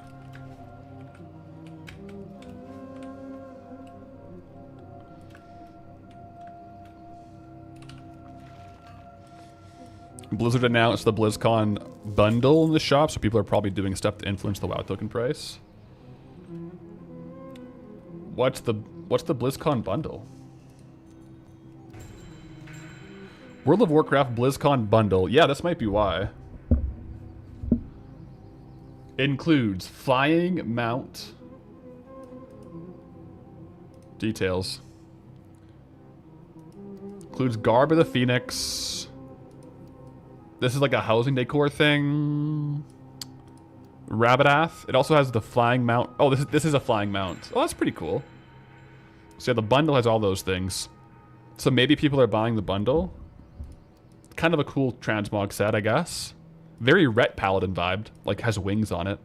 Blizzard announced the BlizzCon bundle in the shop, so people are probably doing stuff to influence the WoW token price. What's the BlizzCon bundle? World of Warcraft BlizzCon bundle. Yeah, this might be why. Includes flying mount. Details. Includes Garb of the Phoenix. This is like a housing decor thing. Rabbitath. It also has the flying mount. Oh, this is a flying mount. Oh, that's pretty cool. So yeah, the bundle has all those things. So maybe people are buying the bundle. Kind of a cool transmog set, I guess. Very Ret Paladin vibed. Like, has wings on it.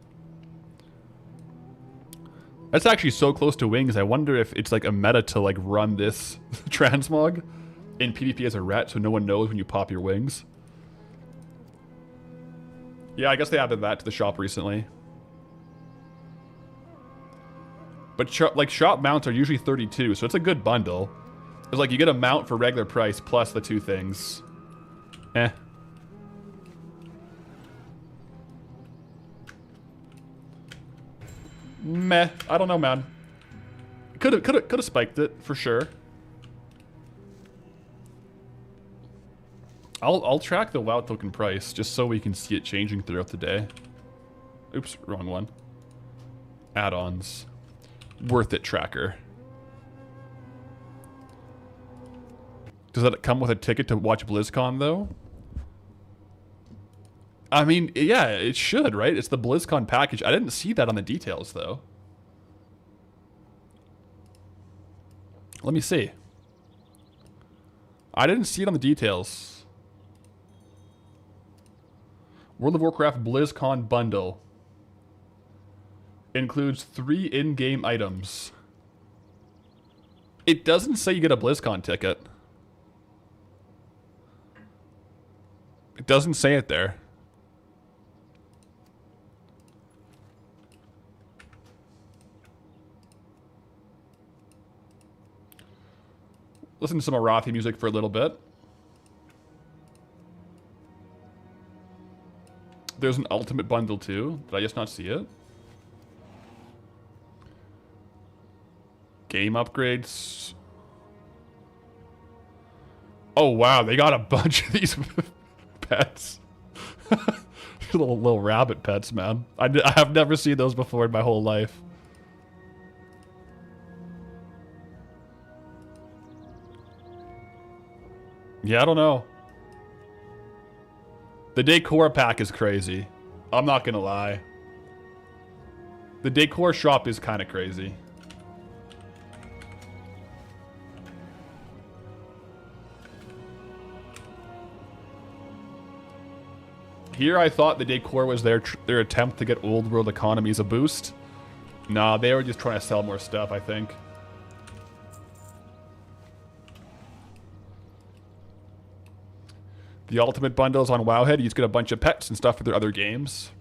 That's actually so close to wings, I wonder if it's like a meta to like run this transmog in PvP as a Ret so no one knows when you pop your wings. Yeah, I guess they added that to the shop recently. But like shop mounts are usually 32, so it's a good bundle. It's like you get a mount for regular price plus the two things. Eh. Meh. I don't know, man. Could have spiked it for sure. I'll track the WoW token price just so we can see it changing throughout the day. Oops, wrong one. Add-ons. Worth it tracker. Does that come with a ticket to watch BlizzCon though? I mean, yeah, it should, right? It's the BlizzCon package. I didn't see that on the details, though. Let me see. I didn't see it on the details. World of Warcraft BlizzCon bundle. Includes 3 in-game items. It doesn't say you get a BlizzCon ticket. It doesn't say it there. Listen to some Arathi music for a little bit. There's an ultimate bundle too. Did I just not see it? Game upgrades. Oh wow, they got a bunch of these pets. little rabbit pets, man. I have never seen those before in my whole life. Yeah, I don't know. The decor pack is crazy. I'm not gonna lie. The decor shop is kind of crazy. Here I thought the decor was their attempt to get old world economies a boost. Nah, they were just trying to sell more stuff, I think. The ultimate bundles on Wowhead, you just get a bunch of pets and stuff for their other games.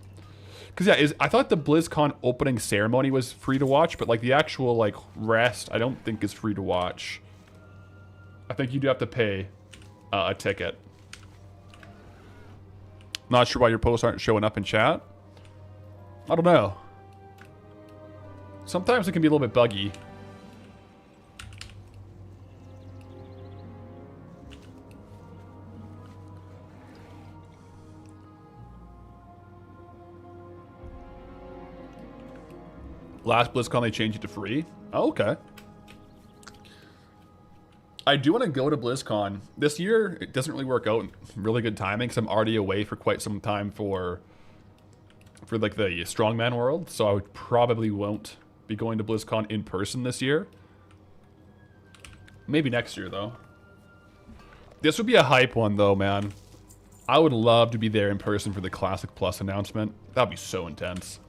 Because yeah, I thought the BlizzCon opening ceremony was free to watch, but like the actual like rest, I don't think is free to watch. I think you do have to pay a ticket. Not sure why your posts aren't showing up in chat. I don't know. Sometimes it can be a little bit buggy. Last BlizzCon, they changed it to free. Oh, okay. I do want to go to BlizzCon. This year, it doesn't really work out. Really good timing, because I'm already away for quite some time for like the Strongman World. So I would probably won't be going to BlizzCon in person this year. Maybe next year, though. This would be a hype one, though, man. I would love to be there in person for the Classic Plus announcement. That would be so intense.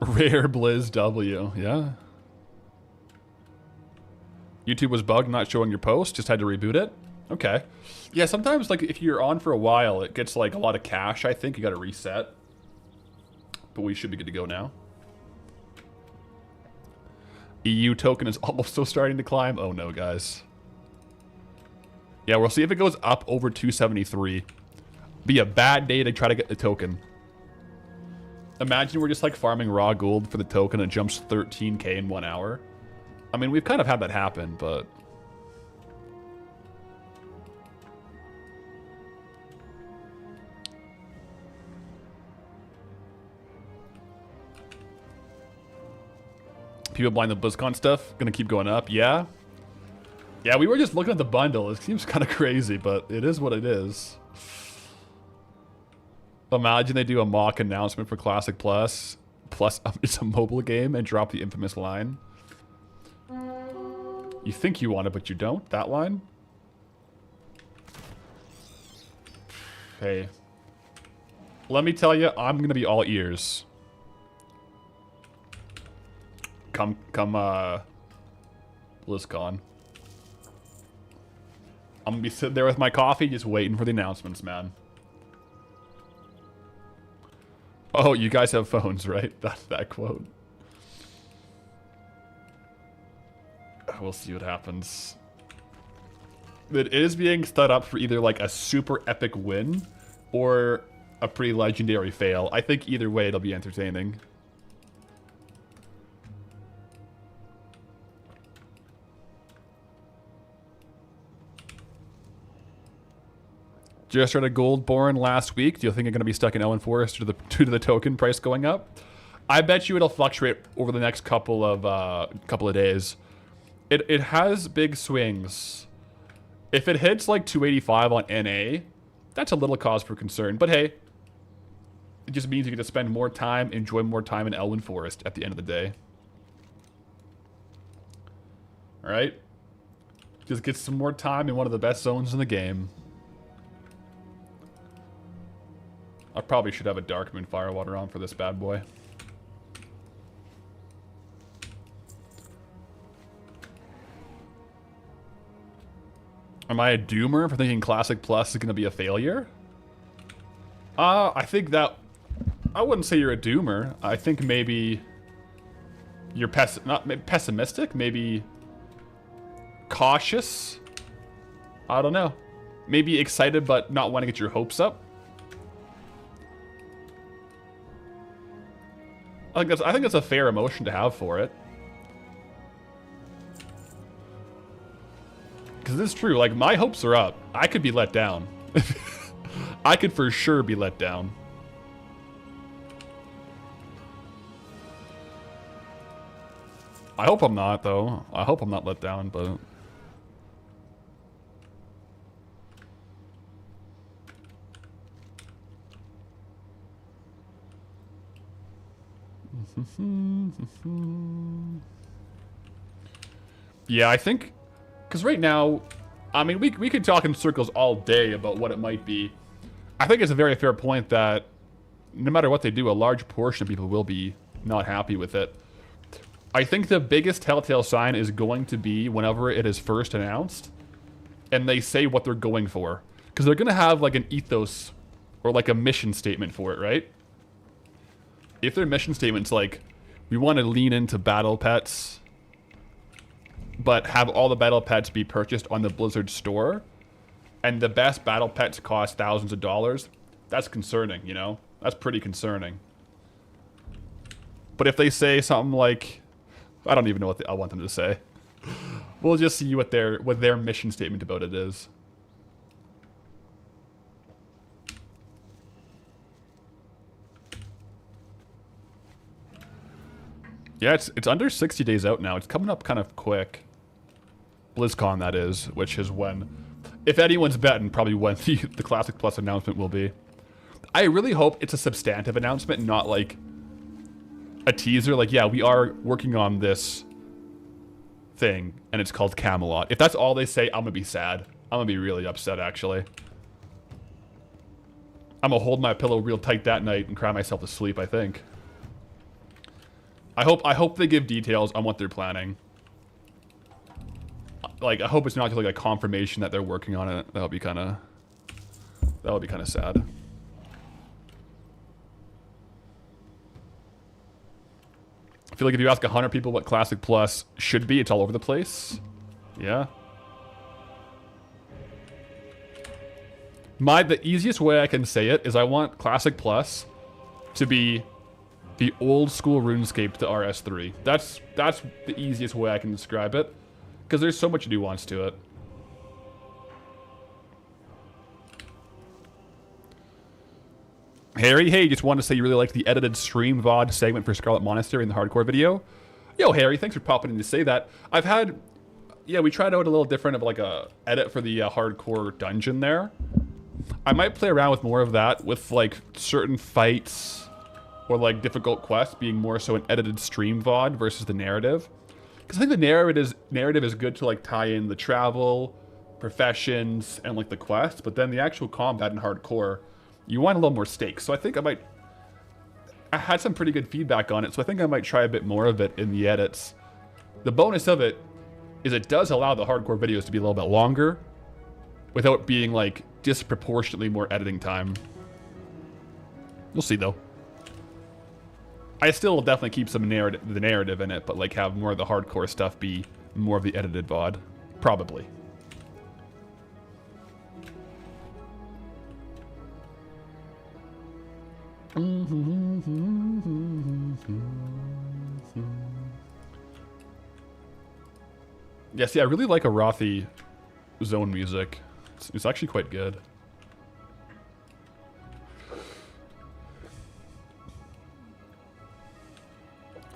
Rare Blizz W, yeah. YouTube was bugged, not showing your post, just had to reboot it. Okay. Yeah, sometimes like if you're on for a while, it gets like a lot of cache, I think. You gotta reset. But we should be good to go now. EU token is also starting to climb. Oh no, guys. Yeah, we'll see if it goes up over 273. Be a bad day to try to get the token. Imagine we're just like farming raw gold for the token and it jumps 13k in 1 hour. I mean, we've kind of had that happen, but... People buying the BlizzCon stuff, gonna keep going up, yeah? Yeah, we were just looking at the bundle. It seems kind of crazy, but it is what it is. Imagine they do a mock announcement for Classic Plus. Plus, it's a mobile game and drop the infamous line. You think you want it, but you don't? That line? Hey. Let me tell you, I'm gonna be all ears. Come, BlizzCon. I'm gonna be sitting there with my coffee, just waiting for the announcements, man. Oh, you guys have phones, right? That quote. We'll see what happens. It is being set up for either like a super epic win or a pretty legendary fail. I think either way it'll be entertaining. Just started Goldbound last week. Do you think you're going to be stuck in Ellen Forest due to the token price going up? I bet you it'll fluctuate over the next couple of days. It has big swings. If it hits like 285 on NA, that's a little cause for concern. But hey, it just means you get to spend more time, enjoy more time in Elwyn Forest at the end of the day. All right? Just get some more time in one of the best zones in the game. I probably should have a Darkmoon Firewater on for this bad boy. Am I a doomer for thinking Classic Plus is going to be a failure? I think that... I wouldn't say you're a doomer. I think maybe... You're not pessimistic, maybe... Cautious? I don't know. Maybe excited but not wanting to get your hopes up? I think that's a fair emotion to have for it. Because it's true, like, my hopes are up. I could be let down. I could for sure be let down. I hope I'm not, though. I hope I'm not let down, but... Yeah, I think... Because right now, I mean, we could talk in circles all day about what it might be. I think it's a very fair point that no matter what they do, a large portion of people will be not happy with it. I think the biggest telltale sign is going to be whenever it is first announced and they say what they're going for. Because they're going to have like an ethos or like a mission statement for it, right? If their mission statement's like, we want to lean into battle pets, but have all the battle pets be purchased on the Blizzard store, and the best battle pets cost thousands of dollars, that's concerning, you know? That's pretty concerning. But if they say something like, I don't even know what I want them to say. We'll just see what their mission statement about it is. Yeah, it's under 60 days out now. It's coming up kind of quick. BlizzCon, that is, which is when, if anyone's betting, probably when the Classic Plus announcement will be. I really hope it's a substantive announcement, not like a teaser. Like, yeah, we are working on this thing, and it's called Camelot. If that's all they say, I'm gonna be sad. I'm gonna be really upset, actually. I'm gonna hold my pillow real tight that night and cry myself to sleep, I think. I hope they give details on what they're planning. Like, I hope it's not just like a confirmation that they're working on it. That would be kind of sad. I feel like if you ask 100 people what Classic Plus should be, it's all over the place. Yeah. The easiest way I can say it is I want Classic Plus to be the old school RuneScape to RS3. That's the easiest way I can describe it. Because there's so much nuance to it. Harry, hey, just wanted to say you really liked the edited stream VOD segment for Scarlet Monastery in the hardcore video. Yo, Harry, thanks for popping in to say that. I've had... Yeah, we tried out a little different of like a edit for the hardcore dungeon there. I might play around with more of that, with like certain fights or like difficult quests being more so an edited stream VOD versus the narrative. Because I think the narrative is good to like tie in the travel, professions, and like the quests, but then the actual combat and hardcore, you want a little more stakes. So I think I had some pretty good feedback on it, so I think I might try a bit more of it in the edits. The bonus of it is it does allow the hardcore videos to be a little bit longer without being like disproportionately more editing time. We'll see though. I still will definitely keep some the narrative in it, but like have more of the hardcore stuff be more of the edited VOD. Probably. Yeah, see, I really like Arathi zone music. It's actually quite good.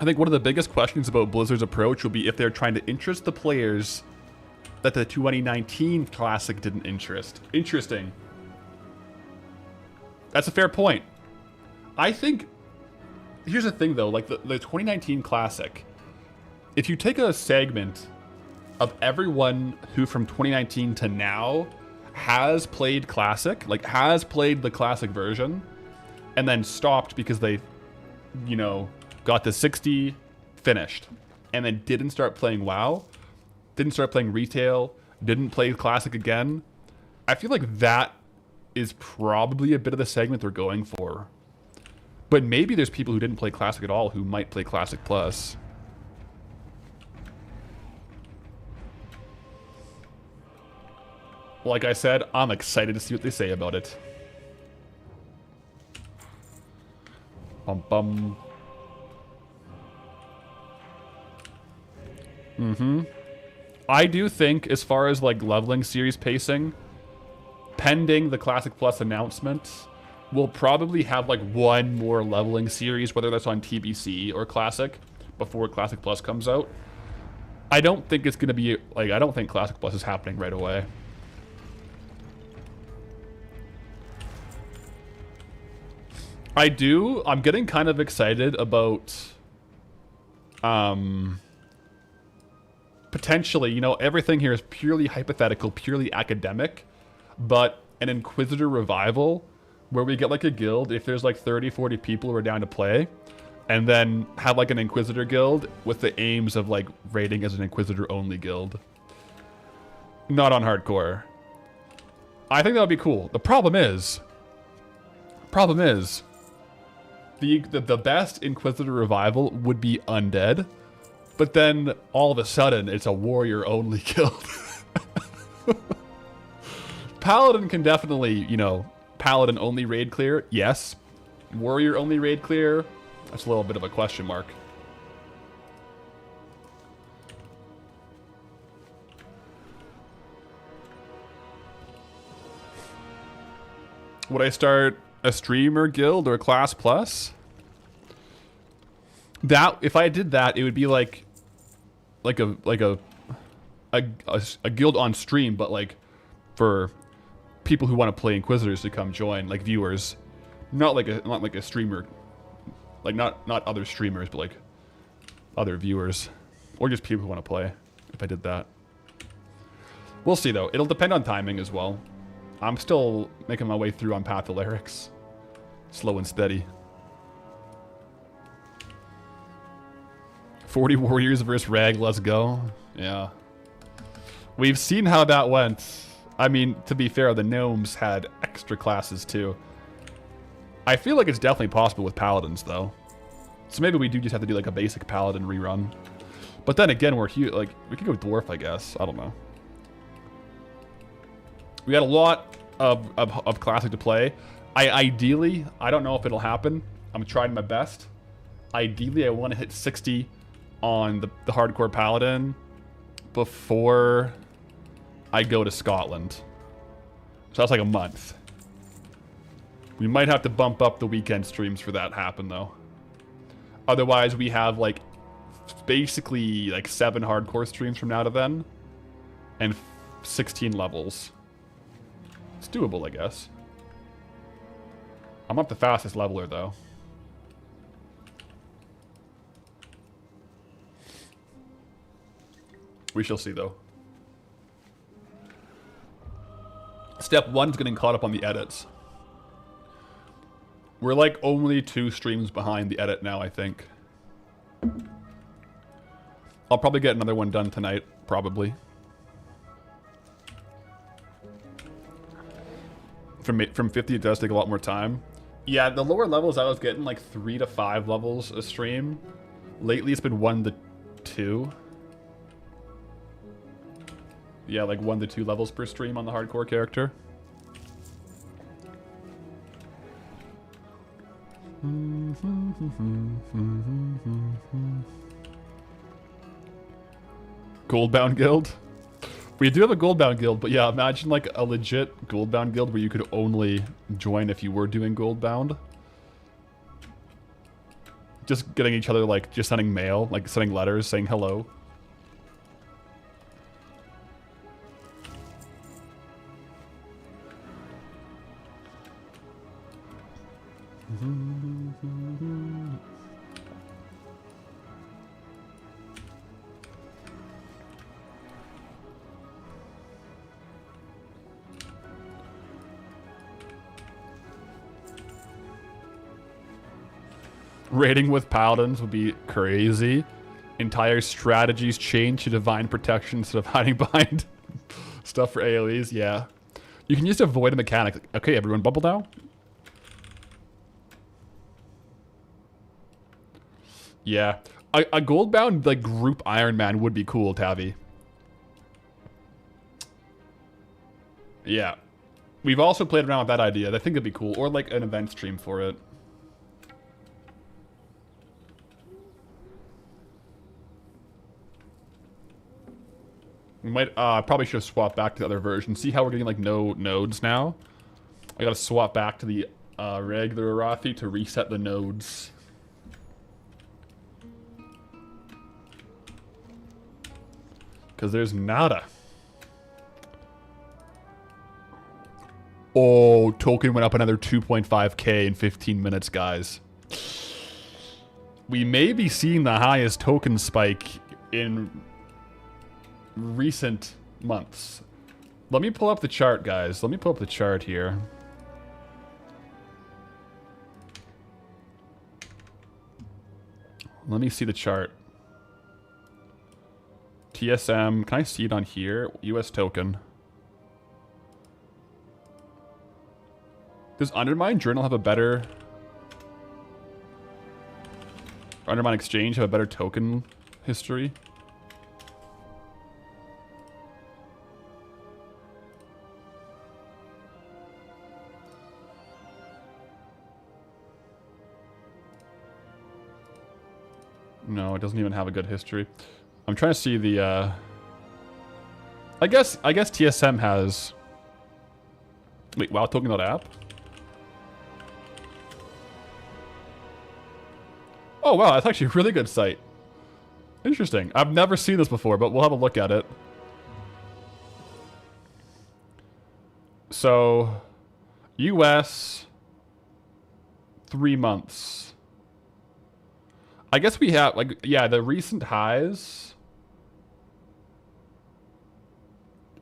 I think one of the biggest questions about Blizzard's approach will be if they're trying to interest the players that the 2019 Classic didn't interest. Interesting. That's a fair point. I think... Here's the thing, though. Like, the 2019 Classic, if you take a segment of everyone who from 2019 to now has played Classic, like, has played the Classic version, and then stopped because they, you know, got to 60, finished, and then didn't start playing WoW, didn't start playing retail, didn't play Classic again, I feel like that is probably a bit of the segment they're going for. But maybe there's people who didn't play Classic at all who might play Classic Plus. Like I said, I'm excited to see what they say about it. Bum bum. I do think, as far as like leveling series pacing, pending the Classic Plus announcement, we'll probably have like one more leveling series, whether that's on TBC or Classic, before Classic Plus comes out. I don't think it's going to be, like, I don't think Classic Plus is happening right away. I'm getting kind of excited about, potentially, you know, everything here is purely hypothetical, purely academic, but an Inquisitor revival where we get like a guild, if there's like 30, 40 people who are down to play, and then have like an Inquisitor guild with the aims of like raiding as an Inquisitor only guild. Not on hardcore. I think that would be cool. The problem is the best Inquisitor revival would be undead, but then all of a sudden it's a warrior only guild. Paladin can definitely, you know, Paladin only raid clear, yes. Warrior only raid clear, that's a little bit of a question mark. Would I start a streamer guild or a class plus? That, if I did that, it would be like a guild on stream, but like for people who want to play Inquisitors to come join, like viewers, not like a streamer, like not other streamers, but like other viewers, or just people who want to play. If I did that, we'll see though. It'll depend on timing as well. I'm still making my way through on Path to Lyrics, slow and steady. 40 warriors versus Rag, let's go. Yeah, we've seen how that went. I mean, to be fair, the gnomes had extra classes too. I feel like it's definitely possible with paladins though. So maybe we do just have to do like a basic paladin rerun. But then again, we're huge. Like, we could go dwarf, I guess. I don't know. We got a lot of classic to play. Ideally, I don't know if it'll happen. I'm trying my best. Ideally, I want to hit 60 on the hardcore paladin before I go to Scotland. So that's like a month. We might have to bump up the weekend streams for that to happen though. Otherwise, we have like basically like 7 hardcore streams from now to then, and 16 levels. It's doable, I guess. I'm not the fastest leveler, though. We shall see, though. Step 1 is getting caught up on the edits. We're like only 2 streams behind the edit now, I think. I'll probably get another one done tonight, probably. From 50, it does take a lot more time. Yeah, the lower levels I was getting like 3 to 5 levels a stream. Lately it's been 1 to 2. Yeah, like 1 to 2 levels per stream on the hardcore character. Goldbound guild? We do have a Goldbound guild, but yeah, imagine like a legit Goldbound guild where you could only join if you were doing Goldbound. Just getting each other, like, just sending mail, like sending letters saying hello. Raiding with paladins would be crazy. Entire strategies change to divine protection instead of hiding behind stuff for AoEs. Yeah. You can just avoid a mechanic. Okay, everyone, bubble now. Yeah. A Goldbound, like, group Iron Man would be cool, Tavi. Yeah. We've also played around with that idea. I think it'd be cool. Or, like, an event stream for it. We might, probably should have swapped back to the other version. See how we're getting, like, no nodes now? I gotta swap back to the, regular Arathi to reset the nodes. Because there's nada. Oh, token went up another 2.5k in 15 minutes, guys. We may be seeing the highest token spike in recent months. Let me pull up the chart, guys. Let me pull up the chart here. Let me see the chart. TSM, can I see it on here? US token. Does Undermine Journal have a better... Or Undermine Exchange have a better token history? No, it doesn't even have a good history. I'm trying to see the, I guess TSM has... Wait, WoW Token.app? Oh, wow, that's actually a really good site. Interesting. I've never seen this before, but we'll have a look at it. So, US, 3 months. I guess we have, like, yeah, the recent highs...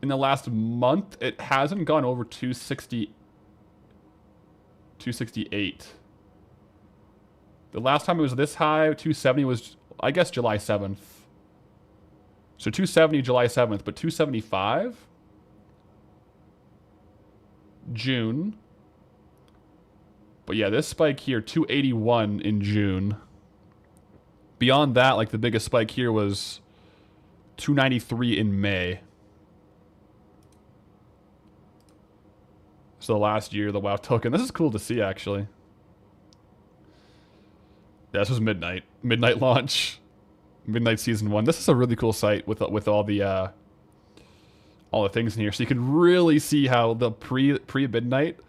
In the last month, it hasn't gone over 268. The last time it was this high, 270 was, I guess, July 7th. So 270 July 7th, but 275 June. But yeah, this spike here, 281 in June. Beyond that, like, the biggest spike here was 293 in May. So the last year, the WoW token. This is cool to see, actually. Yeah, this was Midnight. Midnight launch. Midnight Season 1. This is a really cool site with all the things in here. So you can really see how the pre-Midnight,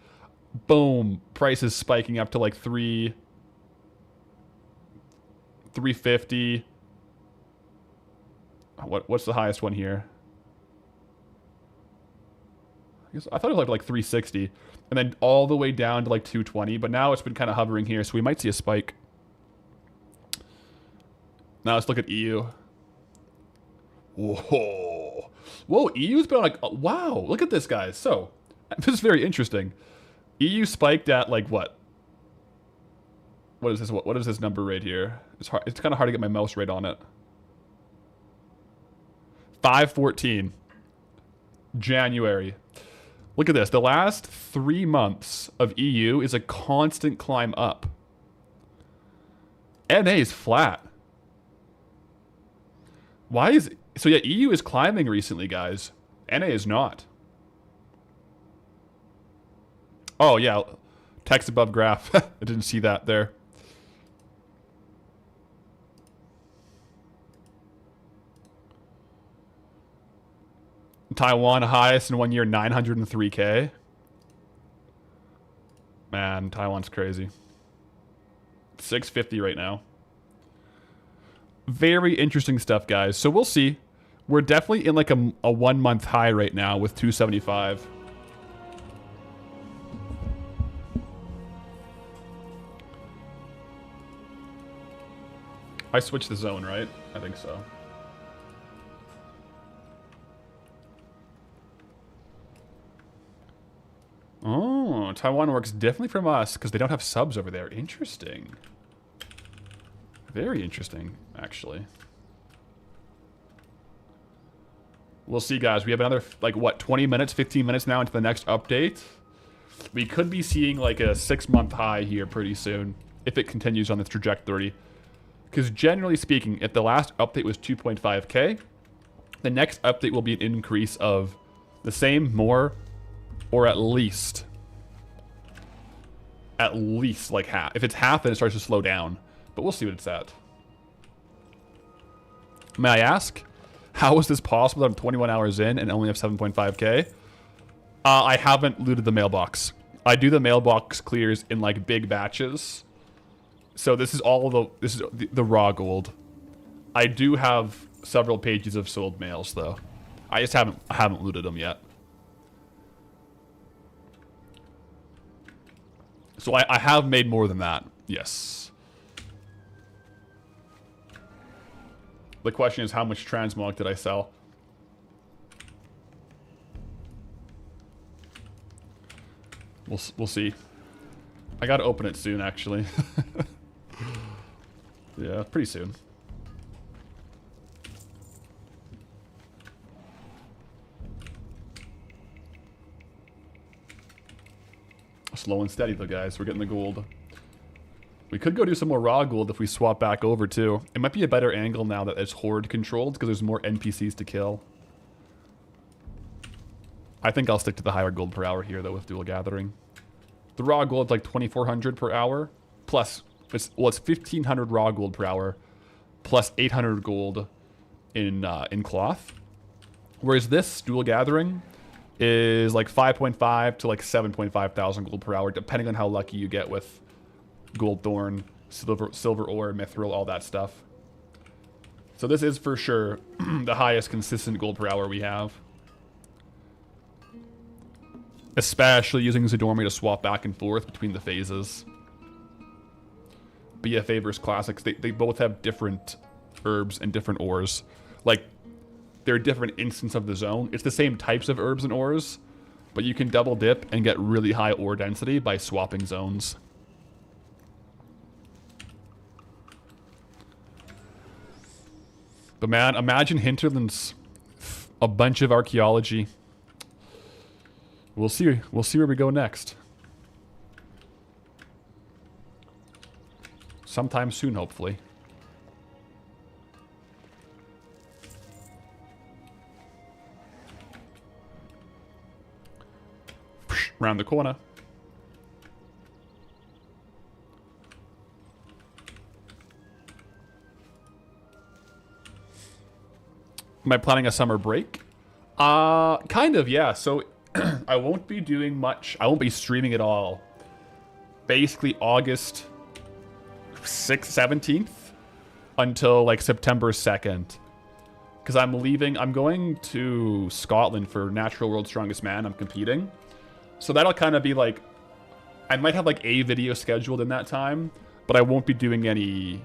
boom, prices spiking up to like 350. What's the highest one here? I thought it was like 360. And then all the way down to like 220. But now it's been kind of hovering here, so we might see a spike. Now let's look at EU. Whoa. Whoa, EU's been on like... Wow, look at this, guys. So, this is very interesting. EU spiked at like what? What is this? What is this number right here? It's hard. It's kind of hard to get my mouse right on it. 514. January. Look at this. The last 3 months of EU is a constant climb up. NA is flat. Why is... So yeah, EU is climbing recently, guys. NA is not. Oh, yeah. Text above graph. I didn't see that there. Taiwan highest in 1 year, 903K. Man, Taiwan's crazy. 650 right now. Very interesting stuff, guys. So we'll see. We're definitely in like a 1 month high right now with 275. I switched the zone, right? I think so. Oh, Taiwan works differently from us because they don't have subs over there. Interesting. Very interesting, actually. We'll see, guys. We have another, like, what, 20 minutes, 15 minutes now into the next update. We could be seeing, like, a 6-month high here pretty soon if it continues on this trajectory. Because generally speaking, if the last update was 2.5K, the next update will be an increase of the same, more, or at least like half. If it's half, then it starts to slow down. But we'll see what it's at. May I ask, how is this possible that I'm 21 hours in and only have 7.5K? I haven't looted the mailbox. I do the mailbox clears in like big batches. So this is the raw gold. I do have several pages of sold mails though. I just haven't looted them yet. So I have made more than that. Yes. The question is, how much transmog did I sell? We'll see. I gotta open it soon, actually. Yeah, pretty soon. Slow and steady, though, guys. We're getting the gold. We could go do some more raw gold if we swap back over, too. It might be a better angle now that it's horde controlled, because there's more NPCs to kill. I think I'll stick to the higher gold per hour here, though, with dual gathering. The raw gold's like 2,400 per hour, plus, it's 1,500 raw gold per hour, plus 800 gold in cloth. Whereas this dual gathering is like 5.5 to like 7.5 thousand gold per hour, depending on how lucky you get with gold thorn, silver ore, mithril, all that stuff. So this is for sure the highest consistent gold per hour we have. Especially using Zadormi to swap back and forth between the phases. BFA versus Classics, they both have different herbs and different ores. Like, they're different instances of the zone. It's the same types of herbs and ores, but you can double dip and get really high ore density by swapping zones. But man, imagine hinterlands, a bunch of archaeology. We'll see where we go next. Sometime soon, hopefully. Round the corner. Am I planning a summer break? Kind of, yeah. So I won't be doing much. I won't be streaming at all. Basically August 6th, 17th until like September 2nd. because I'm leaving. I'm going to Scotland for Natural World's Strongest Man. I'm competing. So that'll kind of be like, I might have like a video scheduled in that time, but I won't be doing any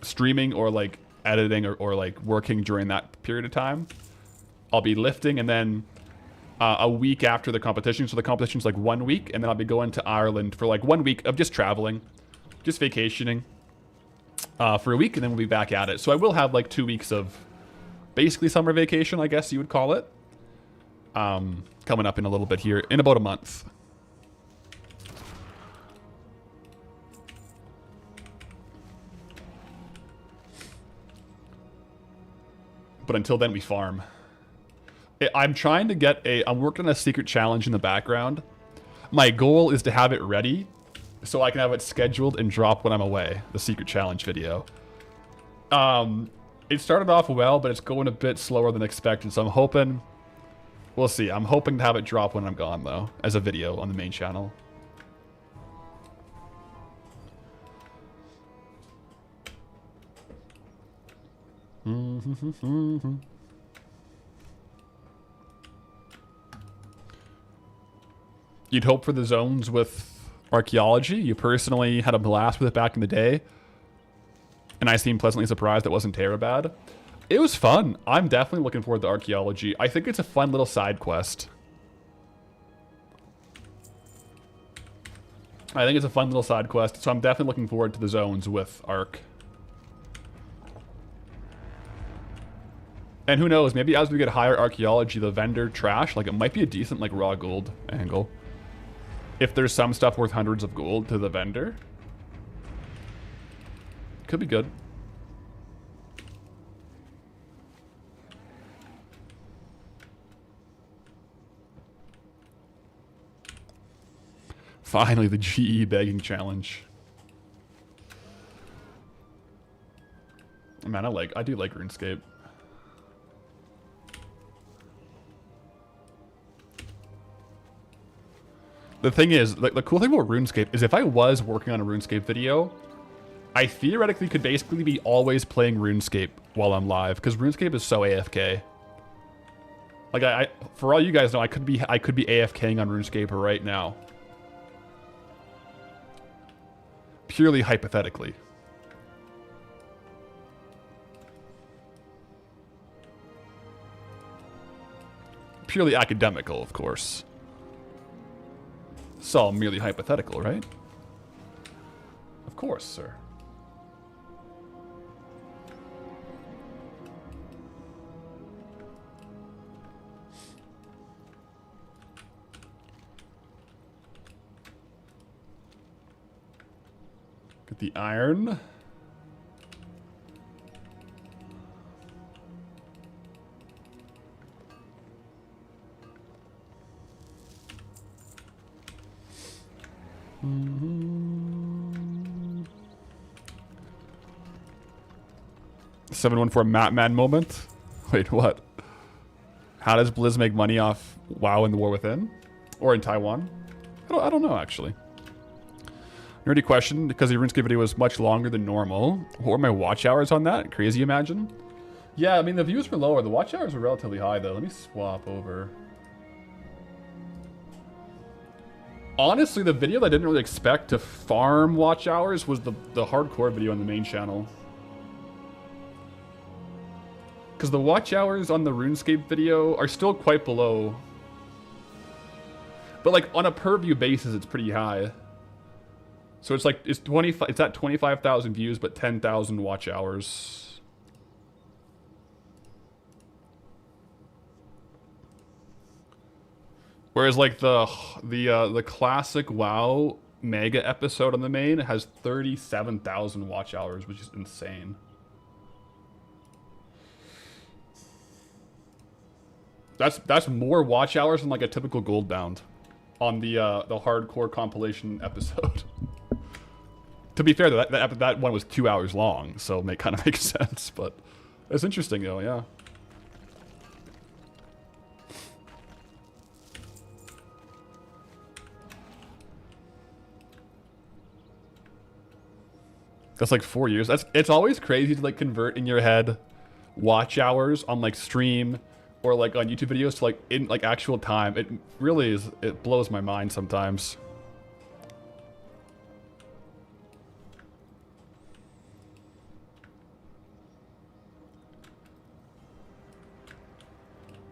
streaming or like editing or like working during that period of time. I'll be lifting, and then a week after the competition. So the competition's like 1 week, and then I'll be going to Ireland for like 1 week of just traveling, just vacationing for a week, and then we'll be back at it. So I will have like 2 weeks of basically summer vacation, I guess you would call it, coming up in a little bit here, in about a month. But until then, we farm. I'm trying to get I'm working on a secret challenge in the background. My goal is to have it ready so I can have it scheduled and drop when I'm away, the secret challenge video. It started off well, but it's going a bit slower than expected, so I'm hoping, we'll see. I'm hoping to have it drop when I'm gone, though, as a video on the main channel. You'd hope for the zones with archaeology. You personally had a blast with it back in the day, and I seem pleasantly surprised it wasn't terribly bad. It was fun. I'm definitely looking forward to archaeology. I think it's a fun little side quest. So I'm definitely looking forward to the zones with Ark. And who knows, maybe as we get higher archaeology, the vendor trash, like it might be a decent like raw gold angle. If there's some stuff worth hundreds of gold to the vendor. Could be good. Finally, the GE begging challenge. Man, I do like RuneScape. The thing is, the cool thing about RuneScape is if I was working on a RuneScape video, I theoretically could basically be always playing RuneScape while I'm live, because RuneScape is so AFK. Like for all you guys know, I could be AFKing on RuneScape right now. Purely hypothetically. Purely academical, of course. It's all merely hypothetical, right? Of course, sir. Get the iron. Mm-hmm. 714 Matman moment. Wait, what? How does Blizz make money off WoW in the War Within? Or in Taiwan? I don't know, actually. Nerdy question, because the RuneScape video was much longer than normal. What were my watch hours on that? Crazy, imagine? Yeah, I mean, the views were lower. The watch hours were relatively high, though. Let me swap over. Honestly, the video that I didn't really expect to farm watch hours was the hardcore video on the main channel. Because the watch hours on the RuneScape video are still quite below. But like on a per view basis, it's pretty high. So it's like, it's at 25,000 views, but 10,000 watch hours. Whereas like the classic WoW mega episode on the main has 37,000 watch hours, which is insane. That's more watch hours than like a typical Goldbound on the hardcore compilation episode. To be fair, though, that one was 2 hours long, so it kind of makes sense. But it's interesting, though, yeah. That's like 4 years. It's always crazy to like convert in your head watch hours on like stream or like on YouTube videos to like in like actual time. It really is, it blows my mind sometimes.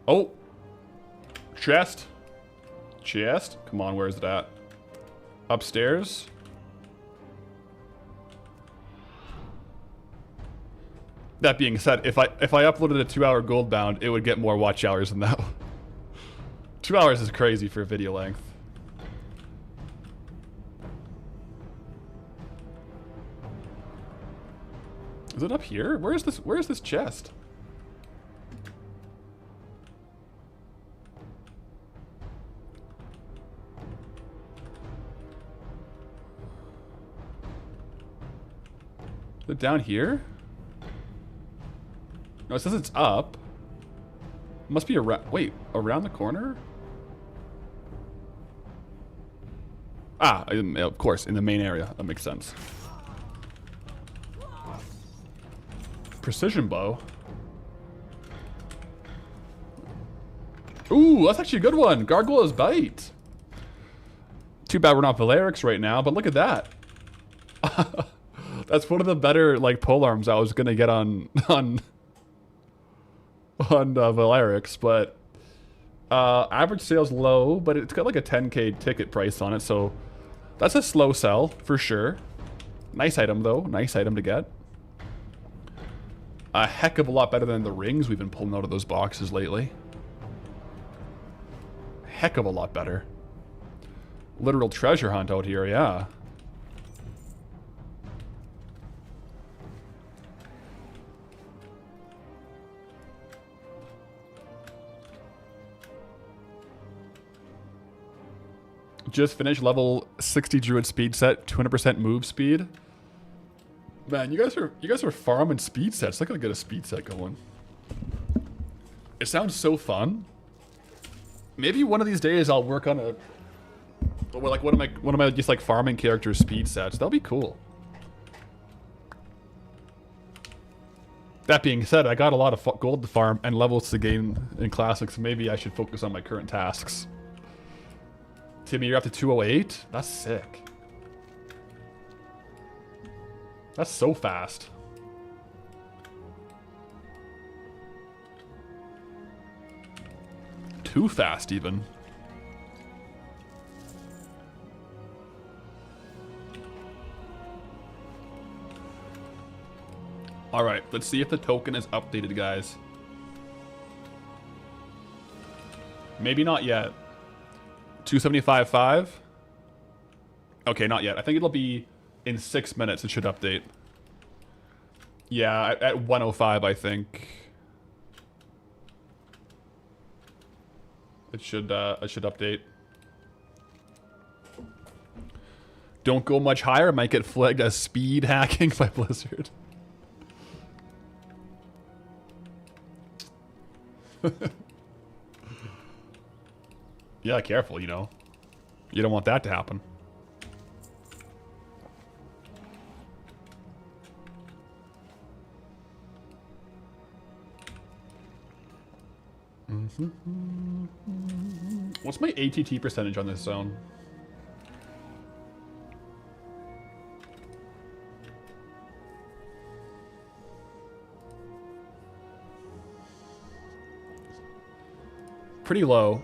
Oh, chest. Chest? Come on, where is it at? Upstairs? That being said, if I uploaded a 2-hour Goldbound, it would get more watch hours than that. 2 hours is crazy for video length. Is it up here? Where is this chest? Is it down here? No, it says it's up. It must be around. Wait, around the corner? Ah, of course, in the main area. That makes sense. Precision bow. Ooh, that's actually a good one. Gargoyle's Bite. Too bad we're not Valerics right now, but look at that. That's one of the better like polearms I was gonna get on Valerics, but average sales low, but it's got like a 10k ticket price on it, so that's a slow sell for sure. Nice item though, nice item to get. A heck of a lot better than the rings we've been pulling out of those boxes lately. Heck of a lot better. Literal treasure hunt out here, yeah. Just finished level 60 druid speed set, 200% move speed. Man, you guys are farming speed sets. Look how good a speed set going. It sounds so fun. Maybe one of these days I'll work on like one of my just like farming character speed sets. That'll be cool. That being said, I got a lot of gold to farm and levels to gain in classics. Maybe I should focus on my current tasks. Timmy, you're up to 208? That's sick. That's so fast. Too fast, even. Alright, let's see if the token is updated, guys. Maybe not yet. 275.5? Okay, not yet. I think it'll be in 6 minutes. It should update. Yeah, at 105, I think. It should update. Don't go much higher. Might get flagged as speed hacking by Blizzard. Yeah, careful, you know. You don't want that to happen. What's my ATT percentage on this zone? Pretty low.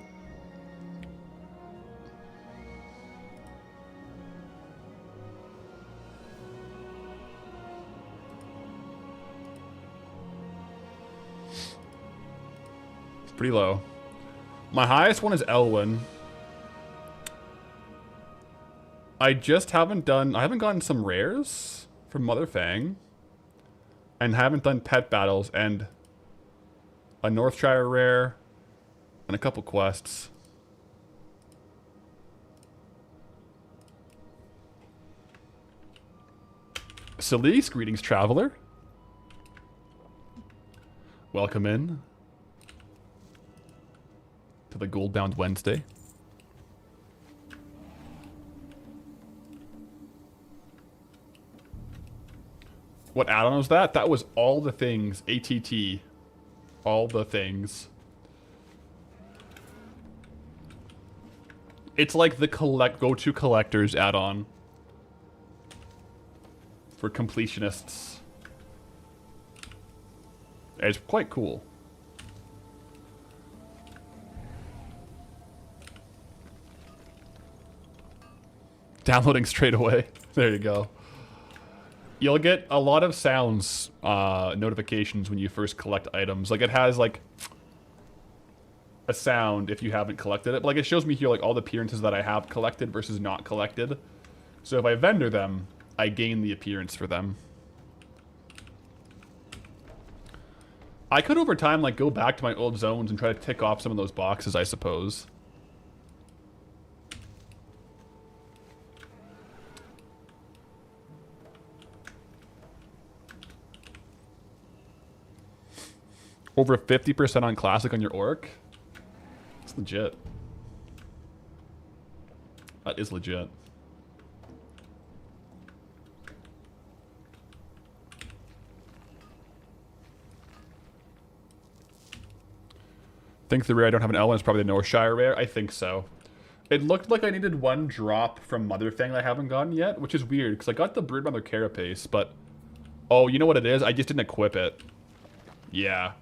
Pretty low. My highest one is Elwyn. I haven't gotten some rares from Mother Fang. And haven't done pet battles and a Northshire rare and a couple quests. Celise, greetings, traveler. Welcome in to the Goldbound Wednesday. What add-on was that? That was all the things. ATT. All the things. It's like the go-to collectors add-on. For completionists. It's quite cool. Downloading straight away. There you go. You'll get a lot of sounds notifications when you first collect items. Like, it has, like, a sound if you haven't collected it. But, like, it shows me here, like, all the appearances that I have collected versus not collected. So if I vendor them, I gain the appearance for them. I could, over time, like, go back to my old zones and try to tick off some of those boxes, I suppose. Over 50% on Classic on your Orc? It's legit. That is legit. Think the rare I don't have an L one is probably the Northshire rare? I think so. It looked like I needed one drop from Motherfang that I haven't gotten yet, which is weird, because I got the Broodmother Carapace, but... Oh, you know what it is? I just didn't equip it. Yeah.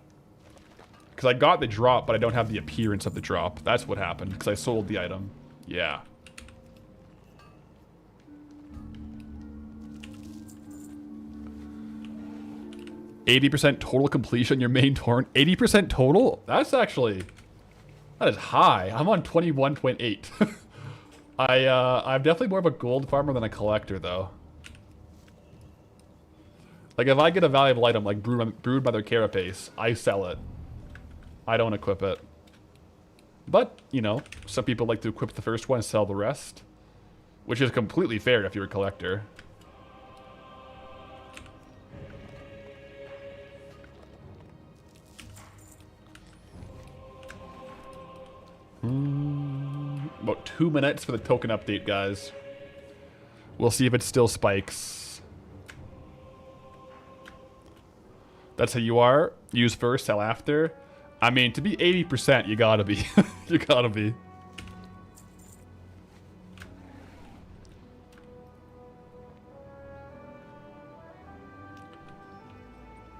Because I got the drop, but I don't have the appearance of the drop. That's what happened, because I sold the item. Yeah. %total completion, your main torrent. 80% total? That's actually... That is high. I'm on 21.8. I'm definitely more of a gold farmer than a collector, though. Like, if I get a valuable item like Broodmother Carapace, I sell it. I don't equip it. But, you know, some people like to equip the first one and sell the rest. Which is completely fair if you're a collector. About 2 minutes for the token update, guys. We'll see if it still spikes. That's how you are. Use first, sell after. I mean, to be 80%, you gotta be. You gotta be.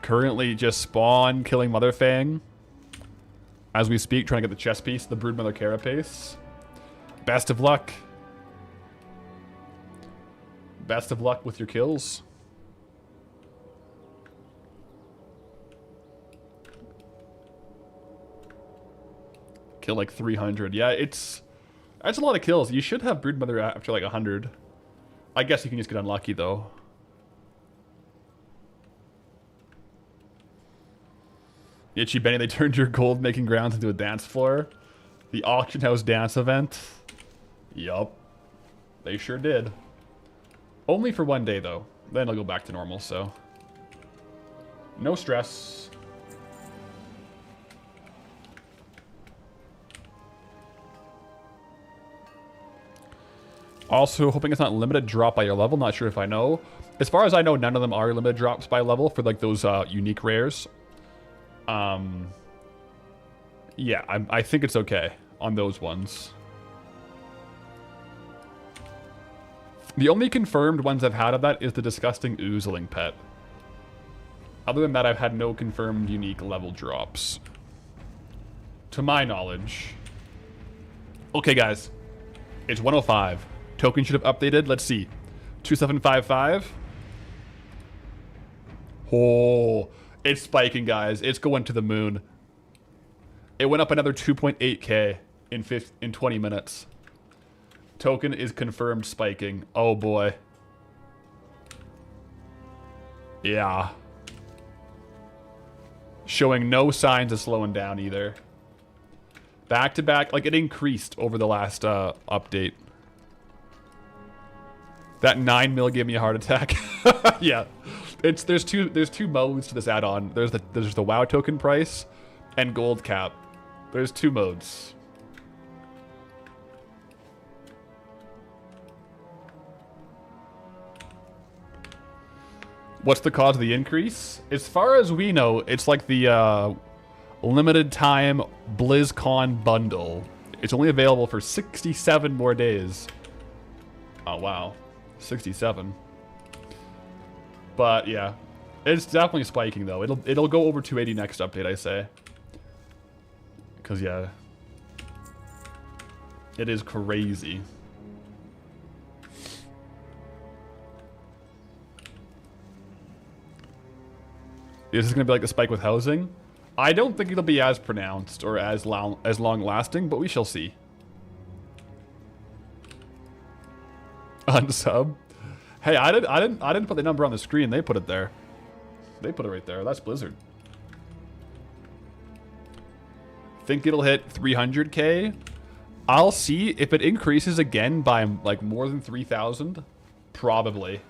Currently just spawn killing Motherfang. As we speak, trying to get the chest piece, the Broodmother Carapace. Best of luck. Best of luck with your kills. Kill like 300. Yeah, that's a lot of kills. You should have Broodmother after like 100. I guess you can just get unlucky though. Itchy Benny, they turned your gold making grounds into a dance floor. The auction house dance event. Yup. They sure did. Only for one day though. Then it'll go back to normal, so. No stress. Also, hoping it's not limited drop by your level. Not sure if I know. As far as I know, none of them are limited drops by level for like those unique rares. Yeah, I think it's okay on those ones. The only confirmed ones I've had of that is the disgusting oozling pet. Other than that, I've had no confirmed unique level drops. To my knowledge. Okay, guys. It's 105. Token should have updated. Let's see. 2755. Oh, it's spiking, guys. It's going to the moon. It went up another 2.8k in 20 minutes. Token is confirmed spiking. Oh boy. Yeah. Showing no signs of slowing down either. Back to back, like it increased over the last update. That 9 mil gave me a heart attack. Yeah. There's two modes to this add-on. There's the WoW token price and gold cap. There's two modes. What's the cause of the increase? As far as we know, it's like the limited time BlizzCon bundle. It's only available for 67 more days. Oh, wow. 67. But, yeah. It's definitely spiking, though. It'll go over 280 next update, I say. Because, yeah. It is crazy. Is this going to be like the spike with housing? I don't think it'll be as pronounced or as long lasting, but we shall see. Unsub. Hey, I didn't put the number on the screen. They put it there. They put it right there. That's Blizzard. Think it'll hit 300k? I'll see if it increases again by like more than 3,000. Probably.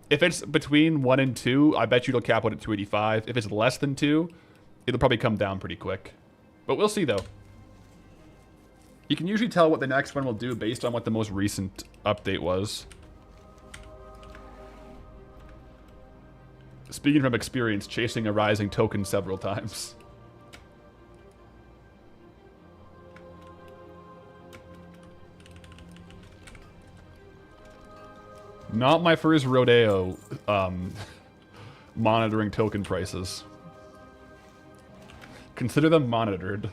If it's between 1 and 2, I bet you it'll cap out at 285. If it's less than 2, it'll probably come down pretty quick. But we'll see, though. You can usually tell what the next one will do based on what the most recent update was. Speaking from experience, chasing a rising token several times. Not my first rodeo, monitoring token prices. Consider them monitored.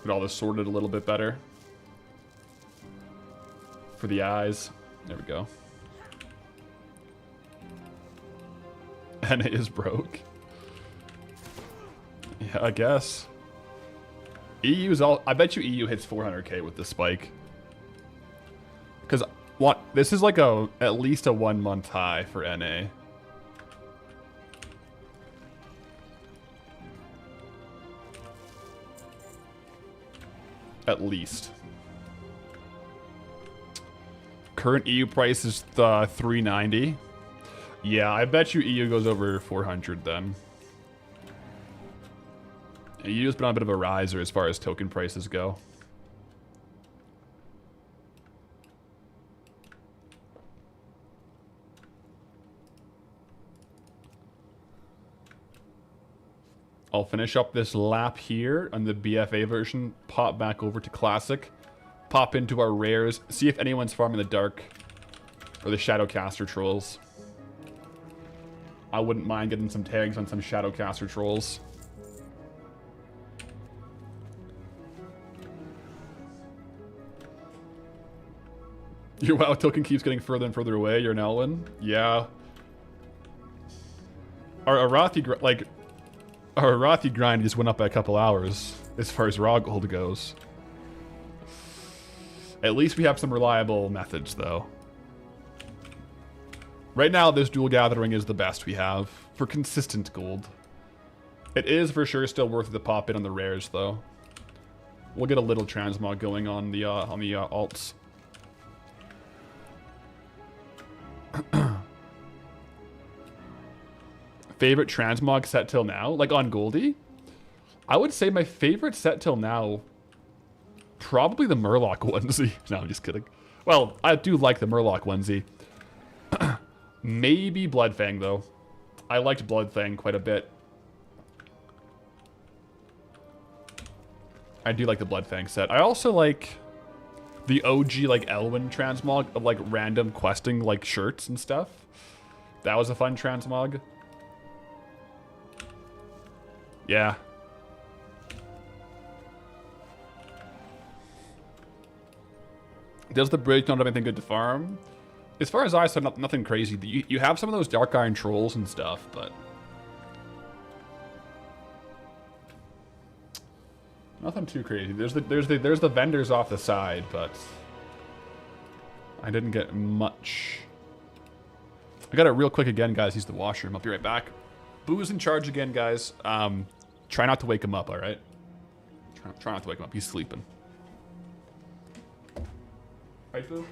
Get all this sorted a little bit better. For the eyes. There we go. And it is broke. Yeah, I guess. EU's all. I bet you EU hits 400k with this spike. Because what? This is like at least a 1 month high for NA. At least. Current EU price is 390. Yeah, I bet you EU goes over 400 then. EU's been on a bit of a riser as far as token prices go. I'll finish up this lap here on the BFA version, pop back over to Classic, pop into our rares, see if anyone's farming the Dark or the Shadowcaster trolls. I wouldn't mind getting some tags on some Shadowcaster trolls. Your WoW token keeps getting further and further away. You're an Elwyn? Yeah. Our Arathi, like, our Arathi grind just went up by a couple hours as far as raw gold goes. At least we have some reliable methods, though. Right now, this dual gathering is the best we have for consistent gold. It is for sure still worth it to pop in on the rares, though. We'll get a little transmog going on the alts. Favorite transmog set till now? Like on Goldie? I would say my favorite set till now, probably the Murloc onesie. No, I'm just kidding. Well, I do like the Murloc onesie. Maybe Bloodfang, though. I liked Bloodfang quite a bit. I do like the Bloodfang set. I also like the OG, like, Elwyn transmog of, like, random questing, like, shirts and stuff. That was a fun transmog. Yeah. Does the bridge not have anything good to farm? As far as I saw, nothing crazy. You have some of those Dark Iron trolls and stuff, but nothing too crazy. There's the vendors off the side, but I didn't get much. I got it real quick again, guys. Use the washroom. I'll be right back. Boo's in charge again, guys. Try not to wake him up, all right? Try not to wake him up. He's sleeping. Right, Boo?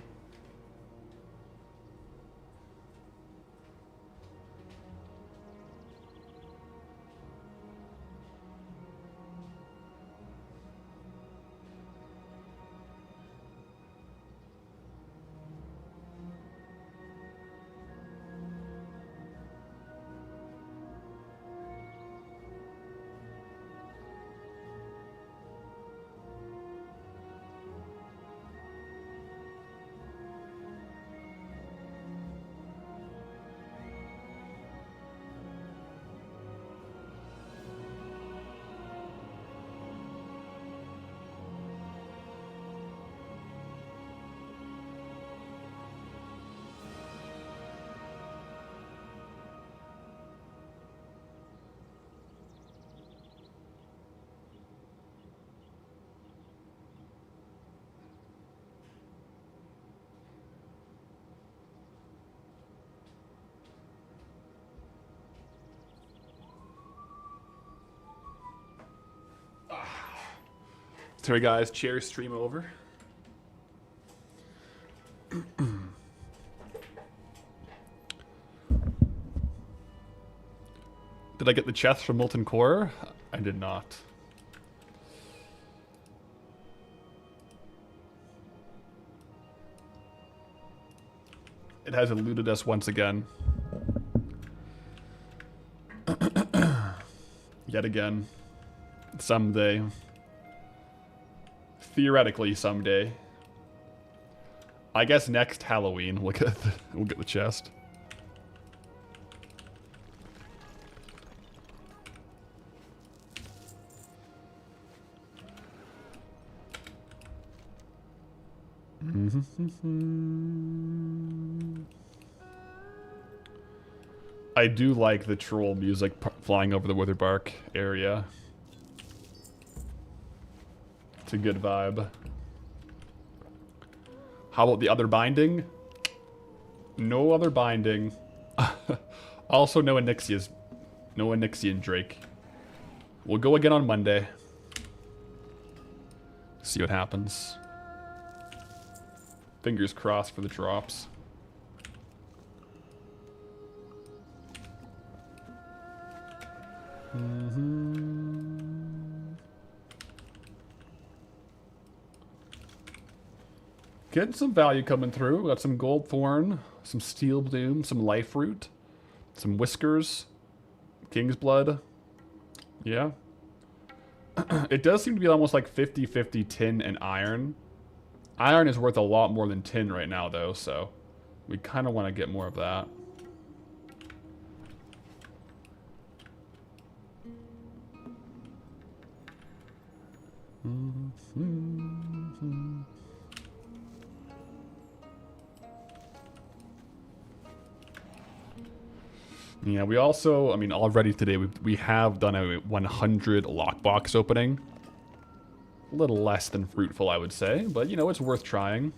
Sorry guys, chair stream over. Did I get the chest from Molten Core? I did not. It has eluded us once again. Yet again. Someday. Theoretically, someday. I guess next Halloween we'll get the chest. I do like the troll music flying over the Witherbark area. It's a good vibe. How about the other binding? No other binding. Also no Onyxias. No Onyxian Drake. We'll go again on Monday. See what happens. Fingers crossed for the drops. Getting some value coming through. We got some gold thorn, some steel bloom, some life root, some whiskers, king's blood. Yeah. It does seem to be almost like 50-50 tin and iron. Iron is worth a lot more than tin right now, though, so we kind of want to get more of that. Yeah, we also, I mean, already today we have done a 100 lockbox opening. A little less than fruitful, I would say, but you know, it's worth trying.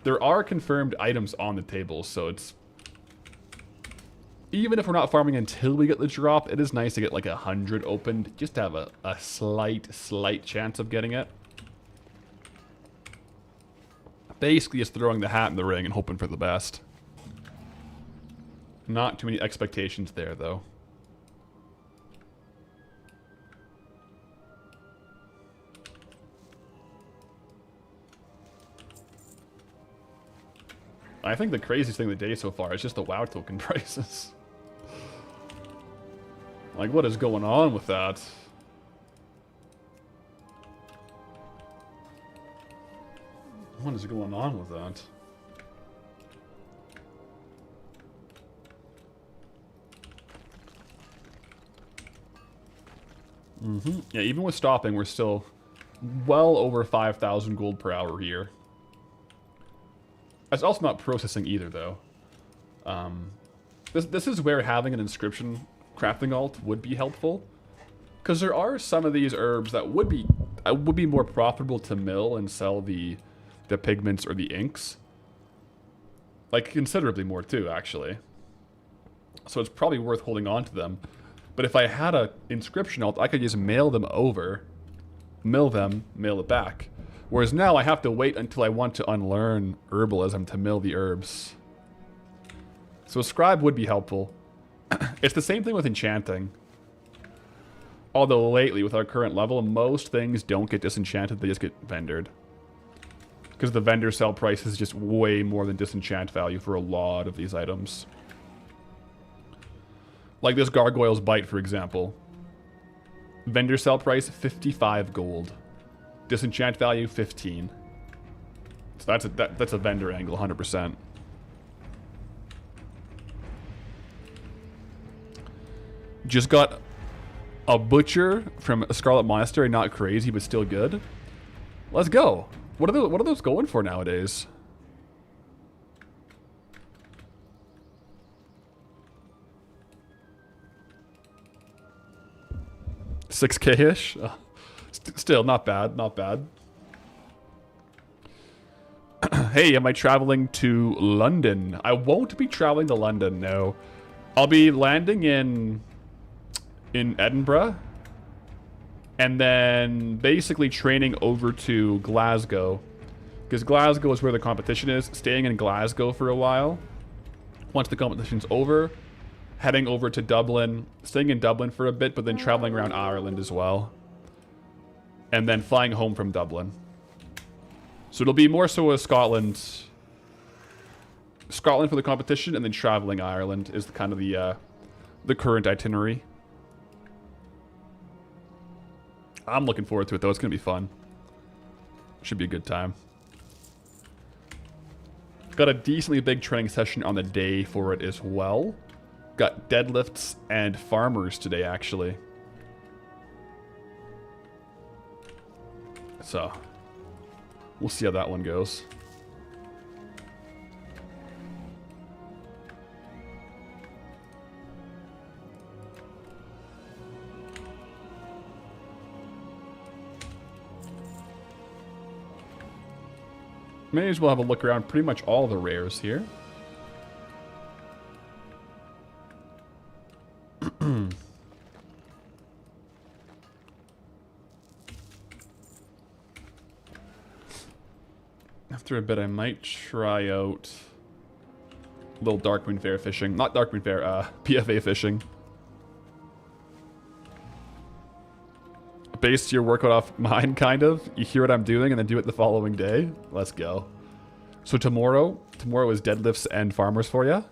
There are confirmed items on the table, so it's... Even if we're not farming until we get the drop, it is nice to get like 100 opened, just to have a slight chance of getting it. Basically just throwing the hat in the ring and hoping for the best. Not too many expectations there, though. I think the craziest thing of the day so far is just the WoW token prices. Like, what is going on with that? What is going on with that? Yeah, even with stopping, we're still well over 5,000 gold per hour here. It's also not processing either, though. This is where having an inscription crafting alt would be helpful, because there are some of these herbs that would be more profitable to mill and sell the pigments or the inks. Like, considerably more too, actually. So it's probably worth holding on to them. But if I had an inscription alt, I could just mail them over, mill them, mail it back. Whereas now I have to wait until I want to unlearn herbalism to mill the herbs. So a scribe would be helpful. It's the same thing with enchanting. Although lately, with our current level, most things don't get disenchanted, they just get vendored. Because the vendor sell price is just way more than disenchant value for a lot of these items. Like this Gargoyle's Bite, for example. Vendor sell price, 55 gold. Disenchant value, 15. So that's a vendor angle, 100%. Just got a butcher from a Scarlet Monastery, not crazy, but still good. Let's go. What are those going for nowadays? 6K-ish? Still, not bad, not bad. Hey, am I traveling to London? I won't be traveling to London, no. I'll be landing in Edinburgh. And then basically training over to Glasgow. Because Glasgow is where the competition is. Staying in Glasgow for a while. Once the competition's over, heading over to Dublin. Staying in Dublin for a bit, but then traveling around Ireland as well. And then flying home from Dublin. So it'll be more so a Scotland for the competition, and then traveling Ireland is kind of the current itinerary. I'm looking forward to it, though. It's going to be fun. Should be a good time. Got a decently big training session on the day for it as well. Got deadlifts and farmers today, actually. So, we'll see how that one goes. May as well have a look around pretty much all the rares here. After a bit, I might try out a little Darkmoon Fair fishing. Not Darkmoon Fair, PFA fishing. Base your workout off mine, kind of. You hear what I'm doing and then do it the following day. Let's go. So tomorrow is deadlifts and farmers for you.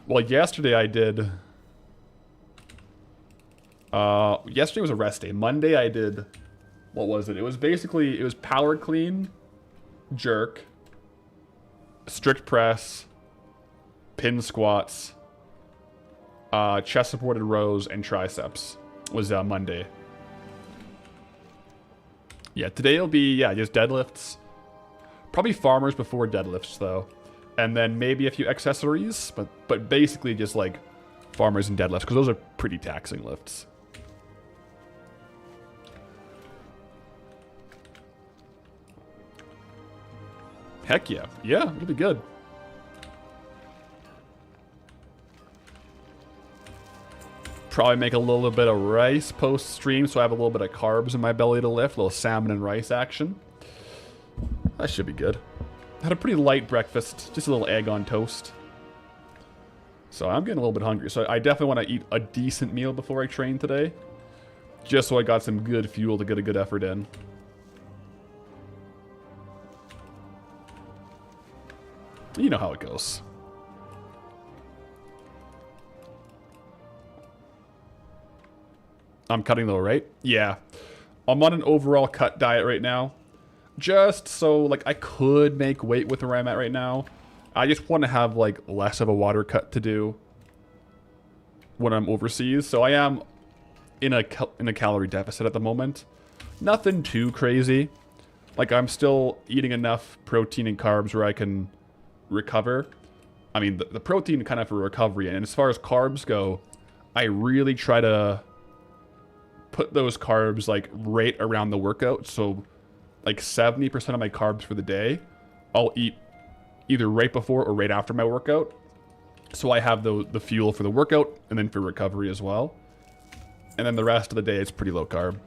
Well, yesterday I did... yesterday was a rest day. Monday I did... What was it? It was basically... It was power clean, jerk, strict press, pin squats, chest supported rows, and triceps. Was Monday. Yeah, today it'll be, just deadlifts. Probably farmers before deadlifts, though. And then maybe a few accessories, but basically just, like, farmers and deadlifts, because those are pretty taxing lifts. Heck yeah. Yeah, it'll be good. Probably make a little bit of rice post-stream, so I have a little bit of carbs in my belly to lift. A little salmon and rice action. That should be good. Had a pretty light breakfast. Just a little egg on toast. So I'm getting a little bit hungry. So I definitely want to eat a decent meal before I train today. Just so I got some good fuel to get a good effort in. You know how it goes. I'm cutting though, right? Yeah. I'm on an overall cut diet right now. Just so, like, I could make weight with where I'm at right now. I just want to have, like, less of a water cut to do when I'm overseas. So I am in a calorie deficit at the moment. Nothing too crazy. Like, I'm still eating enough protein and carbs where I can recover. I mean, the protein kind of for recovery. And as far as carbs go, I really try to put those carbs, like, right around the workout. So, like, 70% of my carbs for the day, I'll eat either right before or right after my workout. So I have the fuel for the workout and then for recovery as well. And then the rest of the day, it's pretty low carb.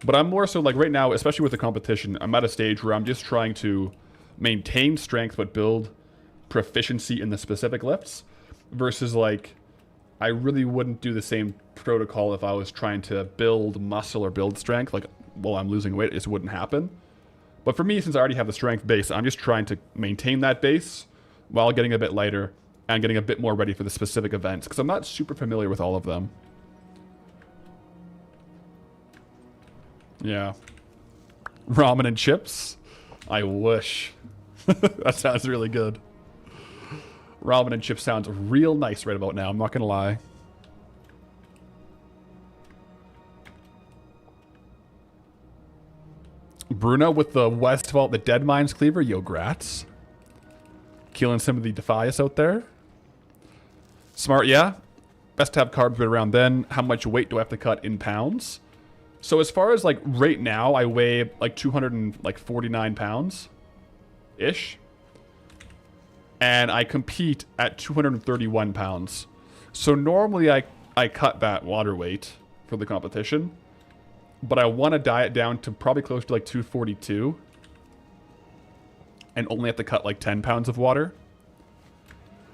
But I'm more so, like, right now, especially with the competition, I'm at a stage where I'm just trying to maintain strength but build proficiency in the specific lifts versus, like, I really wouldn't do the same protocol if I was trying to build muscle or build strength. Like, while I'm losing weight, it just wouldn't happen. But for me, since I already have the strength base, I'm just trying to maintain that base while getting a bit lighter and getting a bit more ready for the specific events, because I'm not super familiar with all of them. Yeah. Ramen and chips? I wish. That sounds really good. Ramen and chips sounds real nice right about now, I'm not gonna lie. Bruno with the Westvault, the Dead Mines Cleaver. Yo, grats. Killing some of the Defias out there. Smart, yeah. Best to have carbs right around then. How much weight do I have to cut in pounds? So as far as, like, right now, I weigh, like, 249 pounds-ish. And I compete at 231 pounds. So normally I I cut that water weight for the competition. But I want to diet down to probably close to like 242. And only have to cut like 10 pounds of water.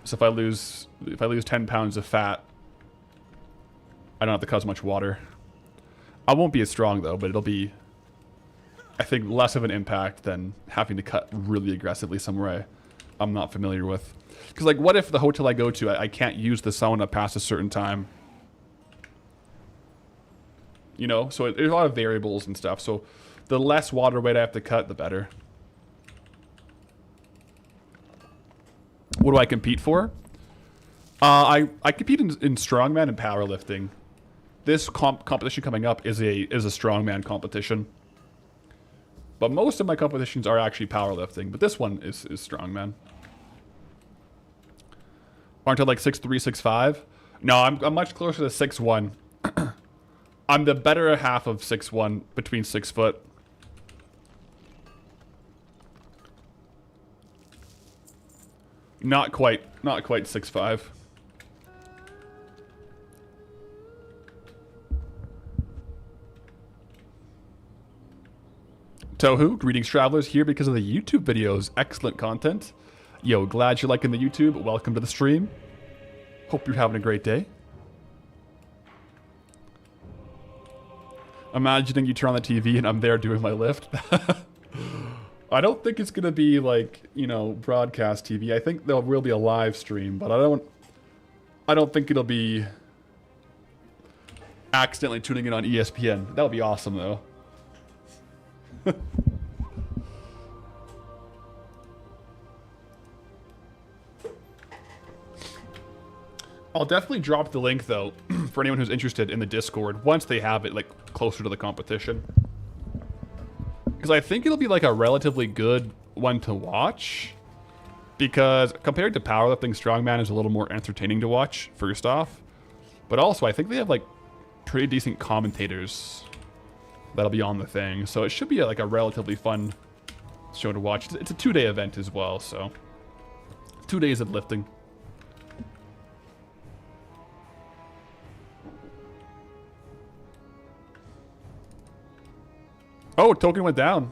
So if I lose 10 pounds of fat, I don't have to cut as much water. I won't be as strong though, but it'll be, I think, less of an impact than having to cut really aggressively somewhere I'm not familiar with. Because like, what if the hotel I go to, I can't use the sauna past a certain time? You know, so there's a lot of variables and stuff. So the less water weight I have to cut, the better. What do I compete for? I compete in strongman and powerlifting. This competition coming up is a strongman competition. But most of my competitions are actually powerlifting. But this one is strongman. Aren't I like 6'3", 6'5"? No, I'm much closer to 6'1". I'm the better half of 6'1", between 6 foot. Not quite 6'5". Tohu, greetings travelers, here because of the YouTube videos. Excellent content. Yo, glad you're liking the YouTube. Welcome to the stream. Hope you're having a great day. Imagining you turn on the TV and I'm there doing my lift. I don't think it's gonna be like, you know, broadcast TV. I think there will be a live stream, but I don't think it'll be accidentally tuning in on ESPN. That would be awesome though. I'll definitely drop the link though for anyone who's interested in the Discord once they have it like closer to the competition. Because I think it'll be like a relatively good one to watch. Because compared to powerlifting, strongman is a little more entertaining to watch, first off. But also, I think they have like pretty decent commentators that'll be on the thing. So it should be like a relatively fun show to watch. It's a 2-day event as well, so 2 days of lifting. Oh, token went down.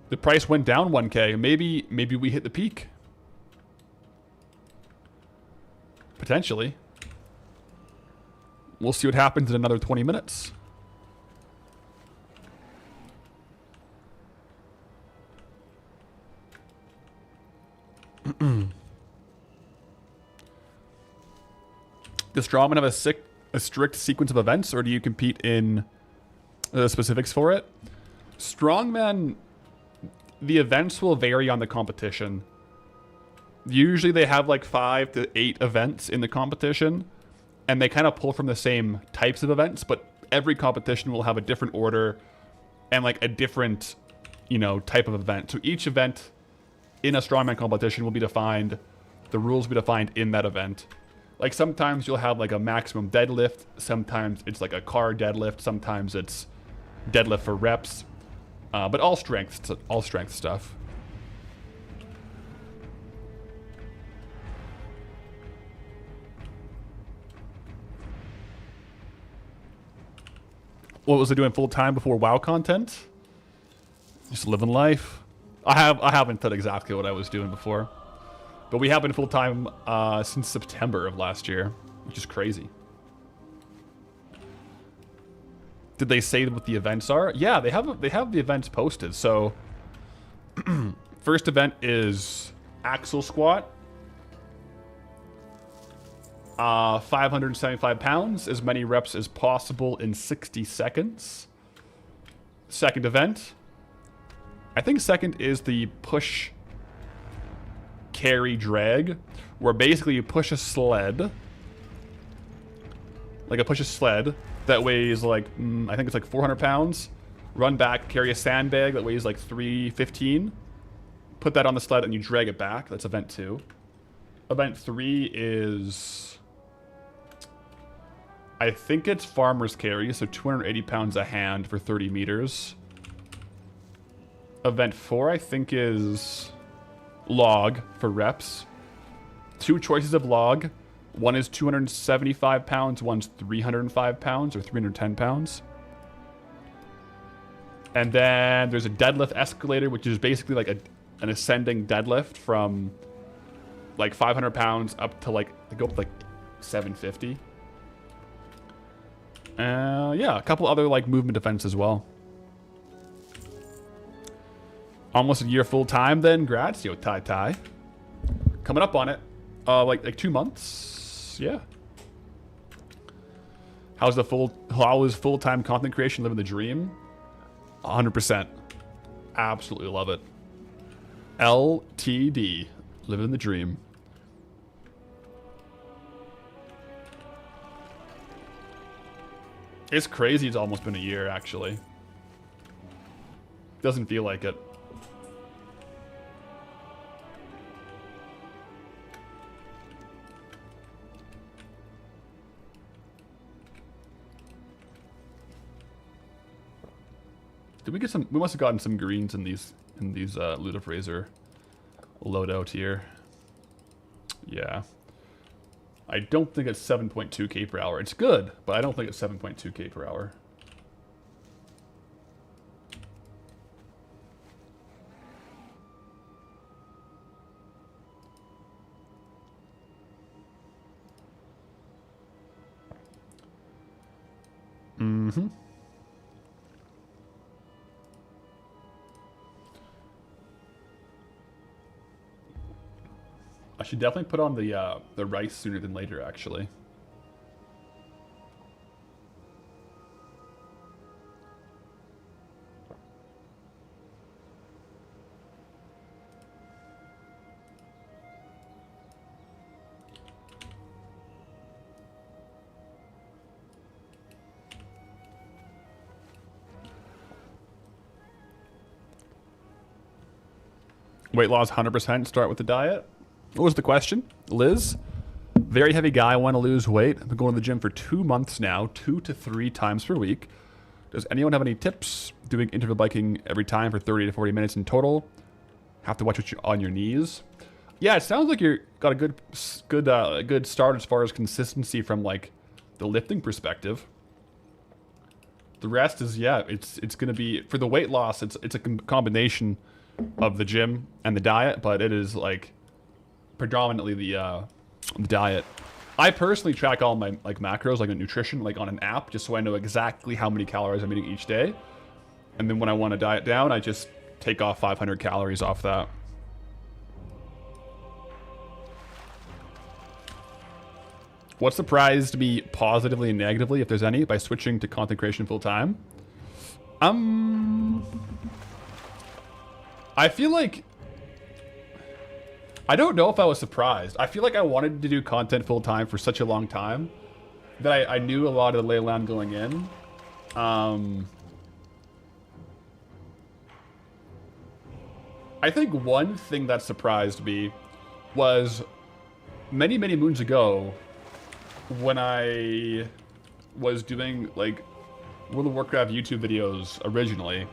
The price went down 1K. Maybe we hit the peak. Potentially. We'll see what happens in another 20 minutes. Does Strawman have a strict sequence of events, or do you compete in the specifics for it? Strongman, the events will vary on the competition. Usually they have like 5 to 8 events in the competition, and they kind of pull from the same types of events, but every competition will have a different order and like a different, you know, type of event. So each event in a strongman competition will be defined, the rules will be defined in that event. Like sometimes you'll have like a maximum deadlift, sometimes it's like a car deadlift, sometimes it's deadlift for reps, but all strength stuff. What was I doing full time before WoW content? Just living life. I haven't said exactly what I was doing before, but we have been full time since September of last year, which is crazy. Did they say what the events are? Yeah, they have the events posted. So, first event is Axle Squat. 575 pounds, as many reps as possible in 60 seconds. Second event. I think second is the push carry drag, where basically you push a sled. Like push a sled that weighs like, I think it's like 400 pounds. Run back, carry a sandbag that weighs like 315. Put that on the sled and you drag it back. That's event 2. Event 3 is, I think it's farmer's carry, so 280 pounds a hand for 30 meters. Event 4, I think, is log for reps. 2 choices of log. One is 275 pounds, one's 305 pounds or 310 pounds. And then there's a deadlift escalator, which is basically like an ascending deadlift from like 500 pounds up to like, go up to like 750. Yeah, a couple other like movement defense as well. Almost a year full time then. Grats, yo, Tai. Coming up on it. Like 2 months. Yeah. How is full-time content creation living the dream? 100%. Absolutely love it. LTD. Living the dream. It's crazy it's almost been a year, actually. Doesn't feel like it. Did we get some? We must have gotten some greens in these Ludifraser loadout here. Yeah. I don't think it's 7.2k per hour. It's good, but I don't think it's 7.2k per hour. Mm-hmm. I should definitely put on the rice sooner than later, actually. Weight loss 100%, start with the diet. What was the question? Liz? Very heavy guy, want to lose weight. I've been going to the gym for 2 months now, 2 to 3 times per week. Does anyone have any tips? Doing interval biking every time for 30 to 40 minutes in total. Have to watch what you're on your knees. Yeah, it sounds like you're got a good start as far as consistency from like the lifting perspective. The rest is, yeah, it's going to be, for the weight loss, it's a combination of the gym and the diet, but it is like predominantly the diet. I personally track all my like macros, like nutrition, like on an app, just so I know exactly how many calories I'm eating each day. And then when I want to diet down, I just take off 500 calories off that. What surprised me positively and negatively, if there's any, by switching to content creation full time? I feel like, I don't know if I was surprised. I feel like I wanted to do content full time for such a long time that I knew a lot of the lay of the land going in. I think one thing that surprised me was many, many moons ago when I was doing like World of Warcraft YouTube videos originally.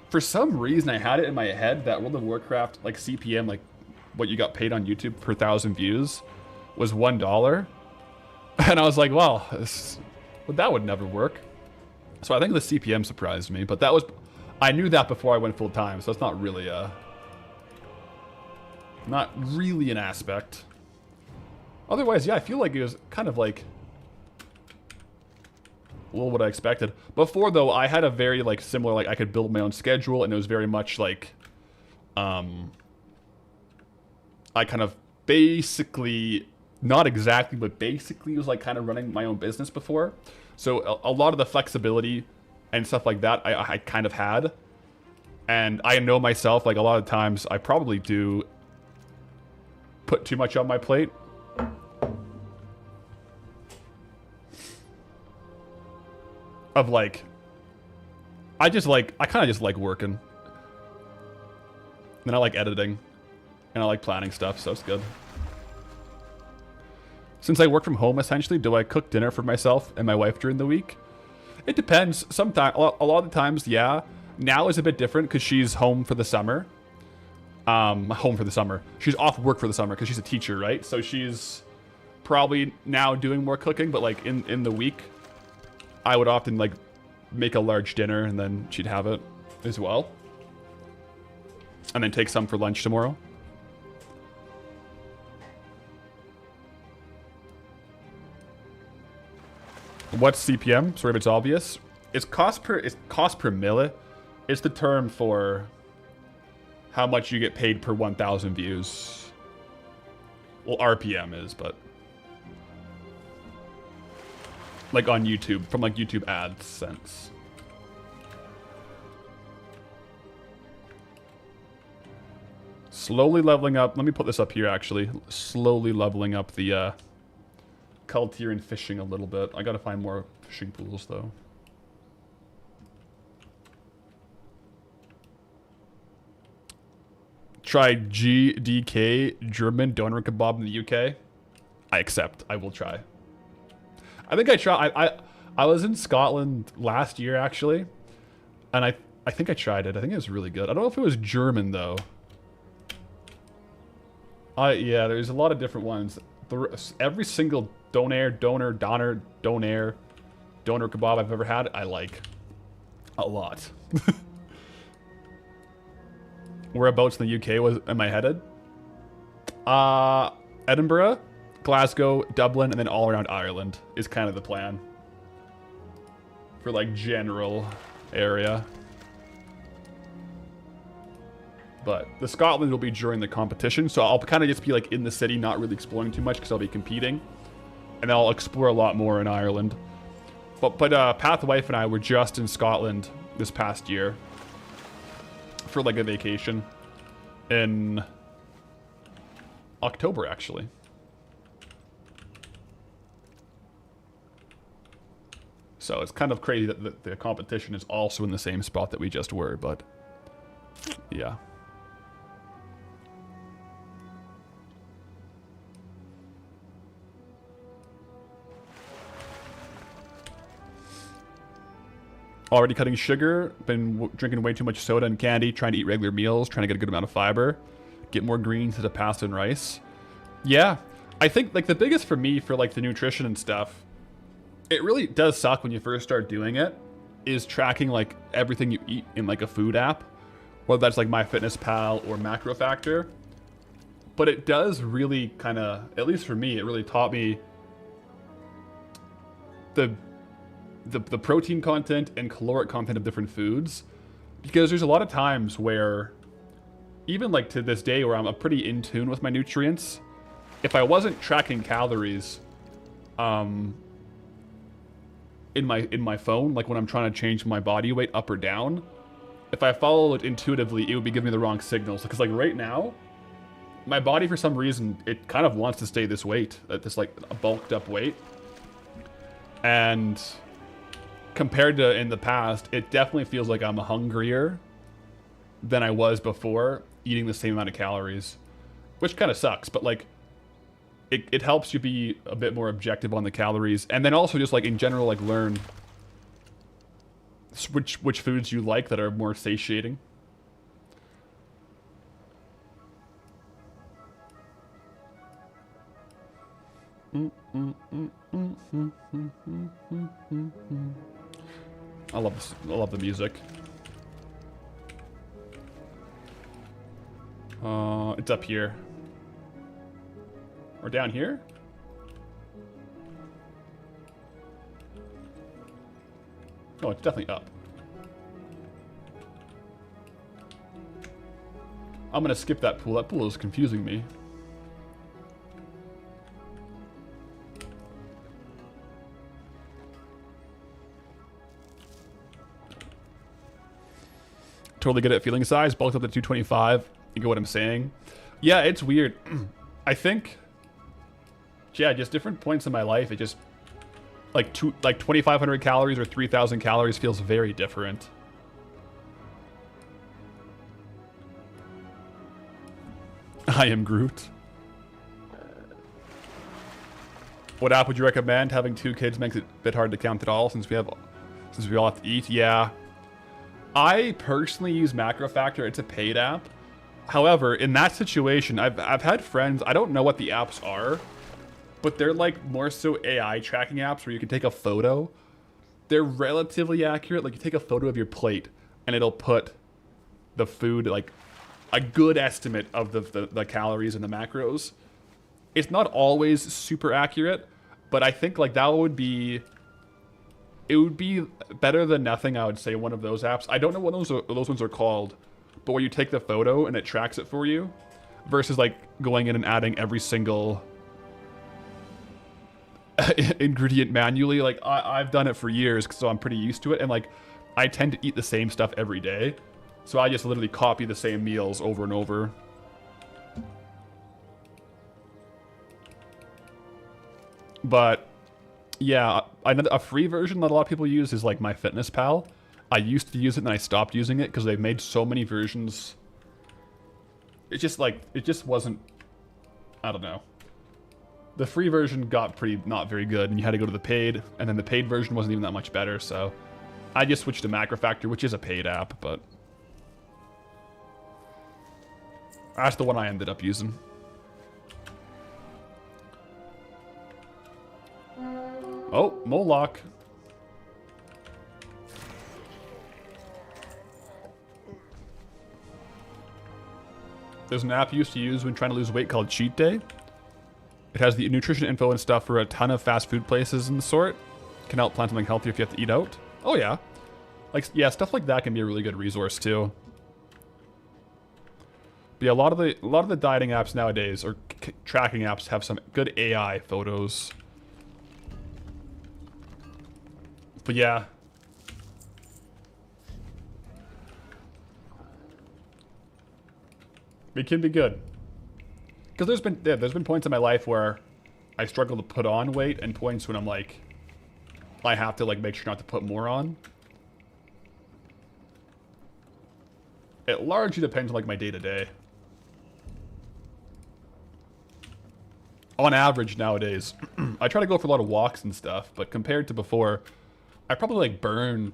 For some reason I had it in my head that World of Warcraft like CPM, like what you got paid on YouTube per 1,000 views was $1. And I was like, well, that would never work. So I think the CPM surprised me, but that was, I knew that before I went full time, so it's not really an aspect. Otherwise, yeah, I feel like it was kind of like a little what I expected. Before though, I had a very like similar, like I could build my own schedule, and it was very much like I kind of basically, not exactly, but basically was like kind of running my own business before. So a lot of the flexibility and stuff like that I kind of had. And I know myself, like a lot of times I probably do put too much on my plate. Of like, I kind of just like working. And I like editing. And I like planning stuff, so it's good. Since I work from home, essentially, do I cook dinner for myself and my wife during the week? It depends. Sometimes, a lot of the times, yeah. Now is a bit different because she's home for the summer. Home for the summer. She's off work for the summer because she's a teacher, right? So she's probably now doing more cooking, but like in the week, I would often like make a large dinner and then she'd have it as well. And then take some for lunch tomorrow. What's CPM? Sorry if it's obvious. It's cost per milli. It's the term for how much you get paid per 1,000 views. Well, RPM is, but like on YouTube, from like YouTube AdSense. Slowly leveling up. Let me put this up here, actually. Slowly leveling up the culture and fishing a little bit. I gotta find more fishing pools, though. Try GDK, German doner kebab in the UK. I accept. I will try. I think I tried. I was in Scotland last year, actually. And I think I tried it. I think it was really good. I don't know if it was German, though. Yeah, there's a lot of different ones. Every single doner kebab I've ever had, I like a lot. Whereabouts in the UK am I headed? Edinburgh, Glasgow, Dublin, and then all around Ireland is kind of the plan. For like general area. But the Scotland will be during the competition, so I'll kind of just be like in the city, not really exploring too much because I'll be competing. And then I'll explore a lot more in Ireland. But Path Wife and I were just in Scotland this past year. For like a vacation. In October, actually. So it's kind of crazy that the competition is also in the same spot that we just were, but yeah. Already cutting sugar, been drinking way too much soda and candy, trying to eat regular meals, trying to get a good amount of fiber, get more greens to the pasta and rice. Yeah, I think like the biggest for me for like the nutrition and stuff, it really does suck when you first start doing it, is tracking like everything you eat in like a food app, whether that's like MyFitnessPal or MacroFactor. But it does really kind of, at least for me, it really taught me the protein content and caloric content of different foods, because there's a lot of times where even like to this day where I'm pretty in tune with my nutrients, if I wasn't tracking calories in my phone, like when I'm trying to change my body weight up or down, if I follow it intuitively, it would be giving me the wrong signals. Because like right now, my body for some reason, it kind of wants to stay this weight, at this like a bulked up weight. And compared to in the past, it definitely feels like I'm hungrier than I was before eating the same amount of calories, which kind of sucks, but like it helps you be a bit more objective on the calories, and then also just like in general like learn which foods you like that are more satiating. I love this. I love the music. It's up here. Or down here? Oh, it's definitely up. I'm gonna skip that pool. That pool is confusing me. Totally good at feeling size. Bulked up to 225. You get what I'm saying? Yeah, it's weird. I think, yeah, just different points in my life, it just like 2,500 calories or 3,000 calories feels very different. I am Groot. What app would you recommend? Having 2 kids makes it a bit hard to count it all since we all have to eat. Yeah. I personally use MacroFactor. It's a paid app. However, in that situation, I've had friends, I don't know what the apps are, but they're like more so AI tracking apps where you can take a photo. They're relatively accurate. Like you take a photo of your plate and it'll put the food, like a good estimate of the calories and the macros. It's not always super accurate, but I think like that would be, it would be better than nothing, I would say, one of those apps. I don't know what those ones are called, but where you take the photo and it tracks it for you versus like going in and adding every single ingredient manually. Like I've done it for years, so I'm pretty used to it, and like I tend to eat the same stuff every day, so I just literally copy the same meals over and over. But yeah, a free version that a lot of people use is like MyFitnessPal. I used to use it and I stopped using it because they've made so many versions. It just wasn't, I don't know. The free version got pretty not very good and you had to go to the paid, and then the paid version wasn't even that much better, so I just switched to MacroFactor, which is a paid app, but that's the one I ended up using. Oh, Moloch. There's an app you used to use when trying to lose weight called Cheat Day. It has the nutrition info and stuff for a ton of fast food places and the sort. Can help plan something healthier if you have to eat out. Oh yeah. Like, yeah, stuff like that can be a really good resource too. But yeah, a lot of the dieting apps nowadays, or tracking apps, have some good AI photos. But yeah. It can be good. Because there's been points in my life where I struggle to put on weight, and points when I'm like, I have to like make sure not to put more on. It largely depends on like my day-to-day. On average nowadays, I try to go for a lot of walks and stuff, but compared to before, I probably like burn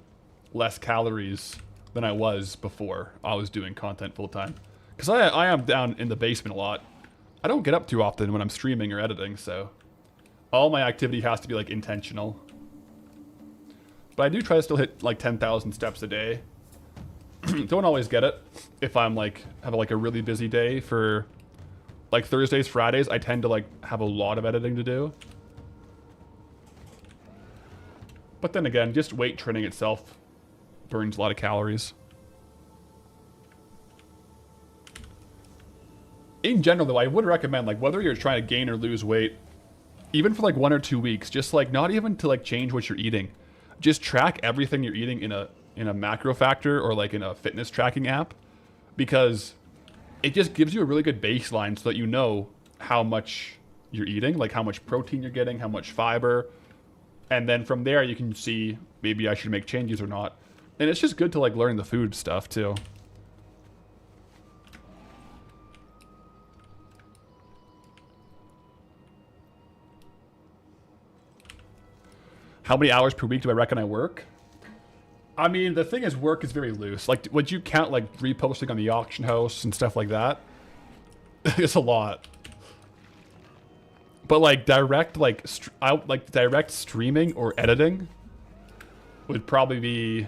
less calories than I was before I was doing content full time. Because I am down in the basement a lot. I don't get up too often when I'm streaming or editing, so all my activity has to be like intentional. But I do try to still hit like 10,000 steps a day. Don't always get it. If I'm like, have like a really busy day for like Thursdays, Fridays, I tend to like have a lot of editing to do. But then again, just weight training itself burns a lot of calories. In general though, I would recommend, like, whether you're trying to gain or lose weight, even for like 1 or 2 weeks, just like not even to like change what you're eating, just track everything you're eating in a MacroFactor or like in a fitness tracking app, because it just gives you a really good baseline so that you know how much you're eating, like how much protein you're getting, how much fiber, and then from there you can see maybe I should make changes or not. And it's just good to like learn the food stuff too. How many hours per week do I reckon I work? I mean, the thing is, work is very loose. Like, would you count like reposting on the auction house and stuff like that? It's a lot. But like direct, direct streaming or editing would probably be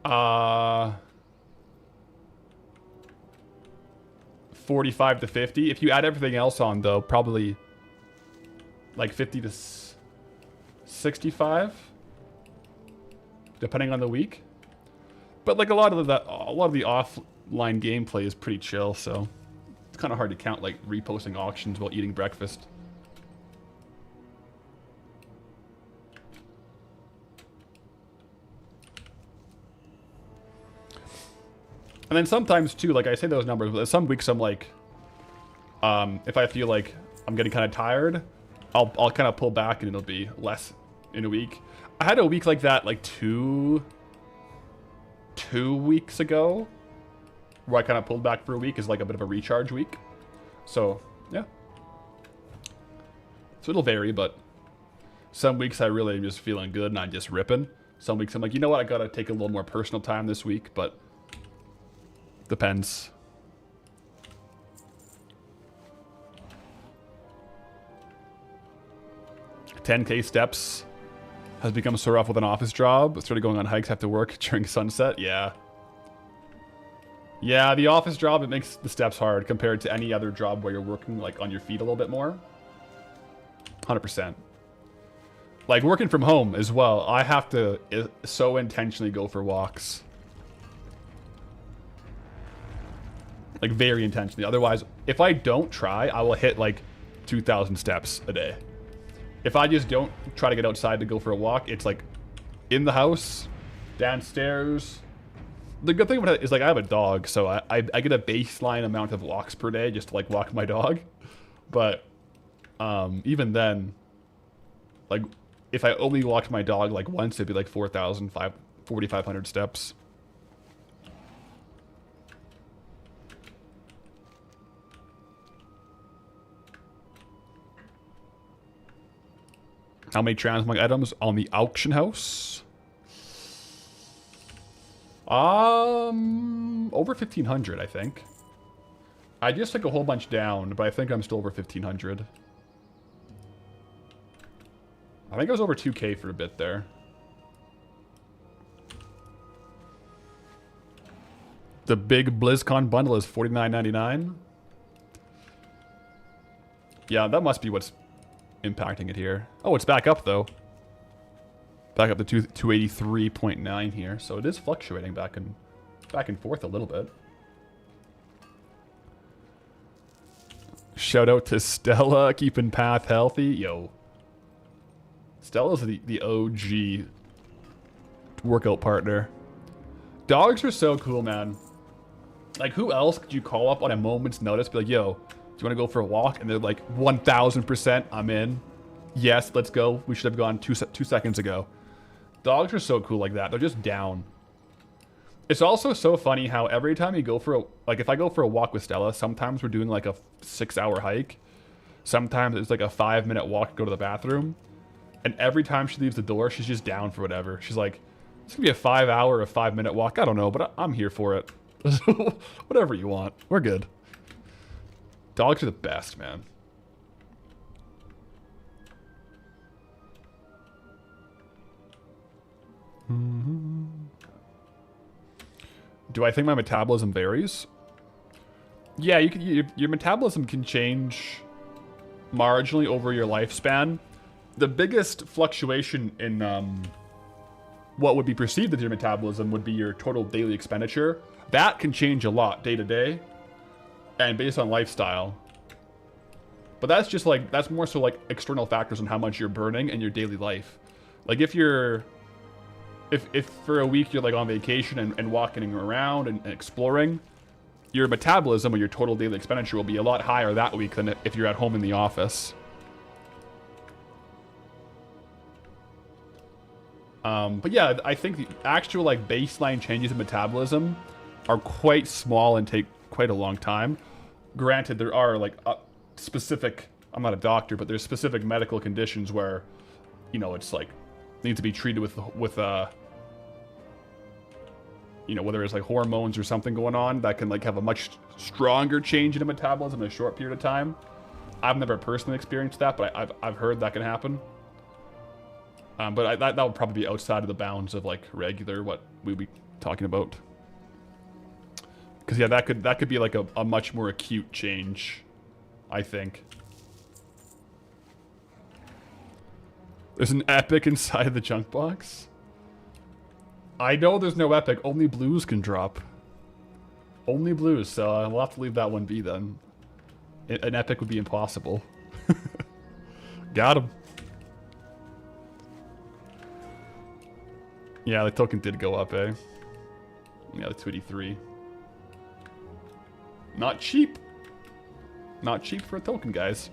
45 to 50. If you add everything else on though, probably like 50 to 65, depending on the week. But like a lot of the offline gameplay is pretty chill, so it's kind of hard to count like reposting auctions while eating breakfast. And then sometimes too, like I say those numbers, but some weeks I'm like, if I feel like I'm getting kind of tired, I'll kind of pull back and it'll be less in a week. I had a week like that like two weeks ago, where I kind of pulled back for a week as like a bit of a recharge week. So yeah, so it'll vary, but some weeks I really am just feeling good and I'm just ripping. Some weeks I'm like, you know what, I gotta take a little more personal time this week, but depends. 10K steps has become so rough with an office job. Started going on hikes after work during sunset. Yeah. Yeah, the office job, it makes the steps hard compared to any other job where you're working like on your feet a little bit more. 100%. Like working from home as well, I have to so intentionally go for walks. Like very intentionally. Otherwise, if I don't try, I will hit like 2,000 steps a day. If I just don't try to get outside to go for a walk, it's like in the house, downstairs. The good thing about it is like I have a dog, so I get a baseline amount of walks per day just to like walk my dog. But even then, like if I only walked my dog like once, it'd be like 4,500 steps. How many transmog items on the auction house? Over 1,500, I think. I just took a whole bunch down, but I think I'm still over 1,500. I think I was over 2K for a bit there. The big BlizzCon bundle is $49.99. Yeah, that must be what's impacting it here. Oh, it's back up though. Back up to 283.9 here, so it is fluctuating back and forth a little bit. Shout out to Stella, keeping Path healthy. Yo, Stella's the OG workout partner. Dogs are so cool, man. Like, who else could you call up on a moment's notice? Be like, yo, do you want to go for a walk? And they're like, 1,000%, I'm in. Yes, let's go. We should have gone two seconds ago. Dogs are so cool like that. They're just down. It's also so funny how every time you go for a... Like, if I go for a walk with Stella, sometimes we're doing like a 6-hour hike. Sometimes it's like a 5-minute walk to go to the bathroom. And every time she leaves the door, she's just down for whatever. She's like, it's going to be a 5-hour or 5-minute walk. I don't know, but I'm here for it. Whatever you want. We're good. Dogs are the best, man. Do I think my metabolism varies? Yeah, your metabolism can change marginally over your lifespan. The biggest fluctuation in what would be perceived as your metabolism would be your total daily expenditure. That can change a lot day to day and based on lifestyle. But that's just like, that's more so like external factors on how much you're burning in your daily life. Like if you're... If for a week you're like on vacation and walking around and exploring, your metabolism or your total daily expenditure will be a lot higher that week than if you're at home in the office. But yeah, I think the actual like baseline changes in metabolism are quite small and take quite a long time. Granted, there are like specific, I'm not a doctor, but there's specific medical conditions where, you know, it's like needs to be treated with you know, whether it's like hormones or something going on that can like have a much stronger change in the metabolism in a short period of time. I've never personally experienced that, but I've heard that can happen. But that would probably be outside of the bounds of like regular what we'd be talking about. Because yeah, that could be like a much more acute change, I think. There's an epic inside of the junk box. I know there's no epic. Only blues can drop. Only blues, so we'll have to leave that one be then. An epic would be impossible. Got him. Yeah, the token did go up, eh? Yeah, the 283. Not cheap. Not cheap for a token, guys.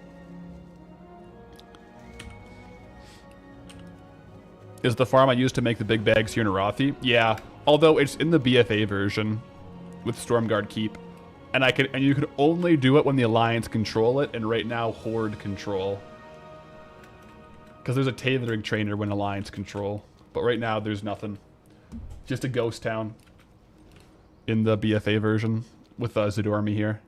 Is the farm I used to make the big bags here in Arathi? Yeah, although it's in the BFA version with Stormguard Keep. And you can only do it when the Alliance control it, and right now Horde control. Because there's a tailoring trainer when Alliance control. But right now there's nothing. Just a ghost town in the BFA version with Zadormi here.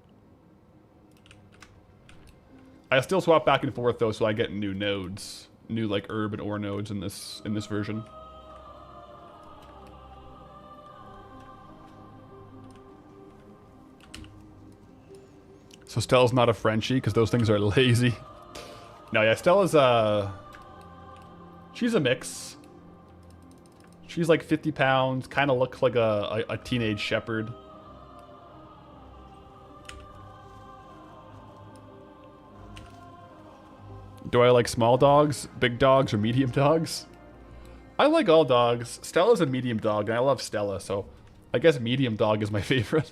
I still swap back and forth though, so I get new nodes. new like herb and ore nodes in this version. So Stella's not a Frenchie because those things are lazy. No, yeah, Stella's she's a mix. She's like 50 pounds, kind of looks like a teenage shepherd. Do I like small dogs, big dogs, or medium dogs? I like all dogs. Stella's a medium dog, and I love Stella, so I guess medium dog is my favorite.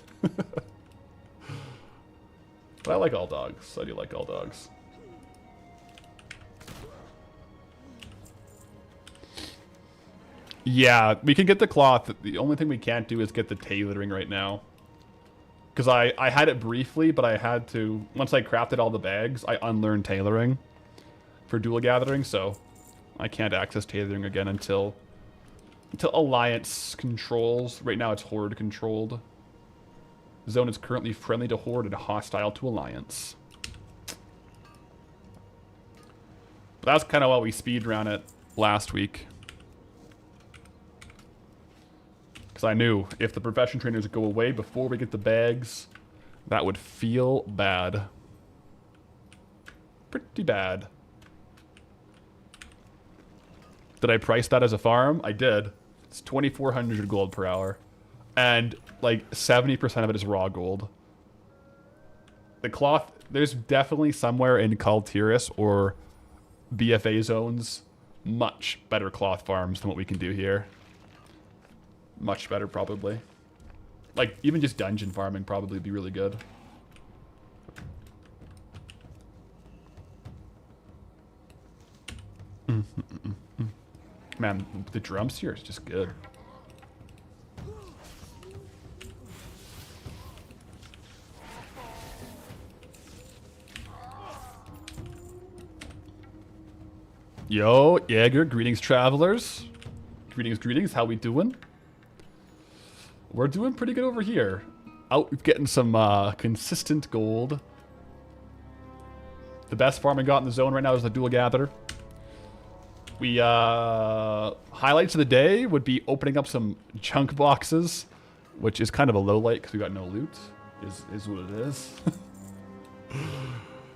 But I like all dogs. I do like all dogs. Yeah, we can get the cloth. The only thing we can't do is get the tailoring right now. Because I had it briefly, but I had to... Once I crafted all the bags, I unlearned tailoring for dual gathering, so I can't access tailoring again until Alliance controls. Right now it's Horde controlled. Zone is currently friendly to Horde and hostile to Alliance. But that's kind of why we speedrun it last week. Because I knew if the profession trainers go away before we get the bags, that would feel bad. Pretty bad. Did I price that as a farm? I did. It's 2,400 gold per hour. And like 70% of it is raw gold. The cloth, there's definitely somewhere in Kaltiris or BFA zones much better cloth farms than what we can do here. Much better, probably. Like, even just dungeon farming probably would be really good. Man, the drums here is just good. Yo, Jaeger, greetings, travelers. Greetings, greetings. How we doing? We're doing pretty good over here. Out getting some consistent gold. The best farm I got in the zone right now is the dual gatherer. We highlights of the day would be opening up some chunk boxes, which is kind of a low light because we got no loot. Is what it is.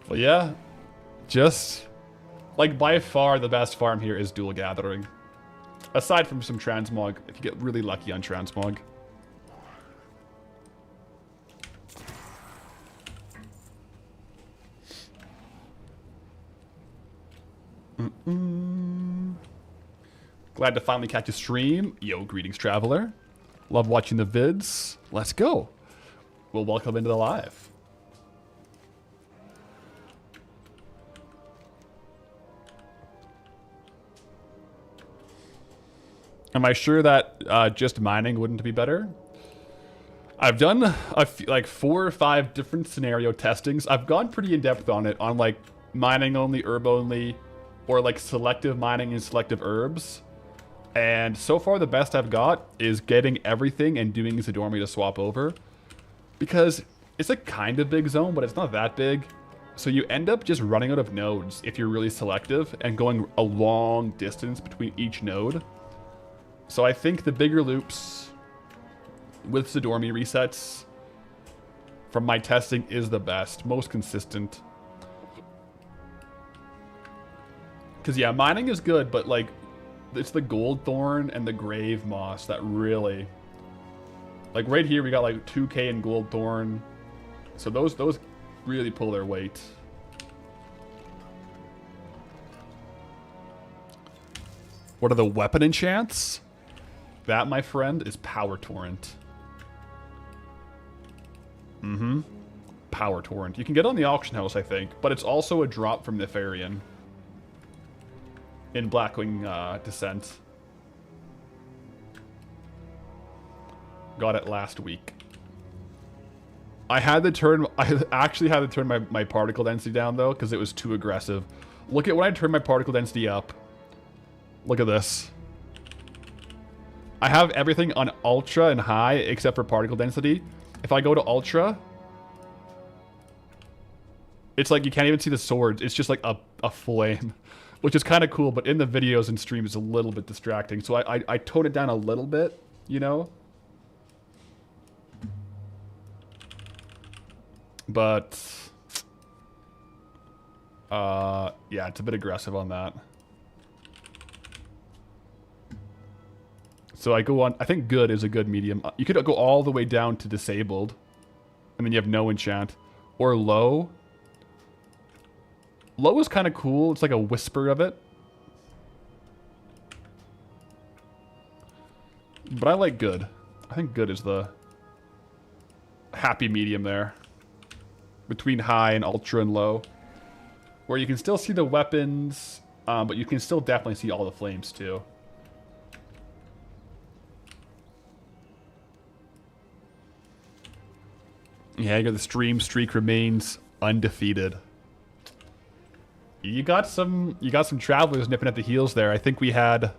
But yeah, just like by far the best farm here is dual gathering. Aside from some transmog, if you get really lucky on transmog. Glad to finally catch a stream. Yo, greetings, traveler. Love watching the vids. Let's go. We'll welcome into the live. Am I sure that just mining wouldn't be better? I've done like 4 or 5 different scenario testings. I've gone pretty in depth on it, on like mining only, herb only, or like selective mining and selective herbs. And so far the best I've got is getting everything and doing Zadormi to swap over. Because it's a kind of big zone, but it's not that big. So you end up just running out of nodes if you're really selective and going a long distance between each node. So I think the bigger loops with Zadormi resets from my testing is the best, most consistent. Because yeah, mining is good, but like it's the Goldthorn and the Grave Moss that really, like right here we got like 2k in Goldthorn. So those really pull their weight. What are the weapon enchants? That, my friend, is Power Torrent. Power Torrent. You can get it on the auction house, I think, but it's also a drop from Nefarian in Blackwing Descent. Got it last week. I actually had to turn my particle density down though, because it was too aggressive. Look at when I turn my particle density up. Look at this. I have everything on ultra and high except for particle density. If I go to ultra, it's like you can't even see the swords. It's just like a flame. which is kind of cool, but in the videos and streams, it's a little bit distracting. So I tone it down a little bit, you know? But, yeah, it's a bit aggressive on that. So I go on, I think good is a good medium. You could go all the way down to disabled, and then you have no enchant. Or low. Low is kind of cool. It's like a whisper of it. But I like good. I think good is the happy medium there. Between high and ultra and low. Where you can still see the weapons, but you can still definitely see all the flames too. Yeah, you got the stream streak remains undefeated. You got some travelers nipping at the heels there. I think we had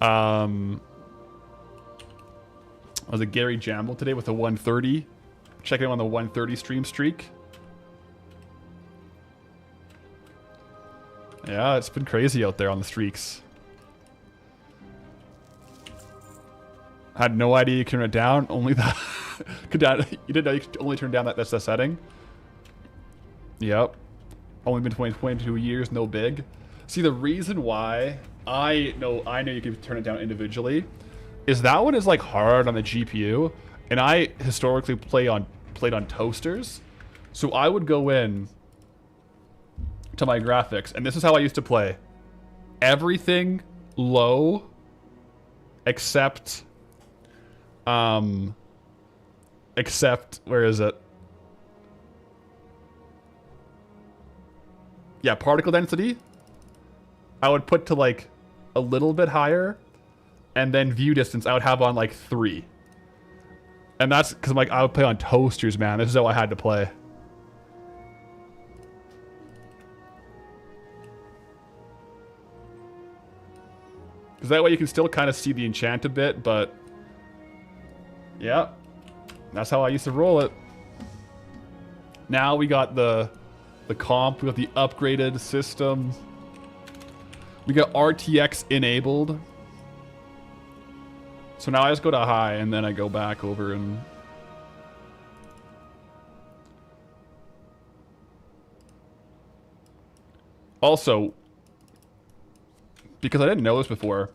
was it Gary Jamble today with a 130? Checking him on the 130 stream streak. Yeah, it's been crazy out there on the streaks. Had no idea you can turn it down. Only that. You didn't know you could only turn down that's the setting. Yep. Only been 22 years, no big. See, the reason why I know you can turn it down individually is that one is like hard on the GPU, and I historically played on toasters, so I would go in to my graphics, and this is how I used to play. Everything low except where is it? Yeah, particle density. I would put to like a little bit higher, and then view distance I would have on like 3. And that's because like I would play on toasters, man. This is how I had to play. Because that way you can still kind of see the enchant a bit, but yeah, that's how I used to roll it. Now we got the comp, we got the upgraded system. We got RTX enabled. So now I just go to high, and then I go back over and... Also, because I didn't know this before,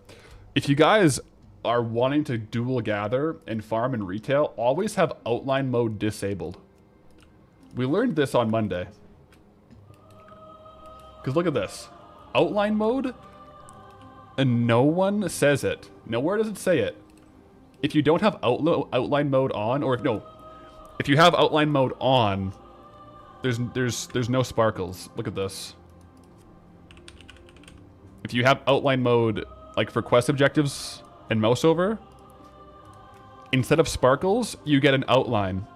if you guys are wanting to dual gather and farm in retail, always have outline mode disabled. We learned this on Monday. Because look at this. Outline mode, and no one says it. Nowhere does it say it. If you don't have outline mode on, or if you have outline mode on, there's no sparkles. Look at this. If you have outline mode, like for quest objectives and mouse over, instead of sparkles, you get an outline.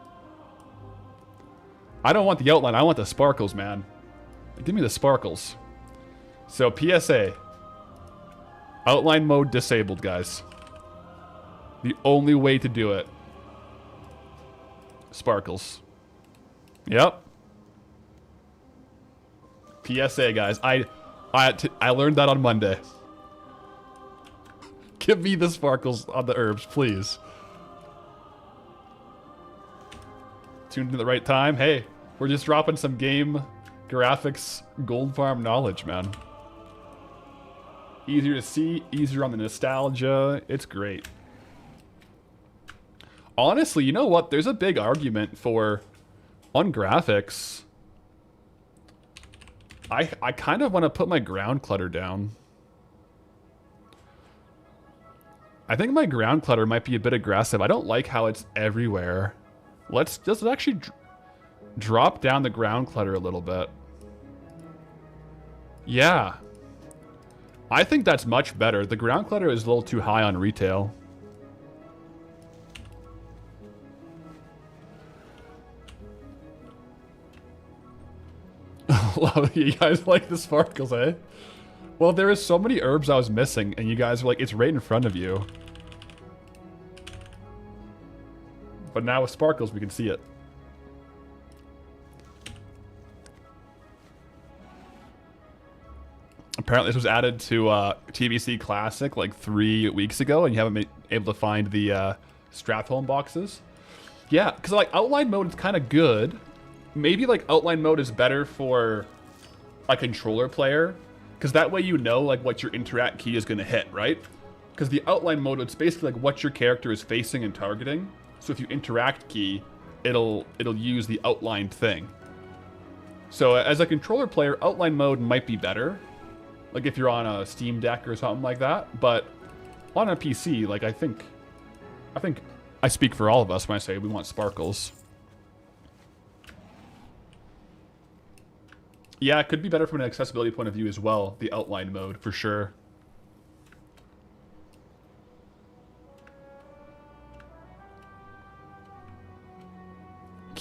I don't want the outline, I want the sparkles, man. Give me the sparkles. So PSA. Outline mode disabled, guys. The only way to do it. Sparkles. Yep. PSA, guys. I learned that on Monday. Give me the sparkles on the herbs, please. Tuned in at the right time. Hey, we're just dropping some game graphics gold farm knowledge, man. Easier to see, easier on the nostalgia. It's great. Honestly, you know what? There's a big argument for, on graphics, I kind of want to put my ground clutter down. I think my ground clutter might be a bit aggressive. I don't like how it's everywhere. Let's just actually drop down the ground clutter a little bit. Yeah. I think that's much better. The ground clutter is a little too high on retail. Love you guys like the sparkles, eh? Well, there is so many herbs I was missing, and you guys were like, it's right in front of you. But now with sparkles, we can see it. Apparently this was added to TBC Classic like 3 weeks ago, and you haven't been able to find the Stratholme boxes. Yeah, because like outline mode is kind of good. Maybe like outline mode is better for a controller player, because that way you know like what your interact key is going to hit, right? Because the outline mode, it's basically like what your character is facing and targeting. So if you interact key, it'll use the outlined thing. So as a controller player, outline mode might be better, like if you're on a Steam Deck or something like that. But on a PC, like I think I speak for all of us when I say we want sparkles. Yeah, it could be better from an accessibility point of view as well, the outline mode, for sure.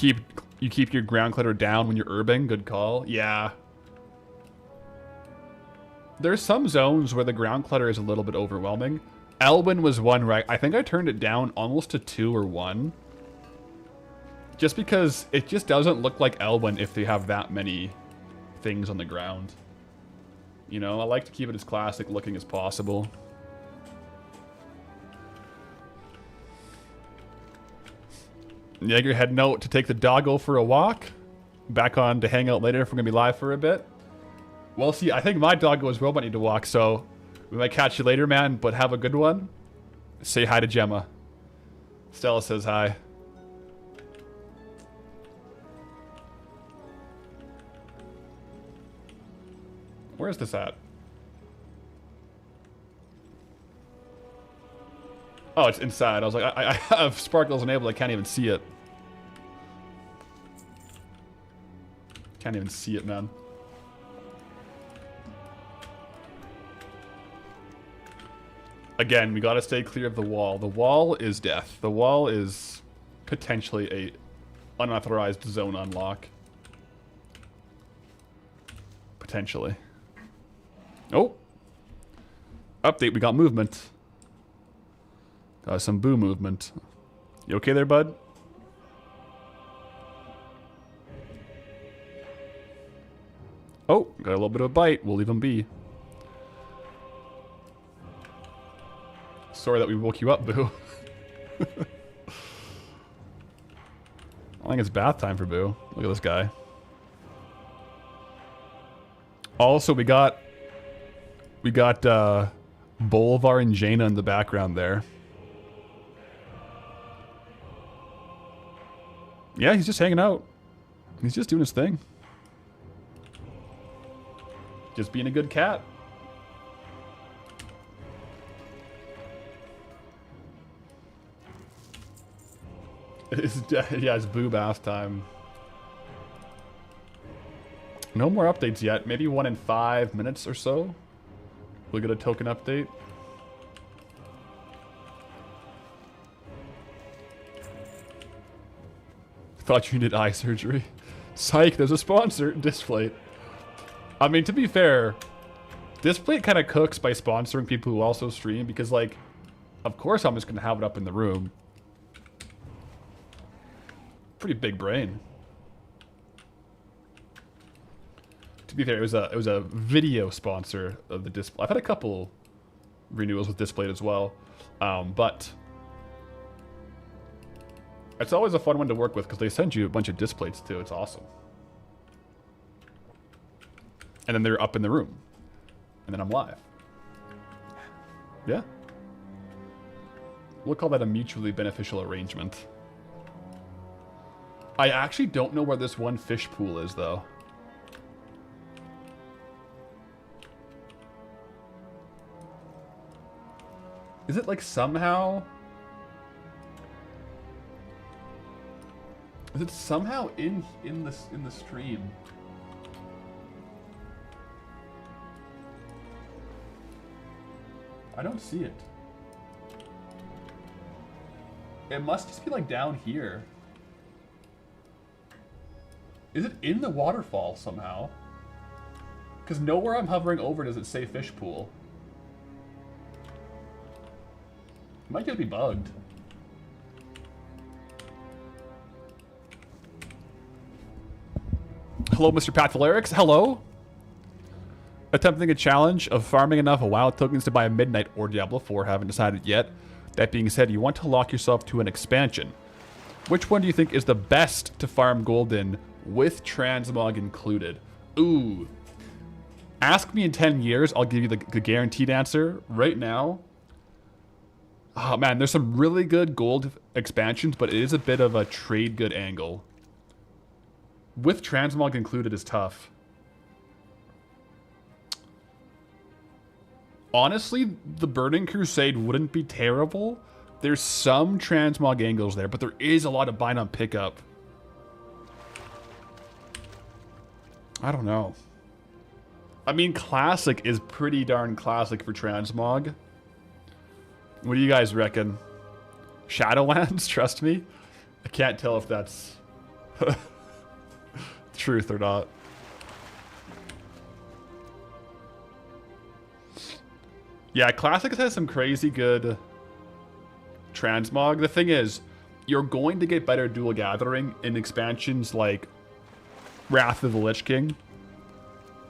You keep your ground clutter down when you're herbing, good call. Yeah. There's some zones where the ground clutter is a little bit overwhelming. Elwyn was one, right? I think I turned it down almost to 2 or 1. Just because it just doesn't look like Elwyn if they have that many things on the ground. You know, I like to keep it as classic looking as possible. Jaeger heading out to take the doggo for a walk. Back on to hang out later if we're going to be live for a bit. Well, see, I think my doggo as well might need to walk, so we might catch you later, man, but have a good one. Say hi to Gemma. Stella says hi. Where's this at? Oh, it's inside. I was like, I have sparkles enabled. I can't even see it. Can't even see it, man. Again, we gotta stay clear of the wall. The wall is death. The wall is potentially a unauthorized zone unlock. Potentially. Oh! Update, we got movement. Got some boo movement. You okay there, bud? Oh, got a little bit of a bite. We'll leave him be. Sorry that we woke you up, Boo. I think it's bath time for Boo. Look at this guy. Also, we got Bolvar and Jaina in the background there. Yeah, he's just hanging out. He's just doing his thing. Just being a good cat. Yeah, it's Boo bath time. No more updates yet. Maybe 1 in 5 minutes or so. We'll get a token update. Thought you needed eye surgery. Psych, there's a sponsor. Displate. I mean, to be fair, Displate kind of cooks by sponsoring people who also stream because, like, of course I'm just going to have it up in the room. Pretty big brain. To be fair, it was a video sponsor of the display. I've had a couple renewals with Displate as well, but it's always a fun one to work with because they send you a bunch of displays too. It's awesome. And then they're up in the room, and then I'm live. Yeah, we'll call that a mutually beneficial arrangement. I actually don't know where this one fish pool is, though. Is it like somehow? Is it somehow in the stream? I don't see it. It must just be like down here. Is it in the waterfall somehow? Because nowhere I'm hovering over does it say fish pool. It might just be bugged. Hello, Mr. Pathalerix. Hello. attempting a challenge of farming enough wild tokens to buy a Midnight or Diablo 4. Haven't decided yet. That being said, you want to lock yourself to an expansion. Which one do you think is the best to farm gold in with transmog included? Ooh. Ask me in 10 years, I'll give you the guaranteed answer. Right now, oh man, there's some really good gold expansions, but it is a bit of a trade good angle. With transmog included is tough. Honestly, the Burning Crusade wouldn't be terrible. There's some transmog angles there, but there is a lot of bind on pickup. I don't know. I mean, classic is pretty darn classic for transmog. What do you guys reckon? Shadowlands, trust me. I can't tell if that's truth or not. Yeah, classic has some crazy good transmog. The thing is, you're going to get better dual gathering in expansions like Wrath of the Lich King.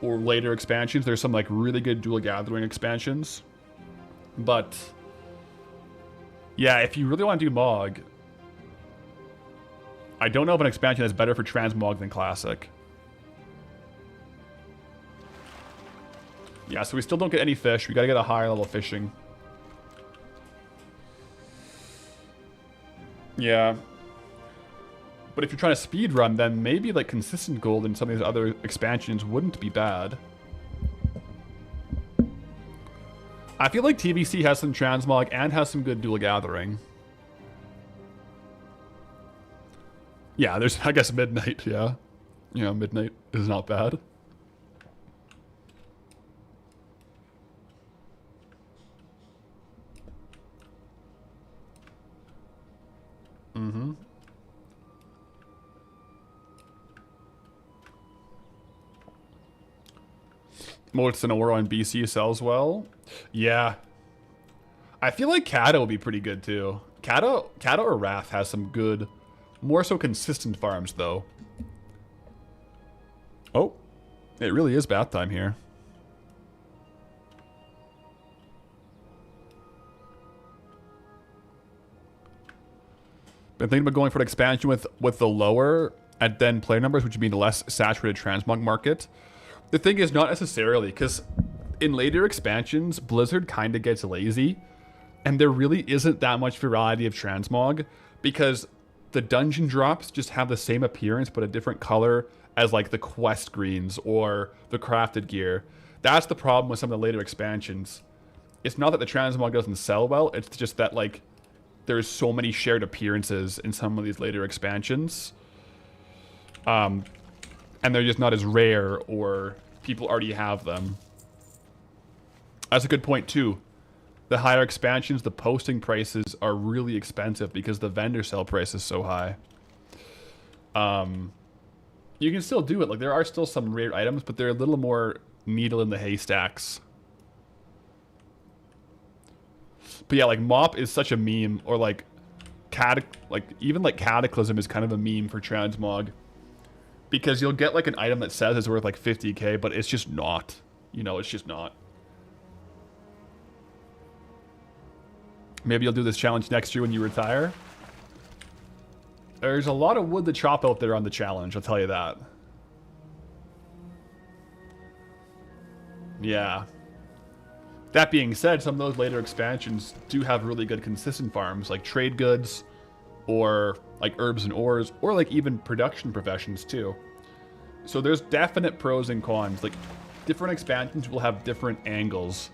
Or later expansions. There's some like really good dual gathering expansions. But yeah, if you really want to do Mog, I don't know if an expansion is better for transmog than classic. Yeah, so we still don't get any fish. We gotta get a higher level fishing. Yeah. But if you're trying to speed run, then maybe like consistent gold in some of these other expansions wouldn't be bad. I feel like TBC has some transmog and has some good dual gathering. Yeah, there's, I guess, Midnight, yeah. Yeah, Midnight is not bad. Mm-hmm. Molten Ore on BC sells well. Yeah. I feel like Kata will be pretty good too. Kata or Wrath has some good, more so consistent farms though. Oh, it really is bath time here. Been thinking about going for an expansion with the lower and then player numbers, which would mean the less saturated transmog market. The thing is, not necessarily, because in later expansions, Blizzard kind of gets lazy, and there really isn't that much variety of transmog, because the dungeon drops just have the same appearance, but a different color as, like, the quest greens or the crafted gear. That's the problem with some of the later expansions. It's not that the transmog doesn't sell well, it's just that, like, there's so many shared appearances in some of these later expansions. And they're just not as rare, or people already have them. That's a good point, too. The higher expansions, the posting prices are really expensive because the vendor sell price is so high. You can still do it. Like, there are still some rare items, but they're a little more needle in the haystacks. But yeah, like, Mop is such a meme, or like, even like Cataclysm is kind of a meme for transmog. Because you'll get like an item that says it's worth like 50k, but it's just not. You know, it's just not. Maybe you'll do this challenge next year when you retire. There's a lot of wood to chop out there on the challenge, I'll tell you that. Yeah. That being said, some of those later expansions do have really good consistent farms, like trade goods, or like herbs and ores, or like even production professions too. So there's definite pros and cons. Like, different expansions will have different angles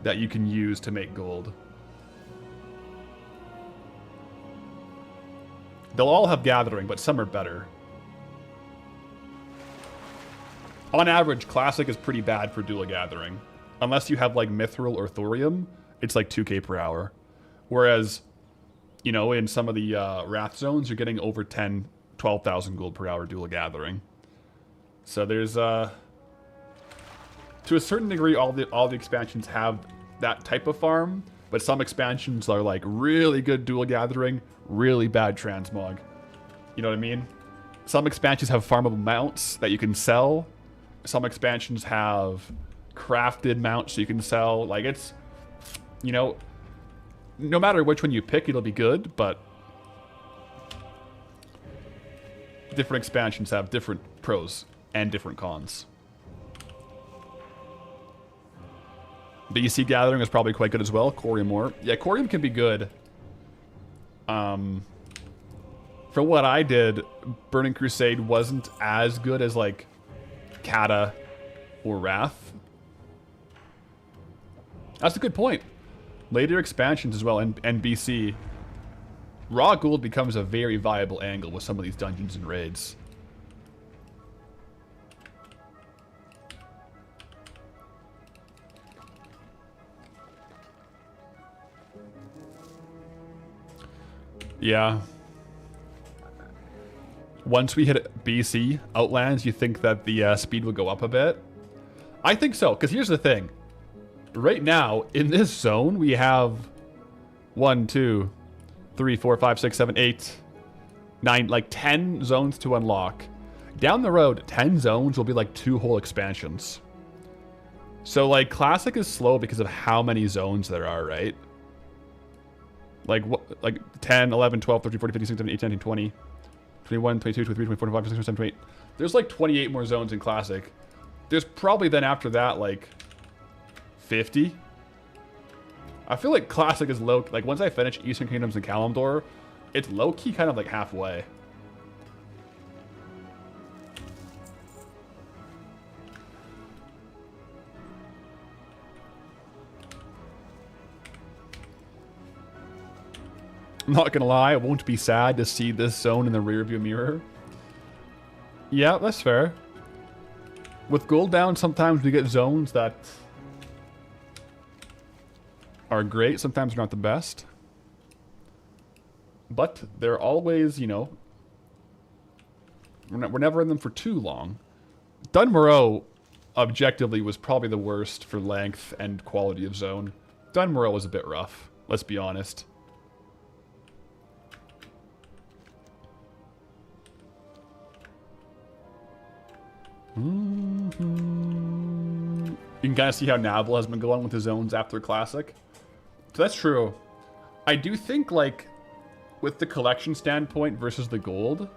that you can use to make gold. They'll all have gathering, but some are better. On average, classic is pretty bad for dual gathering. Unless you have like mithril or thorium, it's like 2k per hour. Whereas, you know, in some of the Wrath zones, you're getting over 12,000 gold per hour dual gathering. So there's, to a certain degree, all the expansions have that type of farm, but some expansions are like really good dual gathering, really bad transmog. You know what I mean? Some expansions have farmable mounts that you can sell. Some expansions have crafted mounts so you can sell. Like, it's, you know, no matter which one you pick, it'll be good, but different expansions have different pros and different cons. BC Gathering is probably quite good as well. Corium Ore. Yeah, Corium can be good. For what I did, Burning Crusade wasn't as good as, like, Kata or Wrath. That's a good point. Later expansions as well, and BC. Raw gold becomes a very viable angle with some of these dungeons and raids. Yeah. Once we hit BC Outlands, you think that the speed will go up a bit? I think so, because here's the thing. Right now, in this zone, we have 1, 2, 3, 4, 5, 6, 7, 8, 9, like 10 zones to unlock. Down the road, 10 zones will be like 2 whole expansions. So, like, Classic is slow because of how many zones there are, right? Like 10, 11, 12, 13, 14, 15, 16, 17, 18, 19, 20, 21, 22, 23, 24, 25, 26, 27, 28. There's like 28 more zones in Classic. There's probably then after that like 50. I feel like Classic is low. Like once I finish Eastern Kingdoms and Kalimdor, it's low-key kind of like halfway. I'm not gonna lie, I won't be sad to see this zone in the rearview mirror. Yeah, that's fair. With Goldbound, sometimes we get zones that are great, sometimes they're not the best. But they're always, you know, we're never in them for too long. Dunmoreau, objectively, was probably the worst for length and quality of zone. Dunmoreau was a bit rough, let's be honest. You can kind of see how Nabble has been going with his zones after Classic. So that's true. I do think, like, with the collection standpoint versus the gold,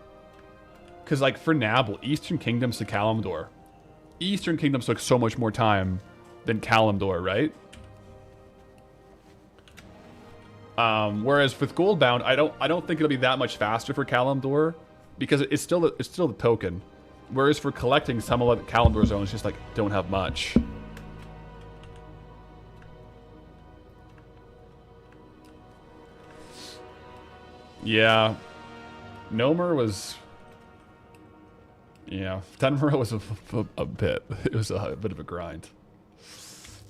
because, like, for Nabble, Eastern Kingdoms to Kalimdor, Eastern Kingdoms took so much more time than Kalimdor, right? Whereas with Goldbound, I don't think it'll be that much faster for Kalimdor, because it's still the token. Whereas for collecting, some of the Kalimdor zones just like don't have much. Yeah, Nomer was. Yeah, Dunmoreau was a bit. It was a bit of a grind.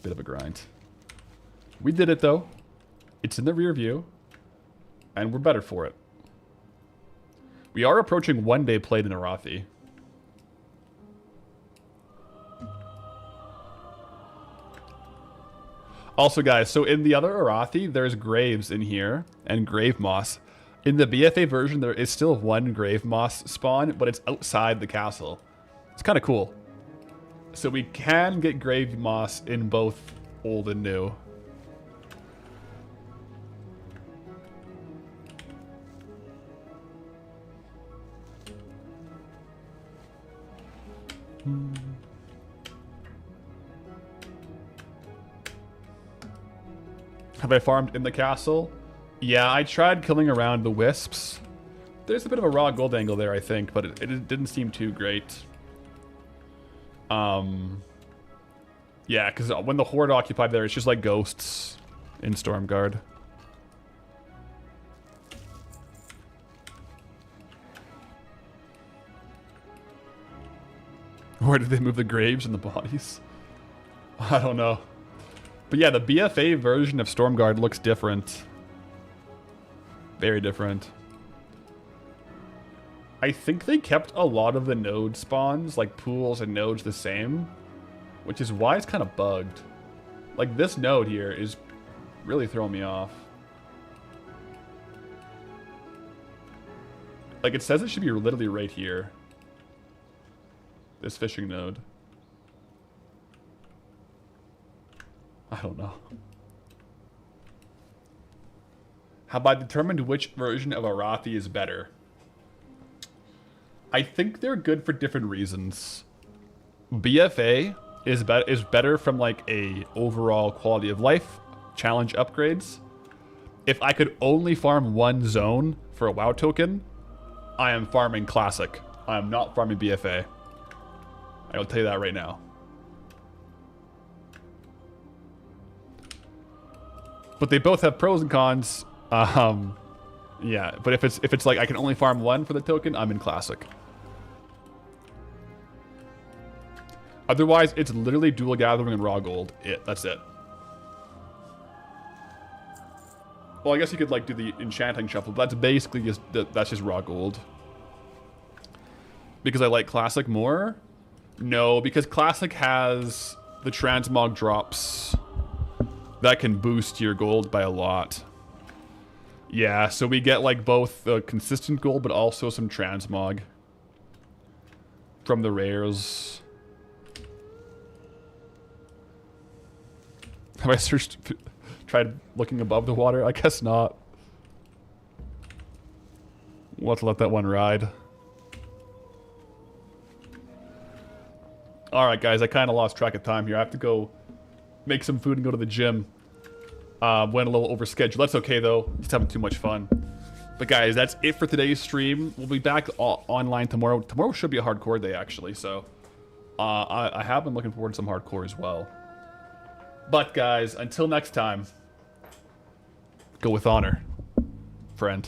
Bit of a grind. We did it though. It's in the rear view, and we're better for it. We are approaching 1 day played in Arathi. Also, guys, so in the other Arathi, there's graves in here and grave moss. In the BFA version, there is still 1 grave moss spawn, but it's outside the castle. It's kind of cool. So we can get grave moss in both old and new. Have I farmed in the castle? Yeah, I tried killing around the wisps. There's a bit of a raw gold angle there, I think, but it didn't seem too great. Yeah, because when the horde occupied there, it's just like ghosts in Stormguard. Where did they move the graves and the bodies? I don't know. But yeah, the BFA version of Stormguard looks different. Very different. I think they kept a lot of the node spawns, like pools and nodes, the same. Which is why it's kind of bugged. Like, this node here is really throwing me off. Like, it says it should be literally right here. This fishing node. I don't know. Have I determined which version of Arathi is better? I think they're good for different reasons. BFA is better from like a overall quality of life challenge upgrades. If I could only farm one zone for a WoW token, I am farming Classic. I am not farming BFA. I will tell you that right now. But they both have pros and cons. Yeah, but if it's like I can only farm one for the token, I'm in Classic. Otherwise, it's literally dual gathering and raw gold. That's it. Well, I guess you could like do the enchanting shuffle, but that's basically just raw gold. Because I like Classic more? No, because Classic has the transmog drops that can boost your gold by a lot. Yeah, so we get like both consistent gold, but also some transmog from the rares. Have I tried looking above the water? I guess not. We'll have to let that one ride. Alright guys, I kind of lost track of time here. I have to go make some food and go to the gym. Went a little over schedule. That's okay though. Just having too much fun. But guys, that's it for today's stream. We'll be back online tomorrow. Tomorrow should be a hardcore day actually, so I have been looking forward to some hardcore as well. But guys, until next time, go with honor, friend.